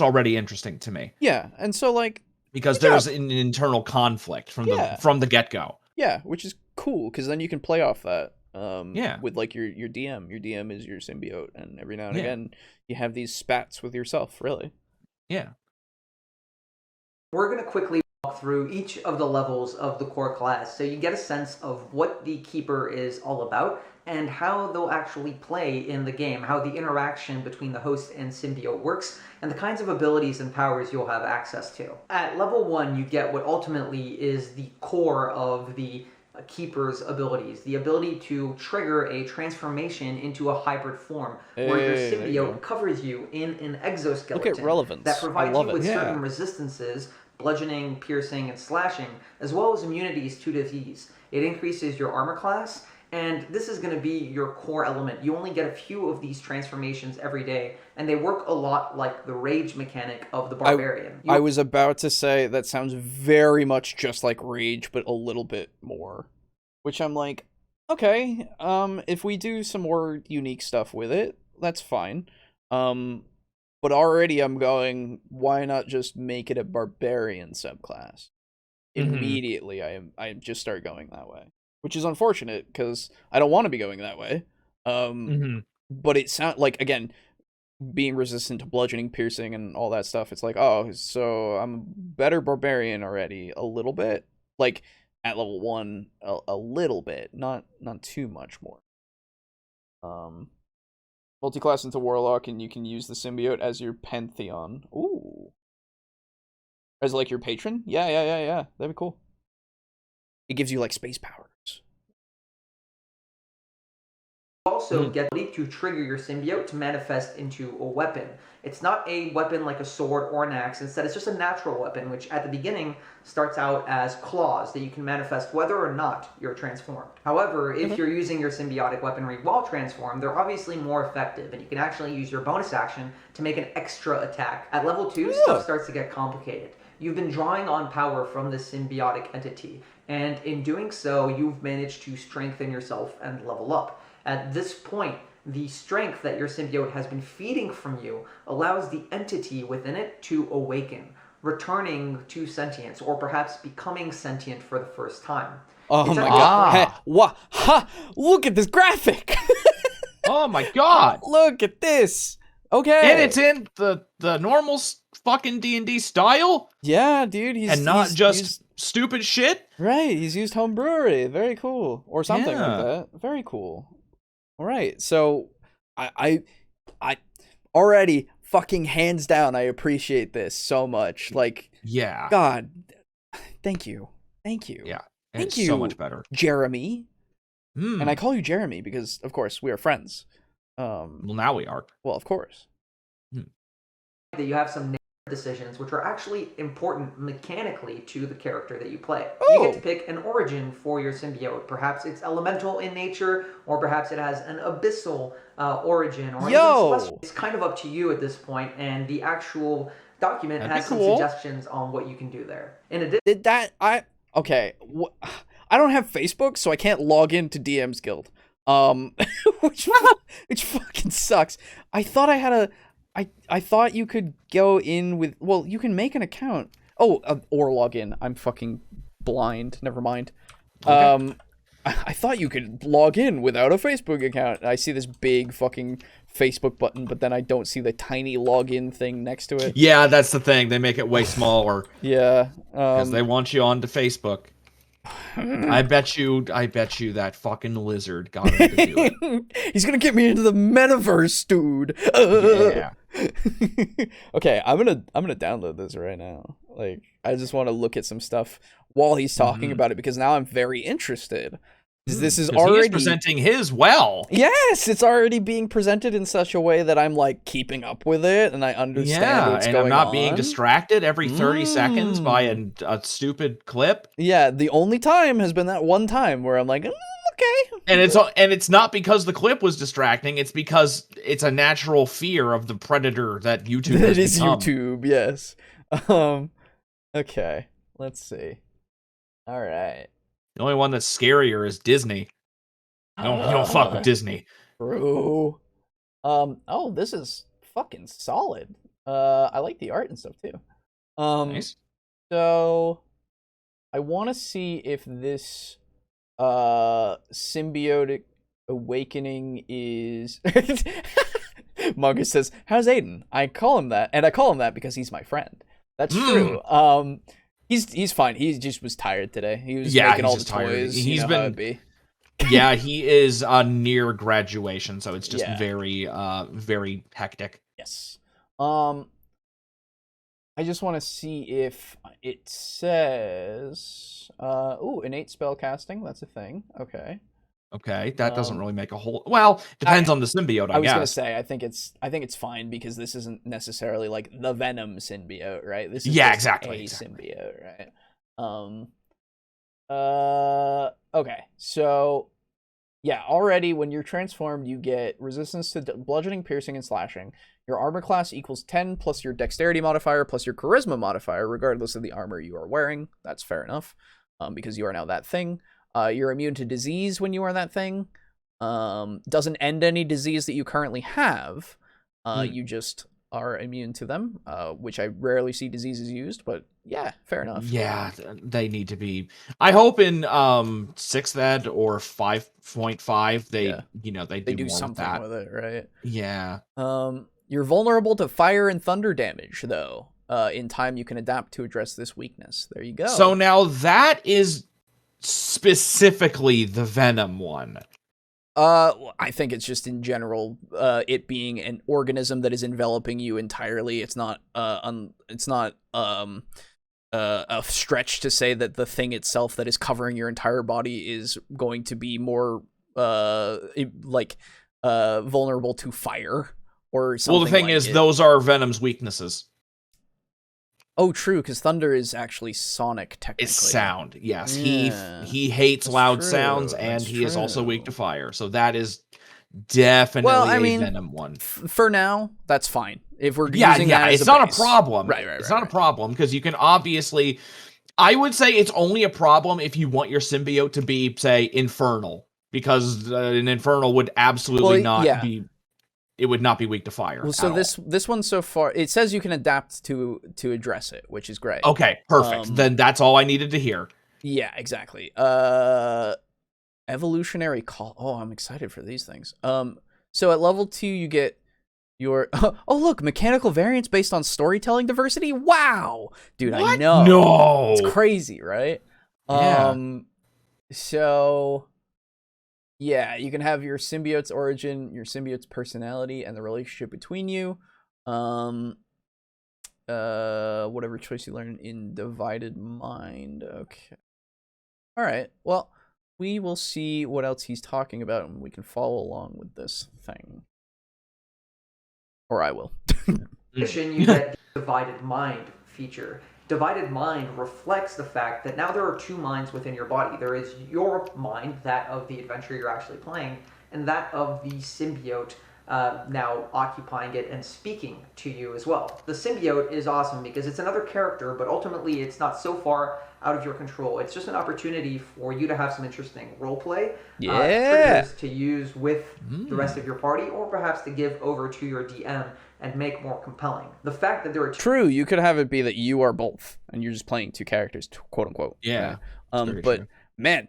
already interesting to me. Yeah, and so like because there's an internal conflict from the get-go. Yeah, which is cool because then you can play off that. With like your DM. Your DM is your symbiote, and every now and again you have these spats with yourself, really. Yeah. We're going to quickly walk through each of the levels of the core class so you get a sense of what the keeper is all about and how they'll actually play in the game, how the interaction between the host and symbiote works, and the kinds of abilities and powers you'll have access to. At level 1, you get what ultimately is the core of the Keeper's abilities, the ability to trigger a transformation into a hybrid form, where your symbiote covers you in an exoskeleton. Look at relevance. That provides you with Yeah. certain resistances, bludgeoning, piercing, and slashing, as well as immunities to disease. It increases your armor class, and this is going to be your core element. You only get a few of these transformations every day, and they work a lot like the rage mechanic of the barbarian. I was about to say that sounds very much just like rage, but a little bit more. Which I'm like, okay, if we do some more unique stuff with it, that's fine. But already I'm going, why not just make it a barbarian subclass? Immediately I just start going that way. Which is unfortunate, because I don't want to be going that way. But it sounds like, again, being resistant to bludgeoning, piercing, and all that stuff, it's like, oh, so I'm a better barbarian already, a little bit. Like, at level 1, a little bit, not too much more. Multi-class into Warlock, and you can use the symbiote as your Pantheon. Ooh. As, like, your patron? Yeah. That'd be cool. It gives you, like, space powers. Also get to trigger your symbiote to manifest into a weapon. It's not a weapon like a sword or an axe. Instead, it's just a natural weapon, which at the beginning starts out as claws that you can manifest whether or not you're transformed. However, if you're using your symbiotic weaponry while transformed, they're obviously more effective, and you can actually use your bonus action to make an extra attack. At level 2, stuff starts to get complicated. You've been drawing on power from this symbiotic entity, and in doing so, you've managed to strengthen yourself and level up. At this point, the strength that your symbiote has been feeding from you allows the entity within it to awaken, returning to sentience, or perhaps becoming sentient for the first time. Oh my god. Look at this graphic! Oh my god! Look at this! Okay. And it's in the normal fucking D&D style? Yeah, dude. He's not just stupid shit? Right, he's used homebrewery. Very cool. Or something like that. Very cool. All right, so I already fucking hands down, I appreciate this so much. Like, yeah, God, thank you. Yeah, thank you. So much better, Jeremy. And I call you Jeremy because, of course, we are friends. Well, now we are. Well, of course. That you have some decisions which are actually important mechanically to the character that you play. You get to pick an origin for your symbiote. Perhaps it's elemental in nature, or perhaps it has an abyssal origin, or even celestial. It's kind of up to you at this point, and the actual document has some suggestions on what you can do there. In addition, I don't have Facebook, so I can't log into DM's Guild. Which fucking sucks. I thought I had a I thought you could go in with... Well, you can make an account. Or log in. I'm fucking blind. Never mind. Okay. I thought you could log in without a Facebook account. I see this big fucking Facebook button, but then I don't see the tiny login thing next to it. Yeah, that's the thing. They make it way smaller. Yeah. Because they want you onto Facebook. I bet you that fucking lizard got him to do it. He's gonna get me into the metaverse, dude. Yeah. Okay, I'm gonna download this right now. Like, I just want to look at some stuff while he's talking about it, because now I'm very interested. This is already... He's presenting his well. Yes, it's already being presented in such a way that I'm, like, keeping up with it, and I understand what's going on. And I'm not being distracted every 30 seconds by a stupid clip. Yeah, the only time has been that one time where I'm like, okay. And it's not because the clip was distracting, it's because it's a natural fear of the predator that YouTube has become. YouTube, yes. Okay, let's see. All right. The only one that's scarier is Disney. You don't fuck with Disney. True. This is fucking solid. I like the art and stuff too. Nice. So I want to see if this symbiotic awakening is... Mongus says, "How's Aiden?" I call him that because he's my friend. That's true. He's fine. He just was tired today. He was making all the toys. He's been... Yeah, he is near graduation, so it's just very, very hectic. Yes. I just want to see if It says, innate spell casting. That's a thing. Okay. Okay, that doesn't really make a whole. Well, depends on the symbiote, I guess. I was gonna say, I think it's fine because this isn't necessarily like the Venom symbiote, right? This is exactly. Symbiote, right? Okay, so yeah, already when you're transformed, you get resistance to bludgeoning, piercing, and slashing. Your armor class equals 10 plus your dexterity modifier plus your charisma modifier, regardless of the armor you are wearing. That's fair enough, because you are now that thing. You're immune to disease when you are that thing. Doesn't end any disease that you currently have. You just are immune to them, which I rarely see diseases used, but yeah, fair enough. Yeah, they need to be. I hope in 6th ed or 5.5 they do more something with it, right? Yeah. You're vulnerable to fire and thunder damage, though. In time, you can adapt to address this weakness. There you go. So now that is specifically the Venom one. I think it's just in general, it being an organism that is enveloping you entirely. It's not a stretch to say that the thing itself that is covering your entire body is going to be more vulnerable to fire or something. Well, the thing is, those are Venom's weaknesses. Oh, true, because thunder is actually sonic, technically. It's sound, yes. Yeah. He hates loud sounds, and he is also weak to fire. So that is definitely a Venom one. For now, that's fine. If we're using that as it's not a problem. Right. It's not a problem, because you can obviously... I would say it's only a problem if you want your symbiote to be, say, infernal, because an infernal would absolutely not be... It would not be weak to fire. Well, so this one so far, it says you can adapt to address it, which is great. Okay, perfect. Then that's all I needed to hear. Yeah, exactly. Evolutionary call. Oh, I'm excited for these things. So at level 2, you get your look, mechanical variants based on storytelling diversity. Wow, dude, what? I know. No, it's crazy, right? Yeah. So. Yeah, you can have your symbiote's origin, your symbiote's personality, and the relationship between you. Whatever choice you learn in Divided Mind. Okay. All right. Well, we will see what else he's talking about, and we can follow along with this thing. Or I will. In addition, you get the Divided Mind feature. Divided Mind reflects the fact that now there are two minds within your body. There is your mind, that of the adventure you're actually playing, and that of the symbiote now occupying it and speaking to you as well. The symbiote is awesome because it's another character, but ultimately it's not so far out of your control. It's just an opportunity for you to have some interesting roleplay triggers to use with the rest of your party, or perhaps to give over to your DM and make more compelling. The fact that there are true, you could have it be that you are both, and you're just playing two characters, quote unquote. Yeah. Right? But true. Man,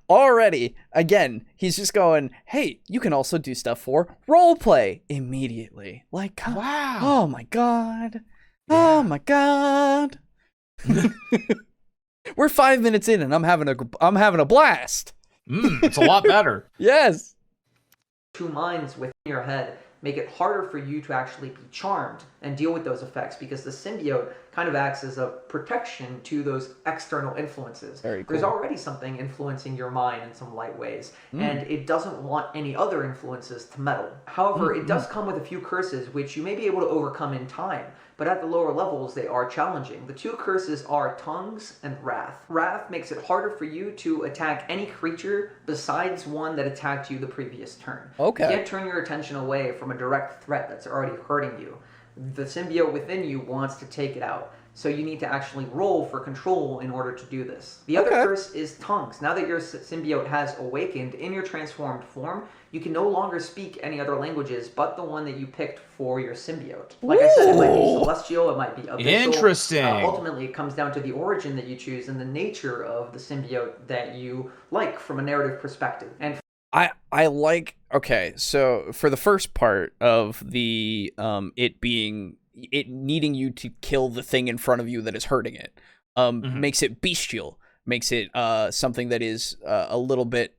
already again, he's just going, hey, you can also do stuff for roleplay immediately. Like, wow. Oh my god. Yeah. Oh my god. We're 5 minutes in, and I'm having a blast. It's a lot better. Yes. Two minds within your head make it harder for you to actually be charmed and deal with those effects, because the symbiote kind of acts as a protection to those external influences. Very cool. There's already something influencing your mind in some light ways, and it doesn't want any other influences to meddle. However, it does come with a few curses, which you may be able to overcome in time, but at the lower levels, they are challenging. The two curses are Tongues and Wrath. Wrath makes it harder for you to attack any creature besides one that attacked you the previous turn. Okay. You can't turn your attention away from a direct threat that's already hurting you. The symbiote within you wants to take it out, so you need to actually roll for control in order to do this. The other curse is Tongues. Now that your symbiote has awakened in your transformed form, you can no longer speak any other languages but the one that you picked for your symbiote. Like I said, it might be celestial, it might be abyssal. Interesting. Ultimately, it comes down to the origin that you choose and the nature of the symbiote that you like from a narrative perspective. And I like, okay, so for the first part of the it needing you to kill the thing in front of you that is hurting it, makes it bestial. makes it something that is a little bit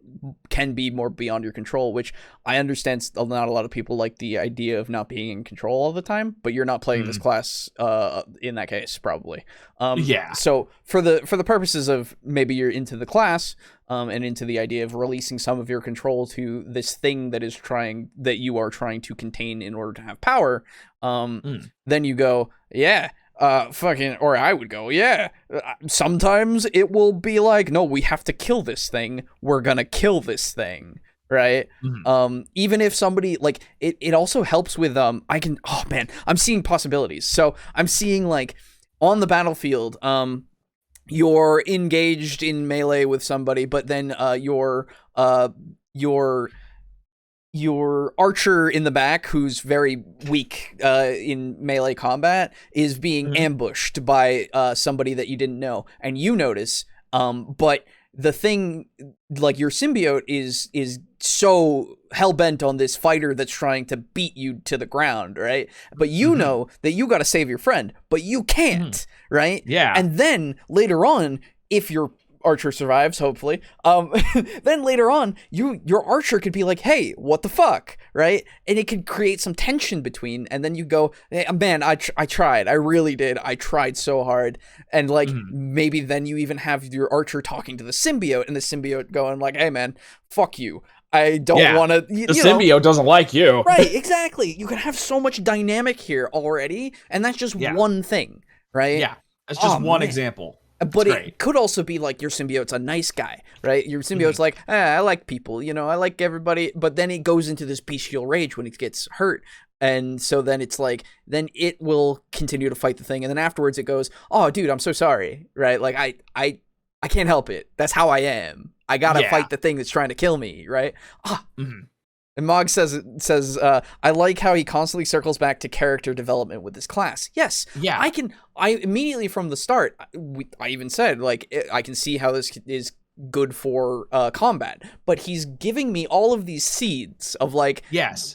can be more beyond your control, which I understand not a lot of people like the idea of not being in control all the time, but you're not playing this class in that case, probably. So for the purposes of maybe you're into the class and into the idea of releasing some of your control to this thing that you are trying to contain in order to have power, then you go, or I would go, sometimes it will be like, no, we have to kill this thing. We're gonna kill this thing, right? Even if somebody, like, it also helps with, I'm seeing possibilities. So I'm seeing, like, on the battlefield, you're engaged in melee with somebody, but then your archer in the back, who's very weak in melee combat, is being ambushed by somebody that you didn't know, and you notice. But the thing, like, your symbiote is so hell-bent on this fighter that's trying to beat you to the ground, right? But you know that you got to save your friend, but you can't, right? Yeah. And then later on, if your archer survives, hopefully, then later on, your archer could be like, hey, what the fuck, right? And it could create some tension between, and then you go, hey, man, I tried, I really did, I tried so hard, and like maybe then you even have your archer talking to the symbiote, and the symbiote going like, hey man, fuck you, I don't want to. The symbiote doesn't like you, right? Exactly. You can have so much dynamic here already, and that's just one thing, right? Yeah, it's just one example. But it could also be like your symbiote's a nice guy, right? Your symbiote's like, I like people, I like everybody. But then it goes into this bestial rage when it gets hurt. And so then it's like, then it will continue to fight the thing. And then afterwards it goes, oh, dude, I'm so sorry, right? Like, I can't help it. That's how I am. I gotta fight the thing that's trying to kill me, right? And Mog says, I like how he constantly circles back to character development with this class. Yes. Yeah. I immediately from the start, I even said, like, I can see how this is good for combat. But he's giving me all of these seeds of, like,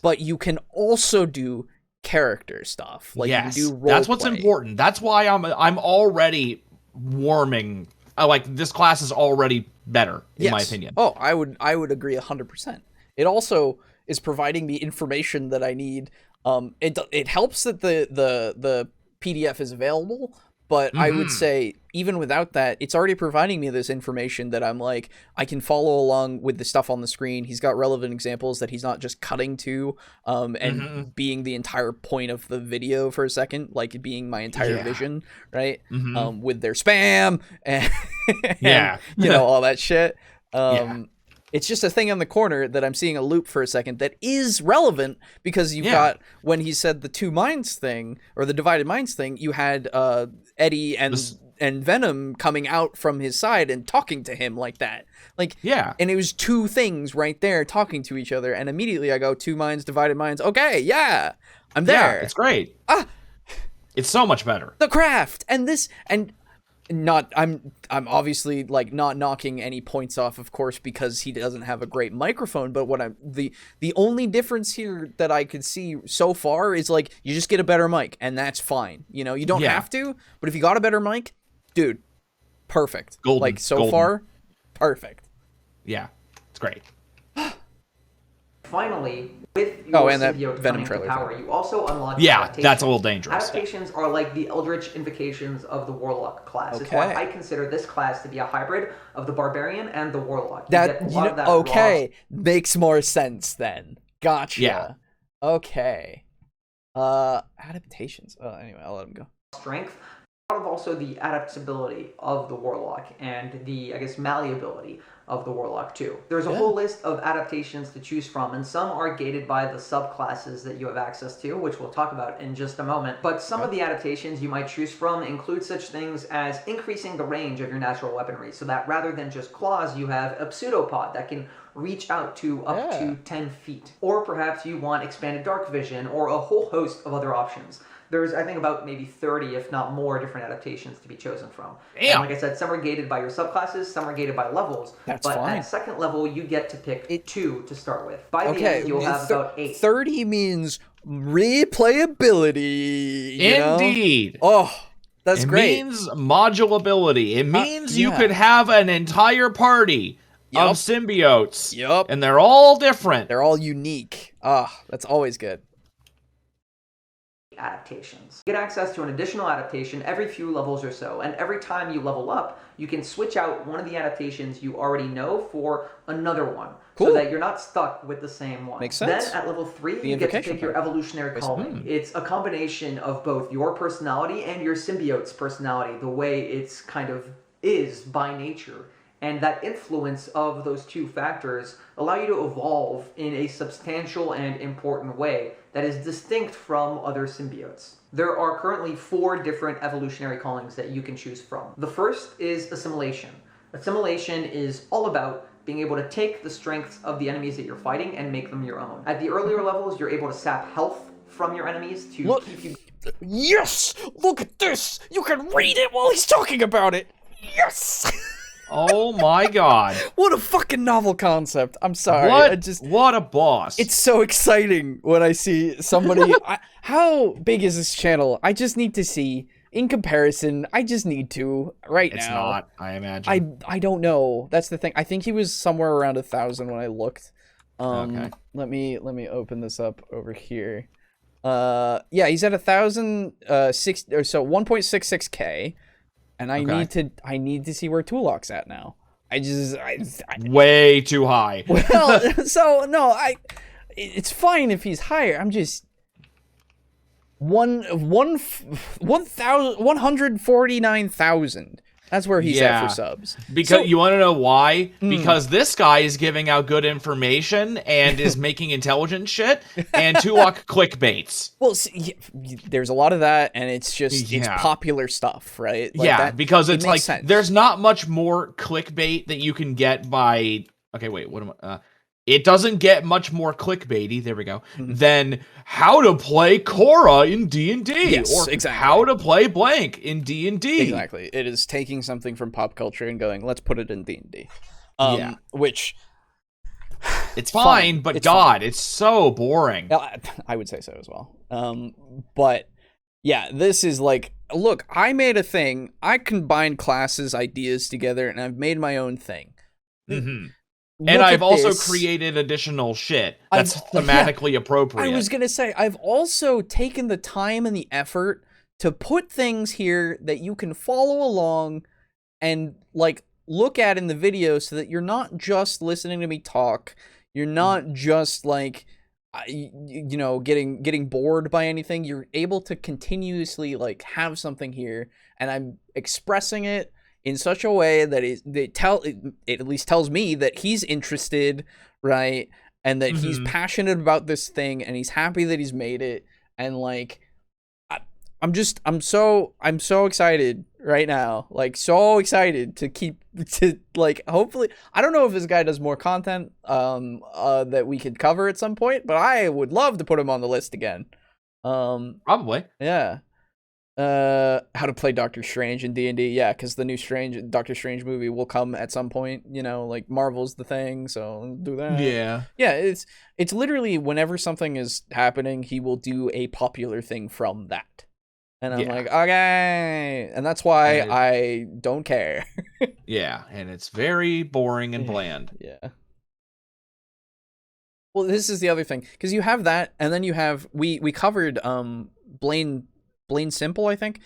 but you can also do character stuff. Like, you can do role That's what's play. important. That's why I'm already warming. Like, this class is already better, in my opinion. Oh, I would agree 100%. It also is providing me information that I need. It helps that the PDF is available, but I would say even without that, it's already providing me this information that I'm like, I can follow along with the stuff on the screen. He's got relevant examples that he's not just cutting to and being the entire point of the video for a second, like being my entire vision, right? With their spam and, and all that shit. It's just a thing on the corner that I'm seeing a loop for a second that is relevant because you've got, when he said the two minds thing or the divided minds thing, you had Eddie and Venom coming out from his side and talking to him like that. Like, and it was two things right there talking to each other. And immediately I go, two minds, divided minds. Okay. Yeah. I'm there. Yeah, it's great. It's so much better. The craft and this, and I'm obviously, like, not knocking any points off, of course, because he doesn't have a great microphone, but what the only difference here that I could see so far is, like, you just get a better mic and that's fine. You don't have to, but if you got a better mic, dude, perfect. Golden. Like, so far, perfect. Yeah, it's great. Finally, with your and that symbiote Venom coming to trailer power, you also unlock adaptations. That's a little dangerous. Adaptations are like the Eldritch invocations of the Warlock class. It's why I consider this class to be a hybrid of the Barbarian and the Warlock. Makes more sense then. Gotcha. Yeah. Okay. Adaptations. Oh, anyway, I'll let him go. Strength. Of also the adaptability of the Warlock and the, I guess, malleability of the Warlock too. There's a whole list of adaptations to choose from, and some are gated by the subclasses that you have access to, which we'll talk about in just a moment. But some of the adaptations you might choose from include such things as increasing the range of your natural weaponry, so that rather than just claws, you have a pseudopod that can reach out to up to 10 feet. Or perhaps you want expanded dark vision, or a whole host of other options. There's, I think, about maybe 30, if not more, different adaptations to be chosen from. And like I said, some are gated by your subclasses, some are gated by levels. But at second level, you get to pick 2 to start with. By the end, you'll have about 8. 30 means replayability. Indeed. Oh, That's great. It means modulability. It means you could have an entire party of symbiotes. Yep. And they're all different. They're all unique. That's always good. Adaptations. You get access to an additional adaptation every few levels or so, and every time you level up, you can switch out one of the adaptations you already know for another one, so that you're not stuck with the same one. Makes sense. Then at level 3, you get to take your evolutionary calming. It's a combination of both your personality and your symbiote's personality, the way it's kind of is by nature. And that influence of those two factors allow you to evolve in a substantial and important way that is distinct from other symbiotes. There are currently 4 different evolutionary callings that you can choose from. The first is assimilation. Assimilation is all about being able to take the strengths of the enemies that you're fighting and make them your own. At the earlier levels, you're able to sap health from your enemies to keep you... Yes! Look at this! You can read it while he's talking about it! Yes! Oh my god. What a fucking novel concept. I'm sorry. What a boss. It's so exciting when I see somebody... how big is this channel? I just need to see. In comparison, I just need to now. It's not, I imagine. I don't know. That's the thing. I think he was somewhere around 1,000 when I looked. Okay. Let me open this up over here. Yeah, he's at 1,006 or so 1.66K. And I need to see where Tulok's at now. Way too high. Well, so no, it's fine if he's higher. I'm just 149,000. That's where he's at for subs. Because you want to know why? Because this guy is giving out good information and is making intelligent shit, and Tulok clickbaits. Well, see, there's a lot of that, and it's just it's popular stuff, right? Like because it's like sense. There's not much more clickbait that you can get by. Okay, wait, what am I? It doesn't get much more clickbaity, there we go, than how to play Korra in D&D. Yes, or exactly. how to play blank in D&D. Exactly. It is taking something from pop culture and going, let's put it in D&D. Which... It's fine, but it's so boring. I would say so as well. But, yeah, this is like, look, I made a thing. I combined classes, ideas together, and I've made my own thing. Mm-hmm. And I've also created additional shit that's thematically appropriate. I was going to say, I've also taken the time and the effort to put things here that you can follow along and, like, look at in the video so that you're not just listening to me talk. You're not just, like, you know, getting bored by anything. You're able to continuously, like, have something here, and I'm expressing it in such a way that it at least tells me that he's interested, right? And that he's passionate about this thing, and he's happy that he's made it. And like, I'm so excited right now, like so excited to like, hopefully, I don't know if this guy does more content that we could cover at some point, but I would love to put him on the list again. Probably. Yeah. How to play Doctor Strange in D&D, yeah, because the new Doctor Strange movie will come at some point, you know, like Marvel's the thing, so do that. Yeah, it's literally whenever something is happening, he will do a popular thing from that, and I'm like, okay, and that's why I don't care. Yeah, and it's very boring and bland. Yeah. Well, this is the other thing, because you have that, and then you have we covered Blaine Simple, I think,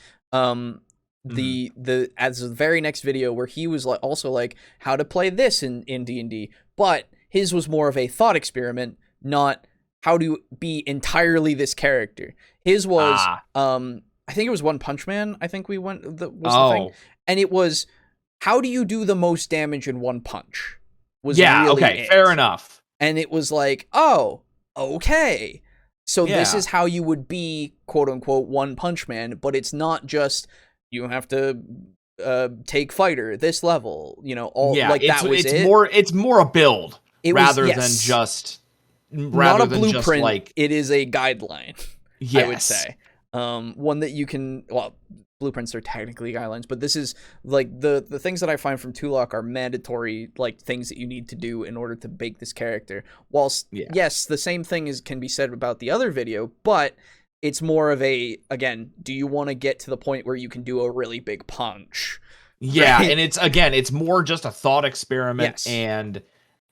the as the very next video where he was like also like how to play this in D&D, but his was more of a thought experiment, not how to be entirely this character. His was I think it was One Punch Man. I think the thing, and it was how do you do the most damage in one punch. Fair enough. And it was like, oh, okay. So this is how you would be, quote unquote, One Punch Man, but it's not just you have to take fighter this level, you know, it's more a build rather than just not a blueprint. It is a guideline. Yes. I would say one that you can. Well, blueprints are technically guidelines, but this is like the things that I find from Tulok are mandatory, like things that you need to do in order to bake this character. Whilst yes, the same thing can be said about the other video, but it's more of a, again, do you want to get to the point where you can do a really big punch? Yeah, Right? and it's more just a thought experiment and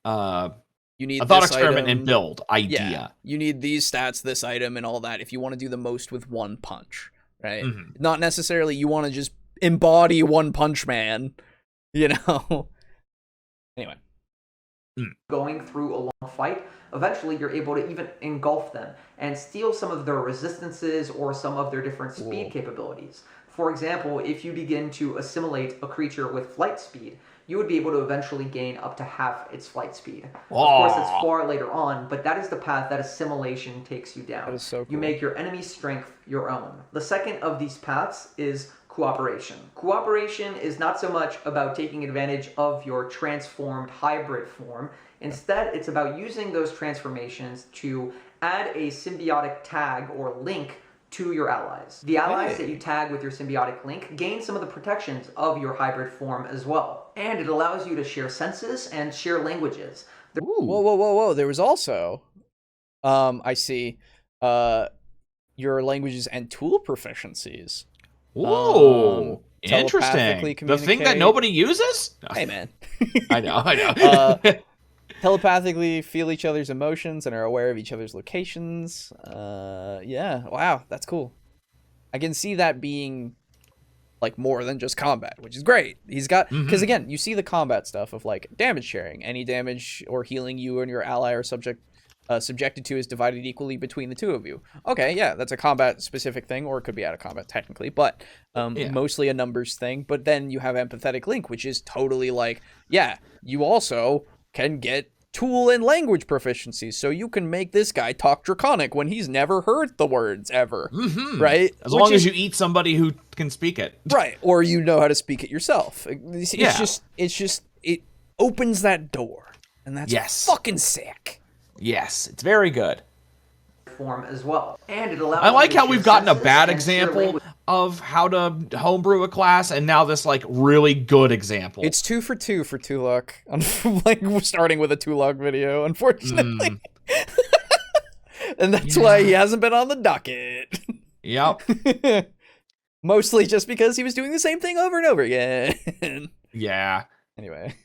you need a thought this experiment item, and build idea. Yeah, you need these stats, this item, and all that if you want to do the most with one punch, right? Mm-hmm. Not necessarily you want to just embody One Punch Man, you know? Anyway. Going through a long fight, eventually you're able to even engulf them and steal some of their resistances or some of their different speed capabilities. For example, if you begin to assimilate a creature with flight speed, you would be able to eventually gain up to half its flight speed. Of course, it's far later on, but that is the path that assimilation takes you down. That is so cool. You make your enemy's strength your own. The second of these paths is cooperation. Cooperation is not so much about taking advantage of your transformed hybrid form. Instead, it's about using those transformations to add a symbiotic tag or link to your allies. The allies that you tag with your symbiotic link gain some of the protections of your hybrid form as well. And it allows you to share senses and share languages. Whoa. There was also, I see, your languages and tool proficiencies. Ooh, interesting. Telepathically The thing that nobody uses? Hey, man. I know. Telepathically feel each other's emotions and are aware of each other's locations. Yeah, wow, that's cool. I can see that being like more than just combat, which is great. He's got, because again, you see the combat stuff of like damage sharing. Any damage or healing you and your ally are subjected to is divided equally between the two of you. Okay, yeah, that's a combat specific thing, or it could be out of combat technically, but mostly a numbers thing. But then you have empathetic link, which is totally like, yeah, you also can get tool and language proficiencies, so you can make this guy talk Draconic when he's never heard the words ever, right? As long as you eat somebody who can speak it, right? Or you know how to speak it yourself. It's just it opens that door, and that's fucking sick. Yes, it's very good. Form as well, and it allows. I like how we've gotten a bad example of how to homebrew a class, and now this like really good example. It's 2 for 2 for Tulok. Like we're starting with a Tulok video, unfortunately, and that's why he hasn't been on the docket. Yep. Mostly just because he was doing the same thing over and over again. Yeah. Anyway.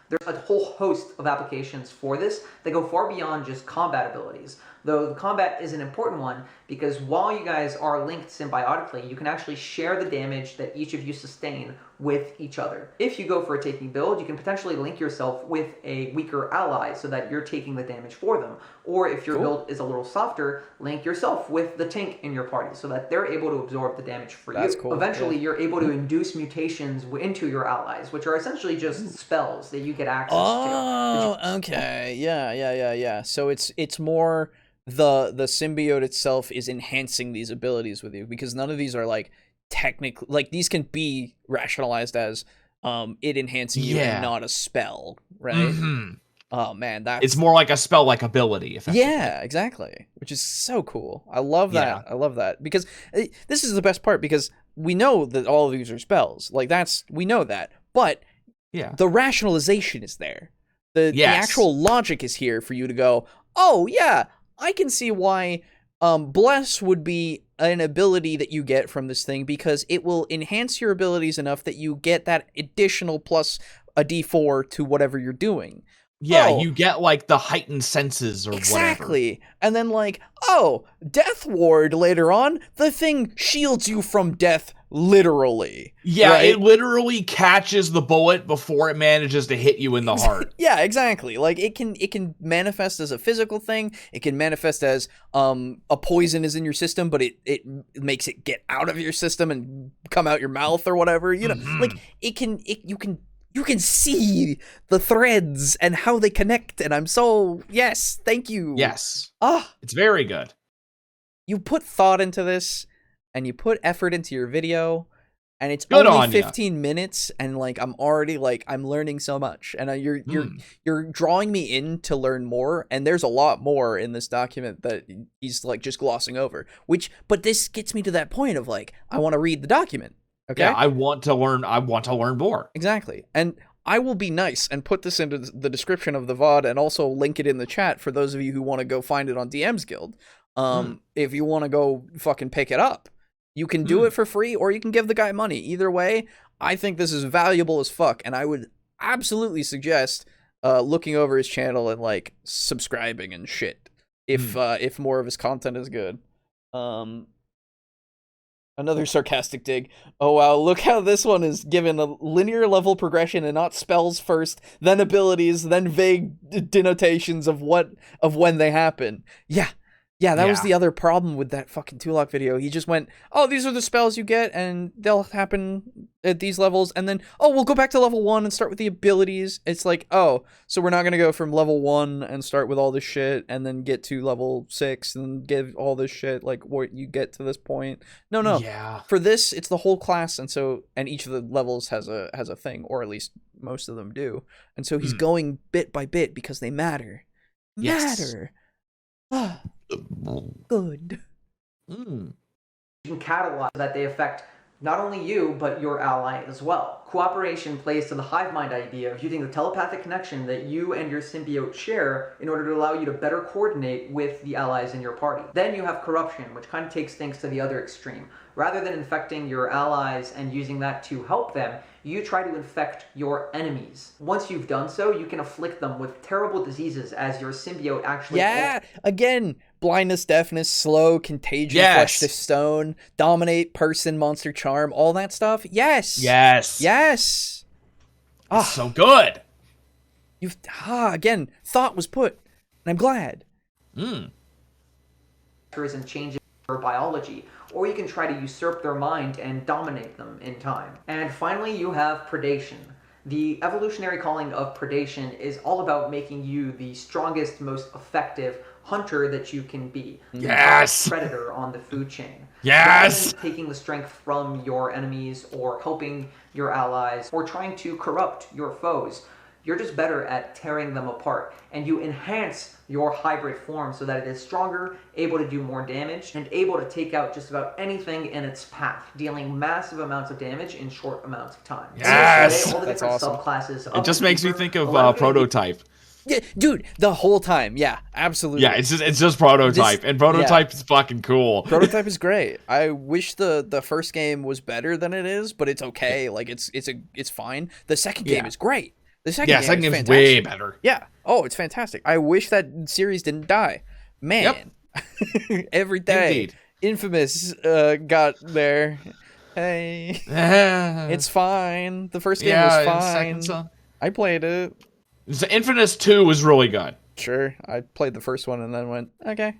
There's a whole host of applications for this that go far beyond just combat abilities. Though the combat is an important one because while you guys are linked symbiotically, you can actually share the damage that each of you sustain with each other. If you go for a taking build, you can potentially link yourself with a weaker ally so that you're taking the damage for them. Or if your build is a little softer, link yourself with the tank in your party so that they're able to absorb the damage for you. Cool. Eventually, you're able to induce mutations into your allies, which are essentially just spells that you get access to. Oh, okay. Yeah. So it's more the symbiote itself is enhancing these abilities with you, because none of these are like technically, like these can be rationalized as it enhancing you and not a spell, right? Oh man, it's more like a spell like ability. Yeah, exactly, which is so cool. I love that. I love that, because this is the best part, because we know that all of these are spells. Like we know that, but the rationalization is there. The actual logic is here for you to go, oh yeah, I can see why Bless would be an ability that you get from this thing, because it will enhance your abilities enough that you get that additional plus a d4 to whatever you're doing. Yeah, you get like the heightened senses or whatever. And then like, oh, Death Ward later on, the thing shields you from death literally. Yeah, right? It literally catches the bullet before it manages to hit you in the heart. Yeah, exactly. Like it can manifest as a physical thing. It can manifest as a poison is in your system, but it makes it get out of your system and come out your mouth or whatever. You know, like you can see the threads and how they connect, and I'm so yes, thank you. Yes. It's very good. You put thought into this, and you put effort into your video, and it's only 15 minutes, and like I'm already like I'm learning so much, and you're drawing me in to learn more, and there's a lot more in this document that he's like just glossing over. But this gets me to that point of like I want to read the document. Okay. Yeah, I want to learn more. Exactly. And I will be nice and put this into the description of the VOD and also link it in the chat for those of you who want to go find it on DM's Guild. If you want to go fucking pick it up, you can do it for free, or you can give the guy money. Either way, I think this is valuable as fuck, and I would absolutely suggest looking over his channel and like subscribing and shit if more of his content is good. Another sarcastic dig. Oh wow, look how this one is given a linear level progression and not spells first, then abilities, then vague denotations of when they happen. Yeah, that was the other problem with that fucking Tulok video. He just went, oh, these are the spells you get, and they'll happen at these levels, and then, oh, we'll go back to level 1 and start with the abilities. It's like, oh, so we're not going to go from level 1 and start with all this shit, and then get to level 6 and give all this shit, like, what you get to this point. No. Yeah. For this, it's the whole class, and each of the levels has a thing, or at least most of them do. And so he's going bit by bit because they matter. Matter. Good. You can catalyze so that they affect not only you, but your ally as well. Cooperation plays to the hive mind idea of using the telepathic connection that you and your symbiote share in order to allow you to better coordinate with the allies in your party. Then you have corruption, which kind of takes things to the other extreme. Rather than infecting your allies and using that to help them, you try to infect your enemies. Once you've done so, you can afflict them with terrible diseases as your symbiote actually... Yeah, again, blindness, deafness, slow, contagion, flesh to stone, dominate, person, monster charm, all that stuff. Yes. It's so good. Again, thought was put, and I'm glad. And changes their biology, or you can try to usurp their mind and dominate them in time. And finally, you have predation. The evolutionary calling of predation is all about making you the strongest, most effective hunter that you can be. Yes! Predator on the food chain. Yes! Rather than taking the strength from your enemies or helping your allies or trying to corrupt your foes, you're just better at tearing them apart, and you enhance your hybrid form so that it is stronger, able to do more damage, and able to take out just about anything in its path, dealing massive amounts of damage in short amounts of time. Yes! All the That's different awesome. subclasses. It just makes me think of Prototype. Yeah, dude, the whole time. Yeah, absolutely. Yeah, it's just Prototype, and Prototype is fucking cool. Prototype is great. I wish the first game was better than it is, but it's okay. Like it's fine. The second game is great. The second game is way better. Yeah. Oh, it's fantastic. I wish that series didn't die. Man. Yep. Every day. Indeed. Infamous got there. Hey. It's fine. The first game was fine. I played it. The Infamous 2 was really good. Sure. I played the first one and then went, okay.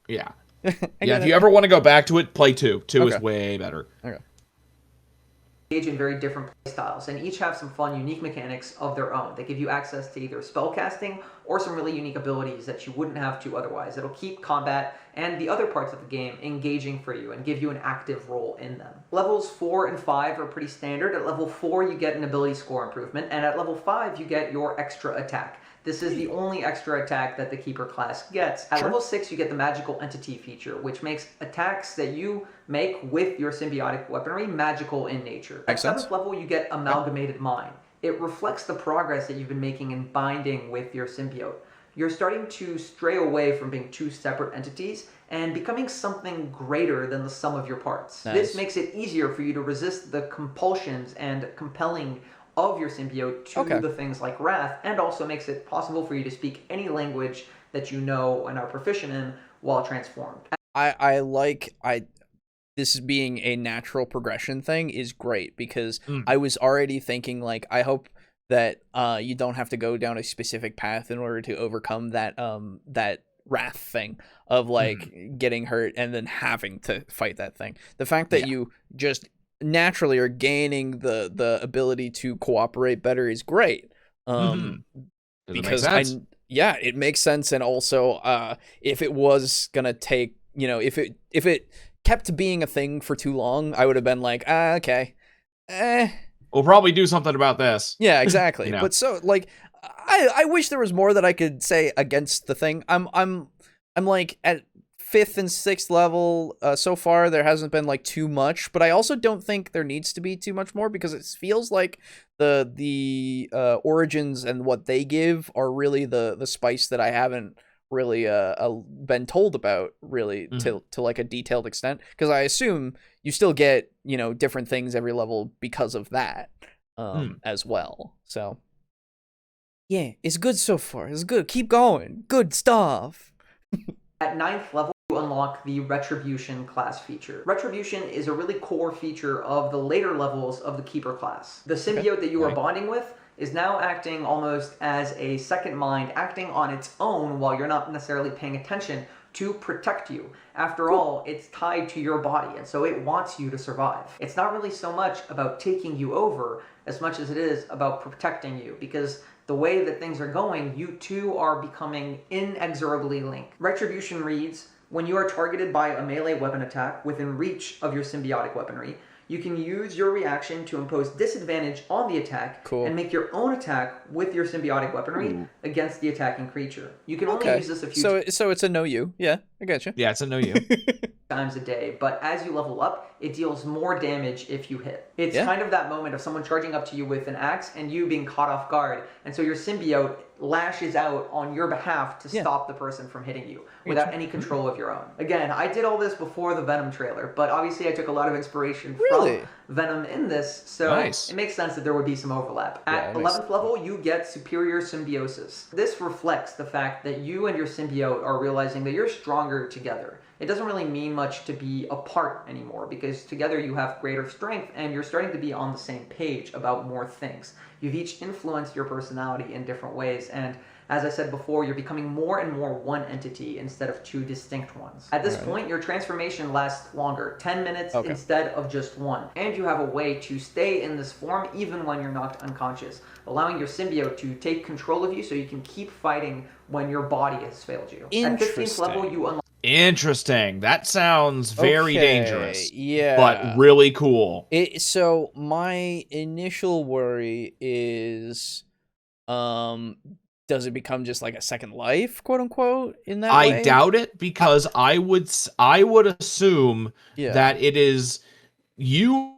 Yeah. If you ever want to go back to it, play 2. 2 is way better. Okay. Engage in very different playstyles, and each have some fun, unique mechanics of their own. They give you access to either spellcasting or some really unique abilities that you wouldn't have to otherwise. It'll keep combat and the other parts of the game engaging for you and give you an active role in them. Levels 4 and 5 are pretty standard. At level 4, you get an ability score improvement, and at level 5, you get your extra attack. This is the only extra attack that the Keeper class gets. At level 6, you get the Magical Entity feature, which makes attacks that you make with your symbiotic weaponry magical in nature. At 7th level, you get Amalgamated Mind. It reflects the progress that you've been making in binding with your symbiote. You're starting to stray away from being two separate entities and becoming something greater than the sum of your parts. Nice. This makes it easier for you to resist the compulsions and compelling of your symbiote to the things like wrath, and also makes it possible for you to speak any language that you know and are proficient in while transformed. I like this being a natural progression thing is great, because I was already thinking, like, I hope that you don't have to go down a specific path in order to overcome that that wrath thing of like getting hurt and then having to fight that thing. The fact that you just naturally are gaining the ability to cooperate better is great. Because it makes sense. And also if it was gonna take, you know, if it kept being a thing for too long, I would have been like, okay, we'll probably do something about this. Yeah, exactly. You know? But so, like, I wish there was more that I could say against the thing. I'm like at 5th and 6th level so far. There hasn't been like too much, but I also don't think there needs to be too much more, because it feels like the origins and what they give are really the spice that I haven't really been told about really to like a detailed extent, because I assume you still get, you know, different things every level because of that as well. So yeah, it's good so far. It's good. Keep going. Good stuff. At 9th level, you unlock the Retribution class feature. Retribution is a really core feature of the later levels of the Keeper class. The symbiote that you are bonding with is now acting almost as a second mind, acting on its own while you're not necessarily paying attention to protect you. After all, it's tied to your body, and so it wants you to survive. It's not really so much about taking you over as much as it is about protecting you, because the way that things are going, you two are becoming inexorably linked. Retribution reads, when you are targeted by a melee weapon attack within reach of your symbiotic weaponry, you can use your reaction to impose disadvantage on the attack and make your own attack with your symbiotic weaponry against the attacking creature. You can only use this a few times. So it's a no you. Yeah, I gotcha. Yeah, it's a no you. Times a day, but as you level up, it deals more damage if you hit. It's kind of that moment of someone charging up to you with an axe and you being caught off guard, and so your symbiote lashes out on your behalf to stop the person from hitting you without any control of your own. Again, I did all this before the Venom trailer, but obviously I took a lot of inspiration from Venom in this, so it makes sense that there would be some overlap. At 11th level, you get Superior Symbiosis. This reflects the fact that you and your symbiote are realizing that you're stronger together. It doesn't really mean much to be apart anymore, because together you have greater strength and you're starting to be on the same page about more things. You've each influenced your personality in different ways, and as I said before, you're becoming more and more one entity instead of two distinct ones. At this point, your transformation lasts longer, 10 minutes instead of just 1. And you have a way to stay in this form even when you're knocked unconscious, allowing your symbiote to take control of you so you can keep fighting when your body has failed you. At 15th level, you unlock... Interesting. That sounds very dangerous. Yeah. But really cool. So my initial worry is, does it become just like a second life, quote unquote, in that way? I doubt it, because I would assume that it is you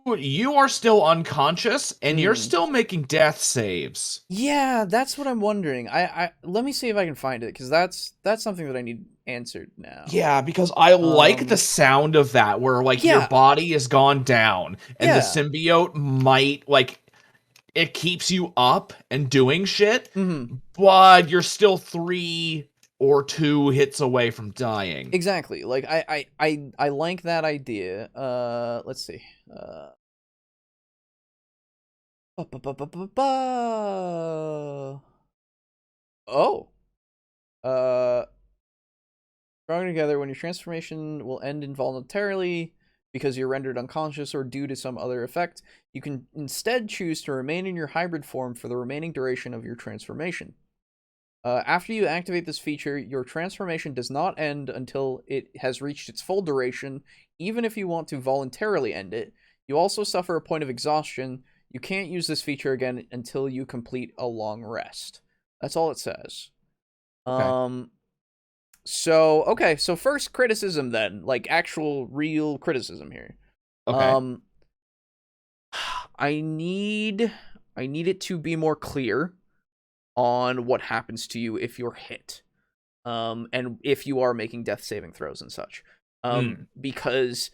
are still unconscious and you're still making death saves. Yeah, that's what I'm wondering. I let me see if I can find it, because that's something that I need answered now. Yeah, because I like the sound of that, where like your body has gone down and the symbiote might like it keeps you up and doing shit, but you're still 3 or 2 hits away from dying. Exactly. Like I like that idea. Let's see. Strong together, when your transformation will end involuntarily because you're rendered unconscious or due to some other effect, you can instead choose to remain in your hybrid form for the remaining duration of your transformation. After you activate this feature, your transformation does not end until it has reached its full duration, even if you want to voluntarily end it. You also suffer a point of exhaustion. You can't use this feature again until you complete a long rest. That's all it says. So first criticism then, like actual real criticism here. I need it to be more clear on what happens to you if you're hit. And if you are making death saving throws and such. Because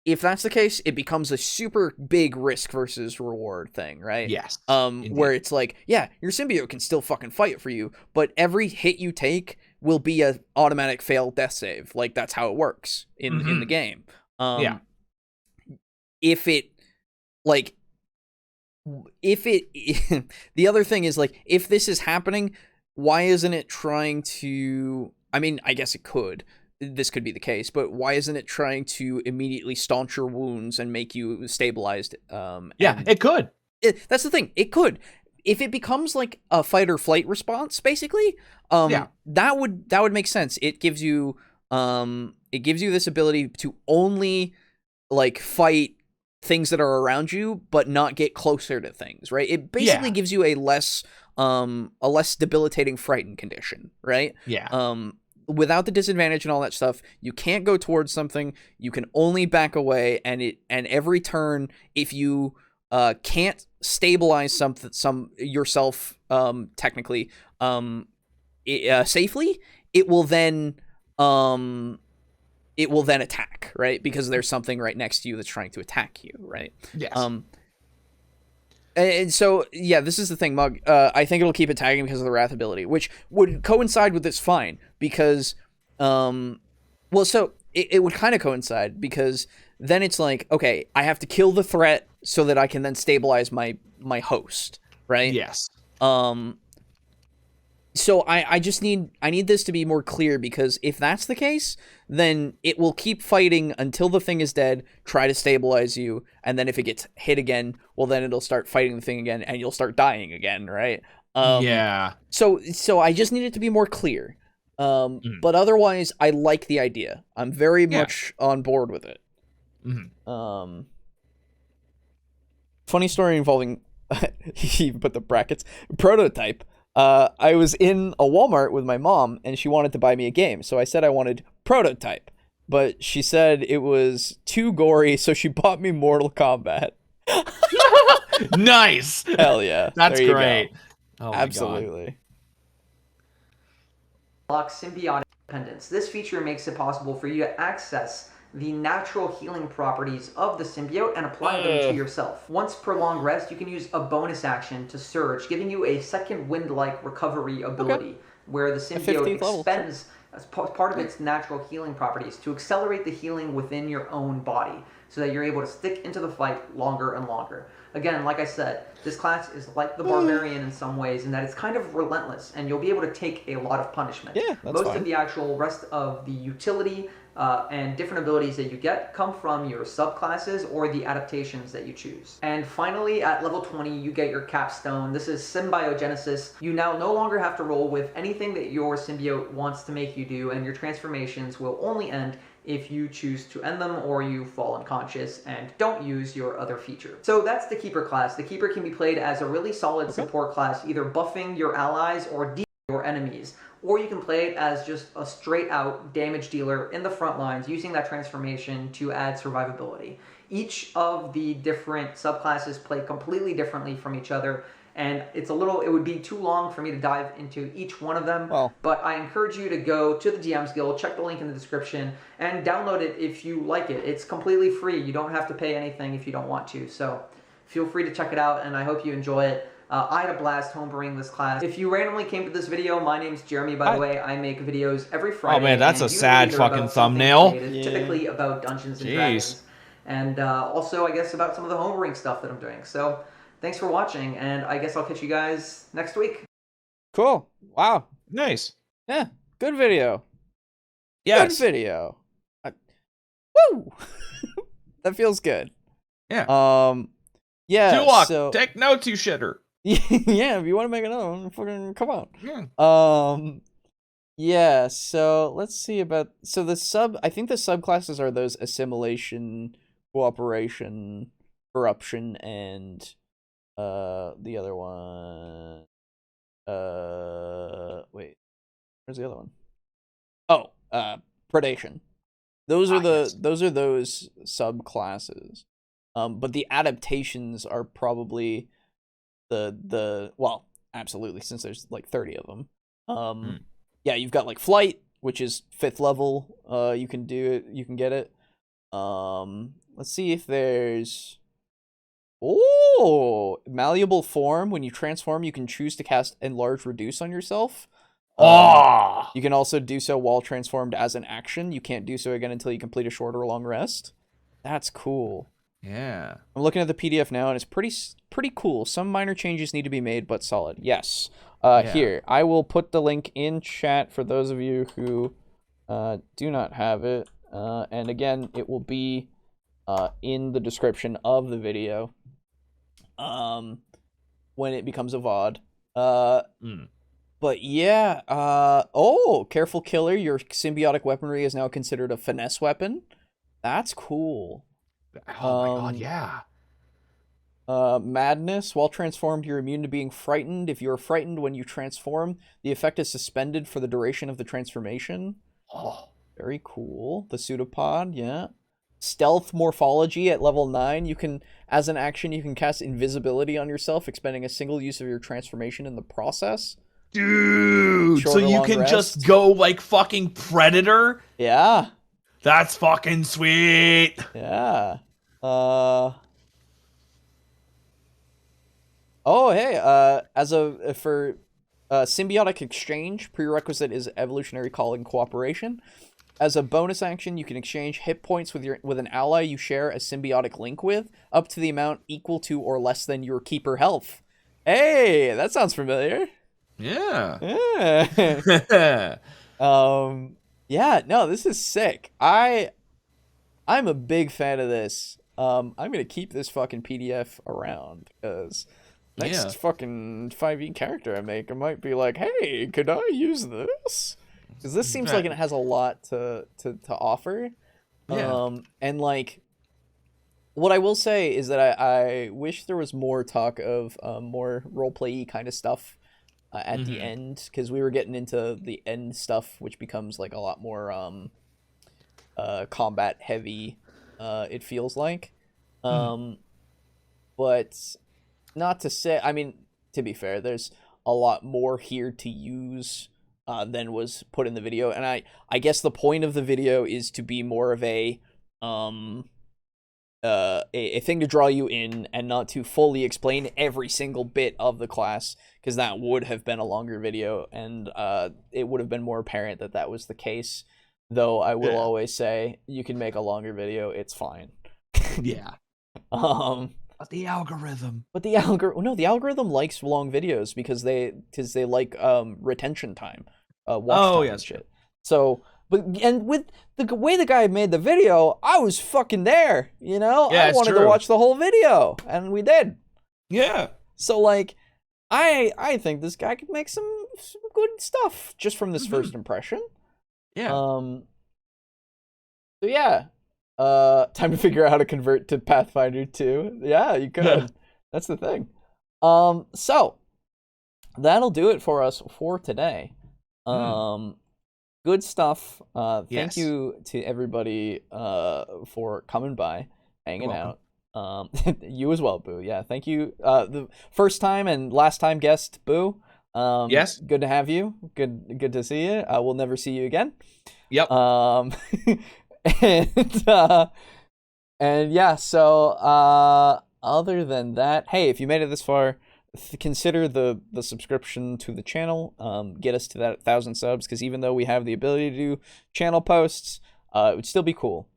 if that's the case, it becomes a super big risk versus reward thing, right? Yes. Where it's like, yeah, your symbiote can still fucking fight for you, but every hit you take will be a automatic fail death save. Like, that's how it works in the game. If it, the other thing is, like, if this is happening, why isn't it trying to, I mean, I guess it could. This could be the case, but why isn't it trying to immediately staunch your wounds and make you stabilized? It could. That's the thing. It could. If it becomes like a fight or flight response, basically, that would make sense. It gives you this ability to only like fight things that are around you, but not get closer to things, right? It basically gives you a less debilitating frightened condition, right? Without the disadvantage and all that stuff, you can't go towards something. You can only back away, and every turn, if you can't stabilize yourself, technically, safely, it will then attack, right? Because there's something right next to you that's trying to attack you, right? Yes. And so, yeah, this is the thing, Mug. I think it'll keep attacking because of the Wrath ability, which would coincide with this fine, because, so it would kind of coincide, because then it's like, okay, I have to kill the threat so that I can then stabilize my host, right? Yes. So I need this to be more clear, because if that's the case, then it will keep fighting until the thing is dead, try to stabilize you, and then if it gets hit again, well, then it'll start fighting the thing again, and you'll start dying again, right? Yeah. So I just need it to be more clear. But otherwise, I like the idea. I'm very much on board with it. Mm-hmm. Funny story involving he put the brackets prototype. I was in a Walmart with my mom, and she wanted to buy me a game, so I said I wanted prototype, but she said it was too gory, so she bought me Mortal Kombat. Nice. Hell yeah, that's there you great. go. Oh, absolutely. Unlock symbiotic dependence. This feature makes it possible for you to access the natural healing properties of the symbiote and apply them to yourself. Once per long rest, you can use a bonus action to surge, giving you a second wind-like recovery ability, where the symbiote expends as part of its natural healing properties to accelerate the healing within your own body, so that you're able to stick into the fight longer and longer. Again, like I said, this class is like the Barbarian in some ways, in that it's kind of relentless, and you'll be able to take a lot of punishment. Yeah, that's Most fine. of the actual rest of the utility and different abilities that you get come from your subclasses or the adaptations that you choose. And finally, at level 20, you get your capstone. This is Symbiogenesis. You now no longer have to roll with anything that your symbiote wants to make you do, and your transformations will only end if you choose to end them or you fall unconscious and don't use your other feature. So that's the Keeper class. The Keeper can be played as a really solid support class, either buffing your allies or dealing your enemies. Or you can play it as just a straight-out damage dealer in the front lines, using that transformation to add survivability. Each of the different subclasses play completely differently from each other, and it would be too long for me to dive into each one of them, but I encourage you to go to the DM's Guild, check the link in the description, and download it if you like it. It's completely free. You don't have to pay anything if you don't want to, so feel free to check it out, and I hope you enjoy it. I had a blast homebrewing this class. If you randomly came to this video, my name's Jeremy, by the way. I make videos every Friday. Oh man, that's a sad fucking thumbnail. Typically about Dungeons and Dragons. And also, I guess, about some of the homebrewing stuff that I'm doing. So, thanks for watching, and I guess I'll catch you guys next week. Cool. Wow. Nice. Yeah. Good video. Yes. Good video. Woo! That feels good. Yeah. Yeah. Tulok, so take notes, you shitter. yeah, if you want to make another one, fucking come on. Yeah. Yeah, so let's see about I think the subclasses are those assimilation, cooperation, corruption, and the other one wait. Where's the other one? Oh, predation. Those are those subclasses. But the adaptations are probably well, absolutely, since there's like 30 of them. Yeah, you've got like flight, which is 5th level. You can do it. You can get it. Let's see if there's malleable form. When you transform, you can choose to cast enlarge reduce on yourself. You can also do so while transformed as an action. You can't do so again until you complete a short or long rest. That's cool. Yeah. I'm looking at the PDF now, and it's pretty cool. Some minor changes need to be made, but solid. Yes. Here, I will put the link in chat for those of you who do not have it. And again, it will be in the description of the video when it becomes a VOD. But yeah, careful killer. Your symbiotic weaponry is now considered a finesse weapon. That's cool. Oh my god, yeah. Madness. While transformed, you're immune to being frightened. If you're frightened when you transform, the effect is suspended for the duration of the transformation. Oh, very cool. The pseudopod, yeah. Stealth morphology at level 9. You can, as an action, you can cast invisibility on yourself, expending a single use of your transformation in the process. Dude, so Shorter, you long can rest. just go like fucking Predator? Yeah. That's fucking sweet. Yeah. Oh, hey, for symbiotic exchange, prerequisite is evolutionary calling cooperation. As a bonus action, you can exchange hit points with an ally you share a symbiotic link with, up to the amount equal to or less than your keeper health. Hey, that sounds familiar. Yeah. Yeah. Yeah, no, this is sick. I'm a big fan of this. I'm gonna keep this fucking PDF around, because next fucking 5e character I make, I might be like, hey, could I use this? Because this seems like it has a lot to offer. Yeah. And like, what I will say is that I wish there was more talk of more roleplay-y kind of stuff at the end, because we were getting into the end stuff, which becomes like a lot more combat heavy, it feels like. But not to say, I mean, to be fair, there's a lot more here to use than was put in the video, and I guess the point of the video is to be more of a thing to draw you in, and not to fully explain every single bit of the class, because that would have been a longer video, and it would have been more apparent that that was the case. Though I will always say, you can make a longer video, it's fine. Yeah. But the algorithm likes long videos because they like retention time, watch time and shit. So, and with the way the guy made the video, I was fucking there, you know? Yeah, I wanted to watch the whole video, and we did. Yeah. So like, I think this guy could make some good stuff just from this first impression. Yeah. So yeah. Time to figure out how to convert to Pathfinder 2. Yeah, you could. That's the thing. So that'll do it for us for today. Good stuff. Thank you to everybody for coming by, hanging out. You as well, Boo. Yeah, thank you. The first time and last time guest, Boo. Yes. Good to have you. Good to see you. We'll never see you again. Yep. And yeah, so other than that, hey, if you made it this far, consider the subscription to the channel. Get us to that 1,000 subs, because even though we have the ability to do channel posts, it would still be cool.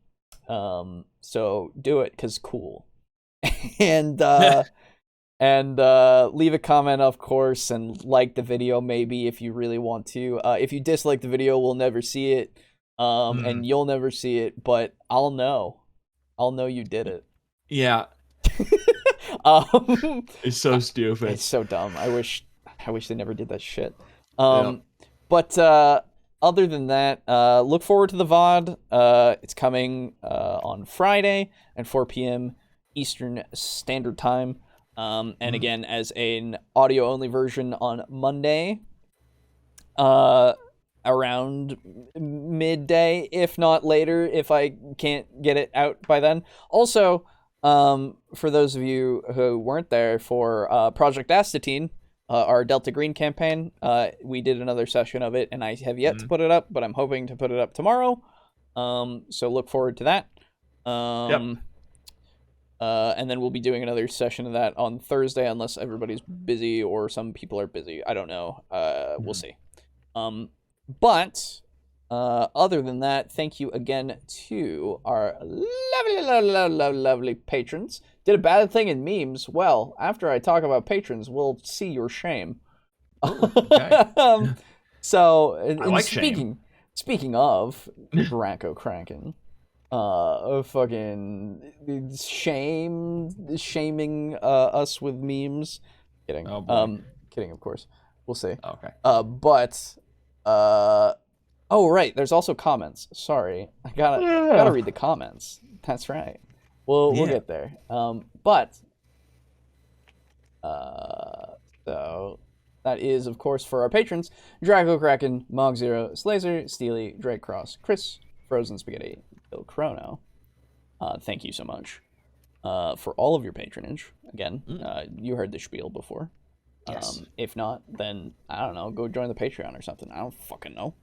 So do it, because cool. And leave a comment, of course, and like the video maybe if you really want to. If you dislike the video, we'll never see it. And you'll never see it, but I'll know you did it. Yeah. It's so stupid. It's so dumb. I wish they never did that shit. But other than that, look forward to the VOD. It's coming on Friday at 4 p.m. Eastern Standard Time. And again, as an audio only version on Monday. Around midday, if not later, if I can't get it out by then. Also, for those of you who weren't there for Project Astatine, our Delta Green campaign, we did another session of it, and I have yet to put it up, but I'm hoping to put it up tomorrow. So look forward to that. And then we'll be doing another session of that on Thursday, unless everybody's busy or some people are busy. I don't know. We'll see. But other than that, thank you again to our lovely patrons. Did a bad thing in memes. Well, after I talk about patrons, we'll see your shame. Okay. So, I like shame. Speaking of Draco Kraken, fucking shaming us with memes. Kidding. Oh, boy. Kidding, of course. We'll see. Okay. But oh right, there's also comments. Sorry, I gotta read the comments. That's right. We'll get there. But so that is of course for our patrons: Draco Kraken, Mog Zero, Slazer, Steely, Drake Cross, Chris, Frozen Spaghetti, Bill Chrono. Thank you so much for all of your patronage. Again, you heard the spiel before. Yes. If not, then I don't know, go join the Patreon or something. I don't fucking know.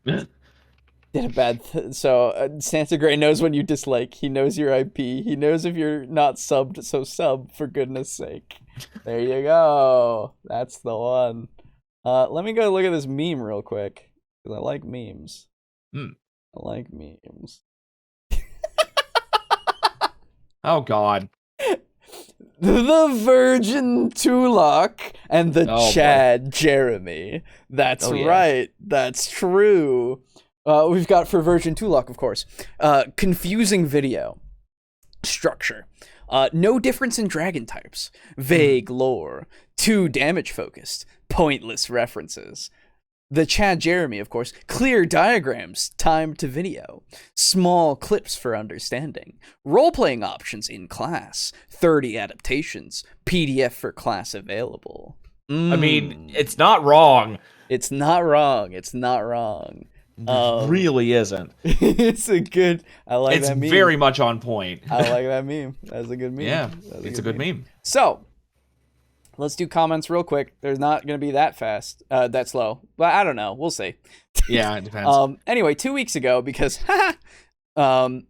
Did a bad so Santa Gray knows when you dislike. He knows your IP. He knows if you're not subbed, so sub for goodness sake. There you go. That's the one. Let me go look at this meme real quick because I like memes. I like memes. Oh God. The Virgin Tulok and the Chad boy. Jeremy. That's yeah. right. That's true. We've got for Virgin Tulok, of course. Confusing video. Structure. No difference in dragon types. Vague lore. Too damage focused. Pointless references. The Chad Jeremy, of course. Clear diagrams. Time to video. Small clips for understanding. Role-playing options in class. 30 adaptations. PDF for class available. I mean, it's not wrong. It's not wrong. It's not wrong. It really isn't. It's a good. I like that meme. It's very much on point. I like that meme. That's a good meme. Yeah, it's a good meme. So, let's do comments real quick. They're not going to be that fast, that slow, but I don't know. We'll see. Yeah, it depends. Anyway, 2 weeks ago, because 2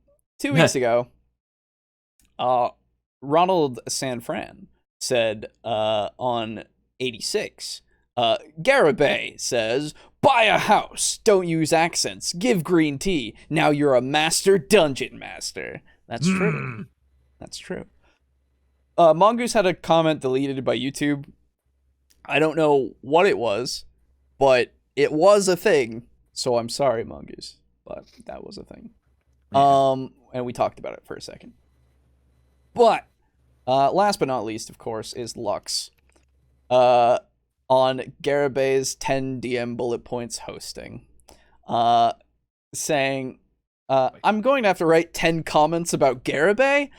weeks ago, Ronald Sanfran said on 86. Garibay says, buy a house, don't use accents, give green tea, now you're a master dungeon master. That's true. That's true. Mongoose had a comment deleted by YouTube. I don't know what it was, but it was a thing. So I'm sorry, Mongoose, but that was a thing. Yeah. And we talked about it for a second. But last but not least, of course, is Lux. On Garibay's 10 DM bullet points hosting, saying, I'm going to have to write 10 comments about Garibay.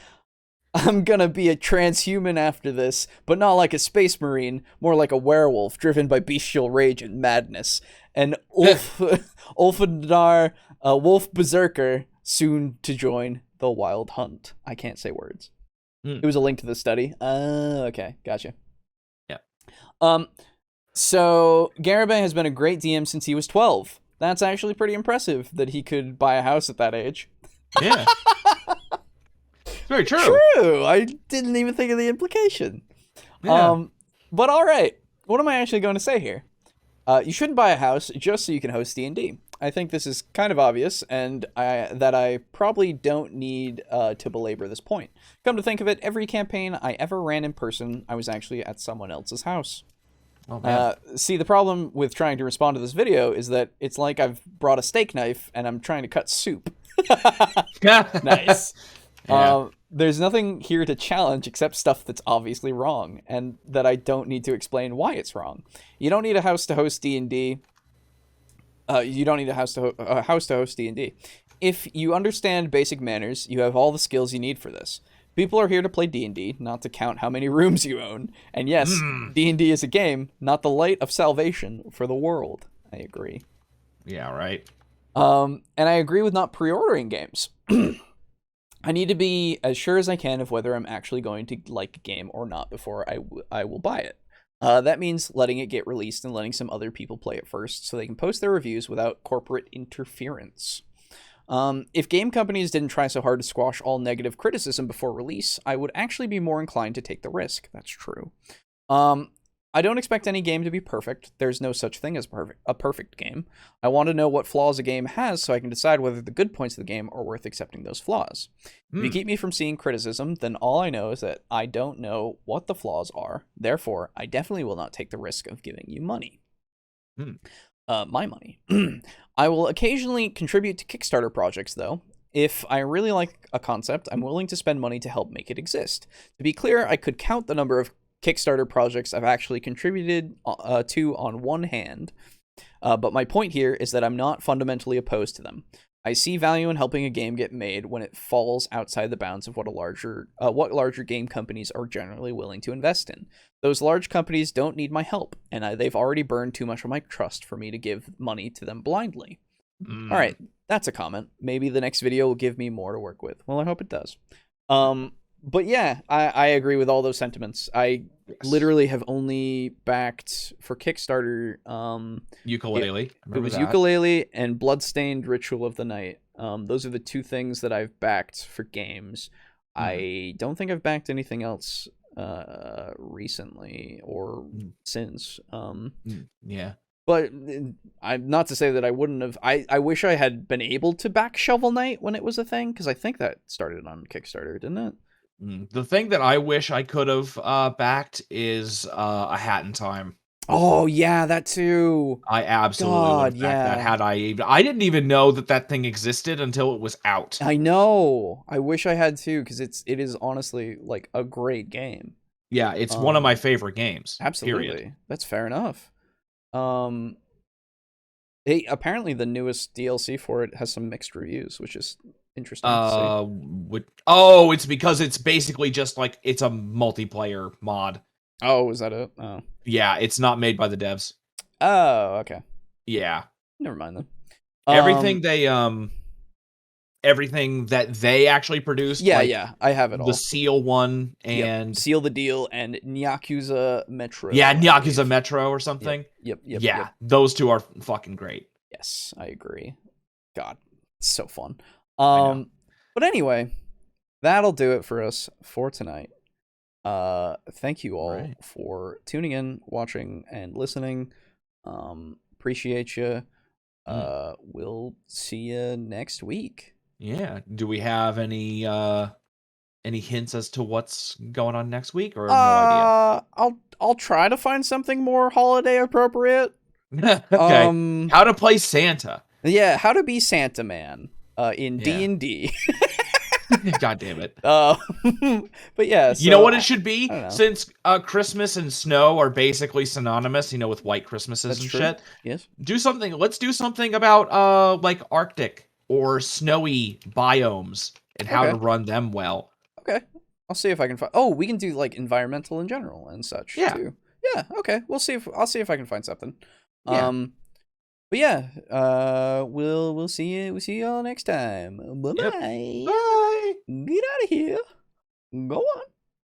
I'm going to be a transhuman after this, but not like a space marine, more like a werewolf driven by bestial rage and madness. And Ulfadar, a wolf berserker, soon to join the wild hunt. I can't say words. It was a link to the study. Okay, gotcha. Yeah. So Garibay has been a great DM since he was 12. That's actually pretty impressive that he could buy a house at that age. Yeah. Very true. True. I didn't even think of the implication. Yeah. But all right. What am I actually going to say here? You shouldn't buy a house just so you can host D&D. I think this is kind of obvious, and I probably don't need to belabor this point. Come to think of it, every campaign I ever ran in person, I was actually at someone else's house. Oh, man. See, the problem with trying to respond to this video is that it's like I've brought a steak knife and I'm trying to cut soup. Nice. Yeah. There's nothing here to challenge except stuff that's obviously wrong, and that I don't need to explain why it's wrong. You don't need a house to host D&D. You don't need a house to host D&D. If you understand basic manners, you have all the skills you need for this. People are here to play D&D, not to count how many rooms you own. And yes, D&D is a game, not the light of salvation for the world. I agree. Yeah, right. And I agree with not pre-ordering games. I need to be as sure as I can of whether I'm actually going to like a game or not before I will buy it. That means letting it get released and letting some other people play it first so they can post their reviews without corporate interference. If game companies didn't try so hard to squash all negative criticism before release, I would actually be more inclined to take the risk. That's true. I don't expect any game to be perfect. There's no such thing as a perfect game. I want to know what flaws a game has so I can decide whether the good points of the game are worth accepting those flaws. If you keep me from seeing criticism, then all I know is that I don't know what the flaws are. Therefore, I definitely will not take the risk of giving you money. My money. I will occasionally contribute to Kickstarter projects, though. If I really like a concept, I'm willing to spend money to help make it exist. To be clear, I could count the number of Kickstarter projects I've actually contributed to on one hand, but my point here is that I'm not fundamentally opposed to them. I see value in helping a game get made when it falls outside the bounds of what larger game companies are generally willing to invest in. Those large companies don't need my help, and they've already burned too much of my trust for me to give money to them blindly. All right, that's a comment. Maybe the next video will give me more to work with. Well, I hope it does. But yeah, I agree with all those sentiments. I literally have only backed for Kickstarter Ukulele. It was Ukulele and Bloodstained Ritual of the Night. Those are the two things that I've backed for games. I don't think I've backed anything else recently or since. Yeah. But I'm not to say that I wouldn't have. I wish I had been able to back Shovel Knight when it was a thing, because I think that started on Kickstarter, didn't it? The thing that I wish I could have backed is A Hat in Time. Oh yeah, that too. I absolutely would have backed that had I didn't even know that thing existed until it was out. I know. I wish I had too, because it is honestly like a great game. Yeah, it's one of my favorite games. Absolutely. Period. That's fair enough. Hey, apparently the newest DLC for it has some mixed reviews, which is interesting to see. It's because it's basically just like it's a multiplayer mod. Oh, is that it? Oh. Yeah, it's not made by the devs. Oh, okay. Yeah. Never mind then. Everything that they actually produced. Yeah, I have it all. The Seal one and Seal the Deal and Nyakuza Metro. Yeah, Nyakuza Metro or something. Yep. Those two are fucking great. Yes, I agree. God, it's so fun. But anyway, that'll do it for us for tonight. Thank you all for tuning in, watching, and listening. Appreciate you. We'll see you next week. Yeah. Do we have any hints as to what's going on next week, or no idea? I'll try to find something more holiday appropriate. Okay. How to play Santa. Yeah, how to be Santa Man in D&D. God damn it. But yeah, so, you know what it should be? Since Christmas and snow are basically synonymous, with white Christmases and shit. Yes. Let's do something about like Arctic or snowy biomes and how to run them well. Okay. I'll see if I can find we can do like environmental in general and such too. Yeah, okay. I'll see if I can find something. Yeah. But yeah, we'll see you. We'll see you all next time. Bye-bye. Bye. Get out of here. Go on.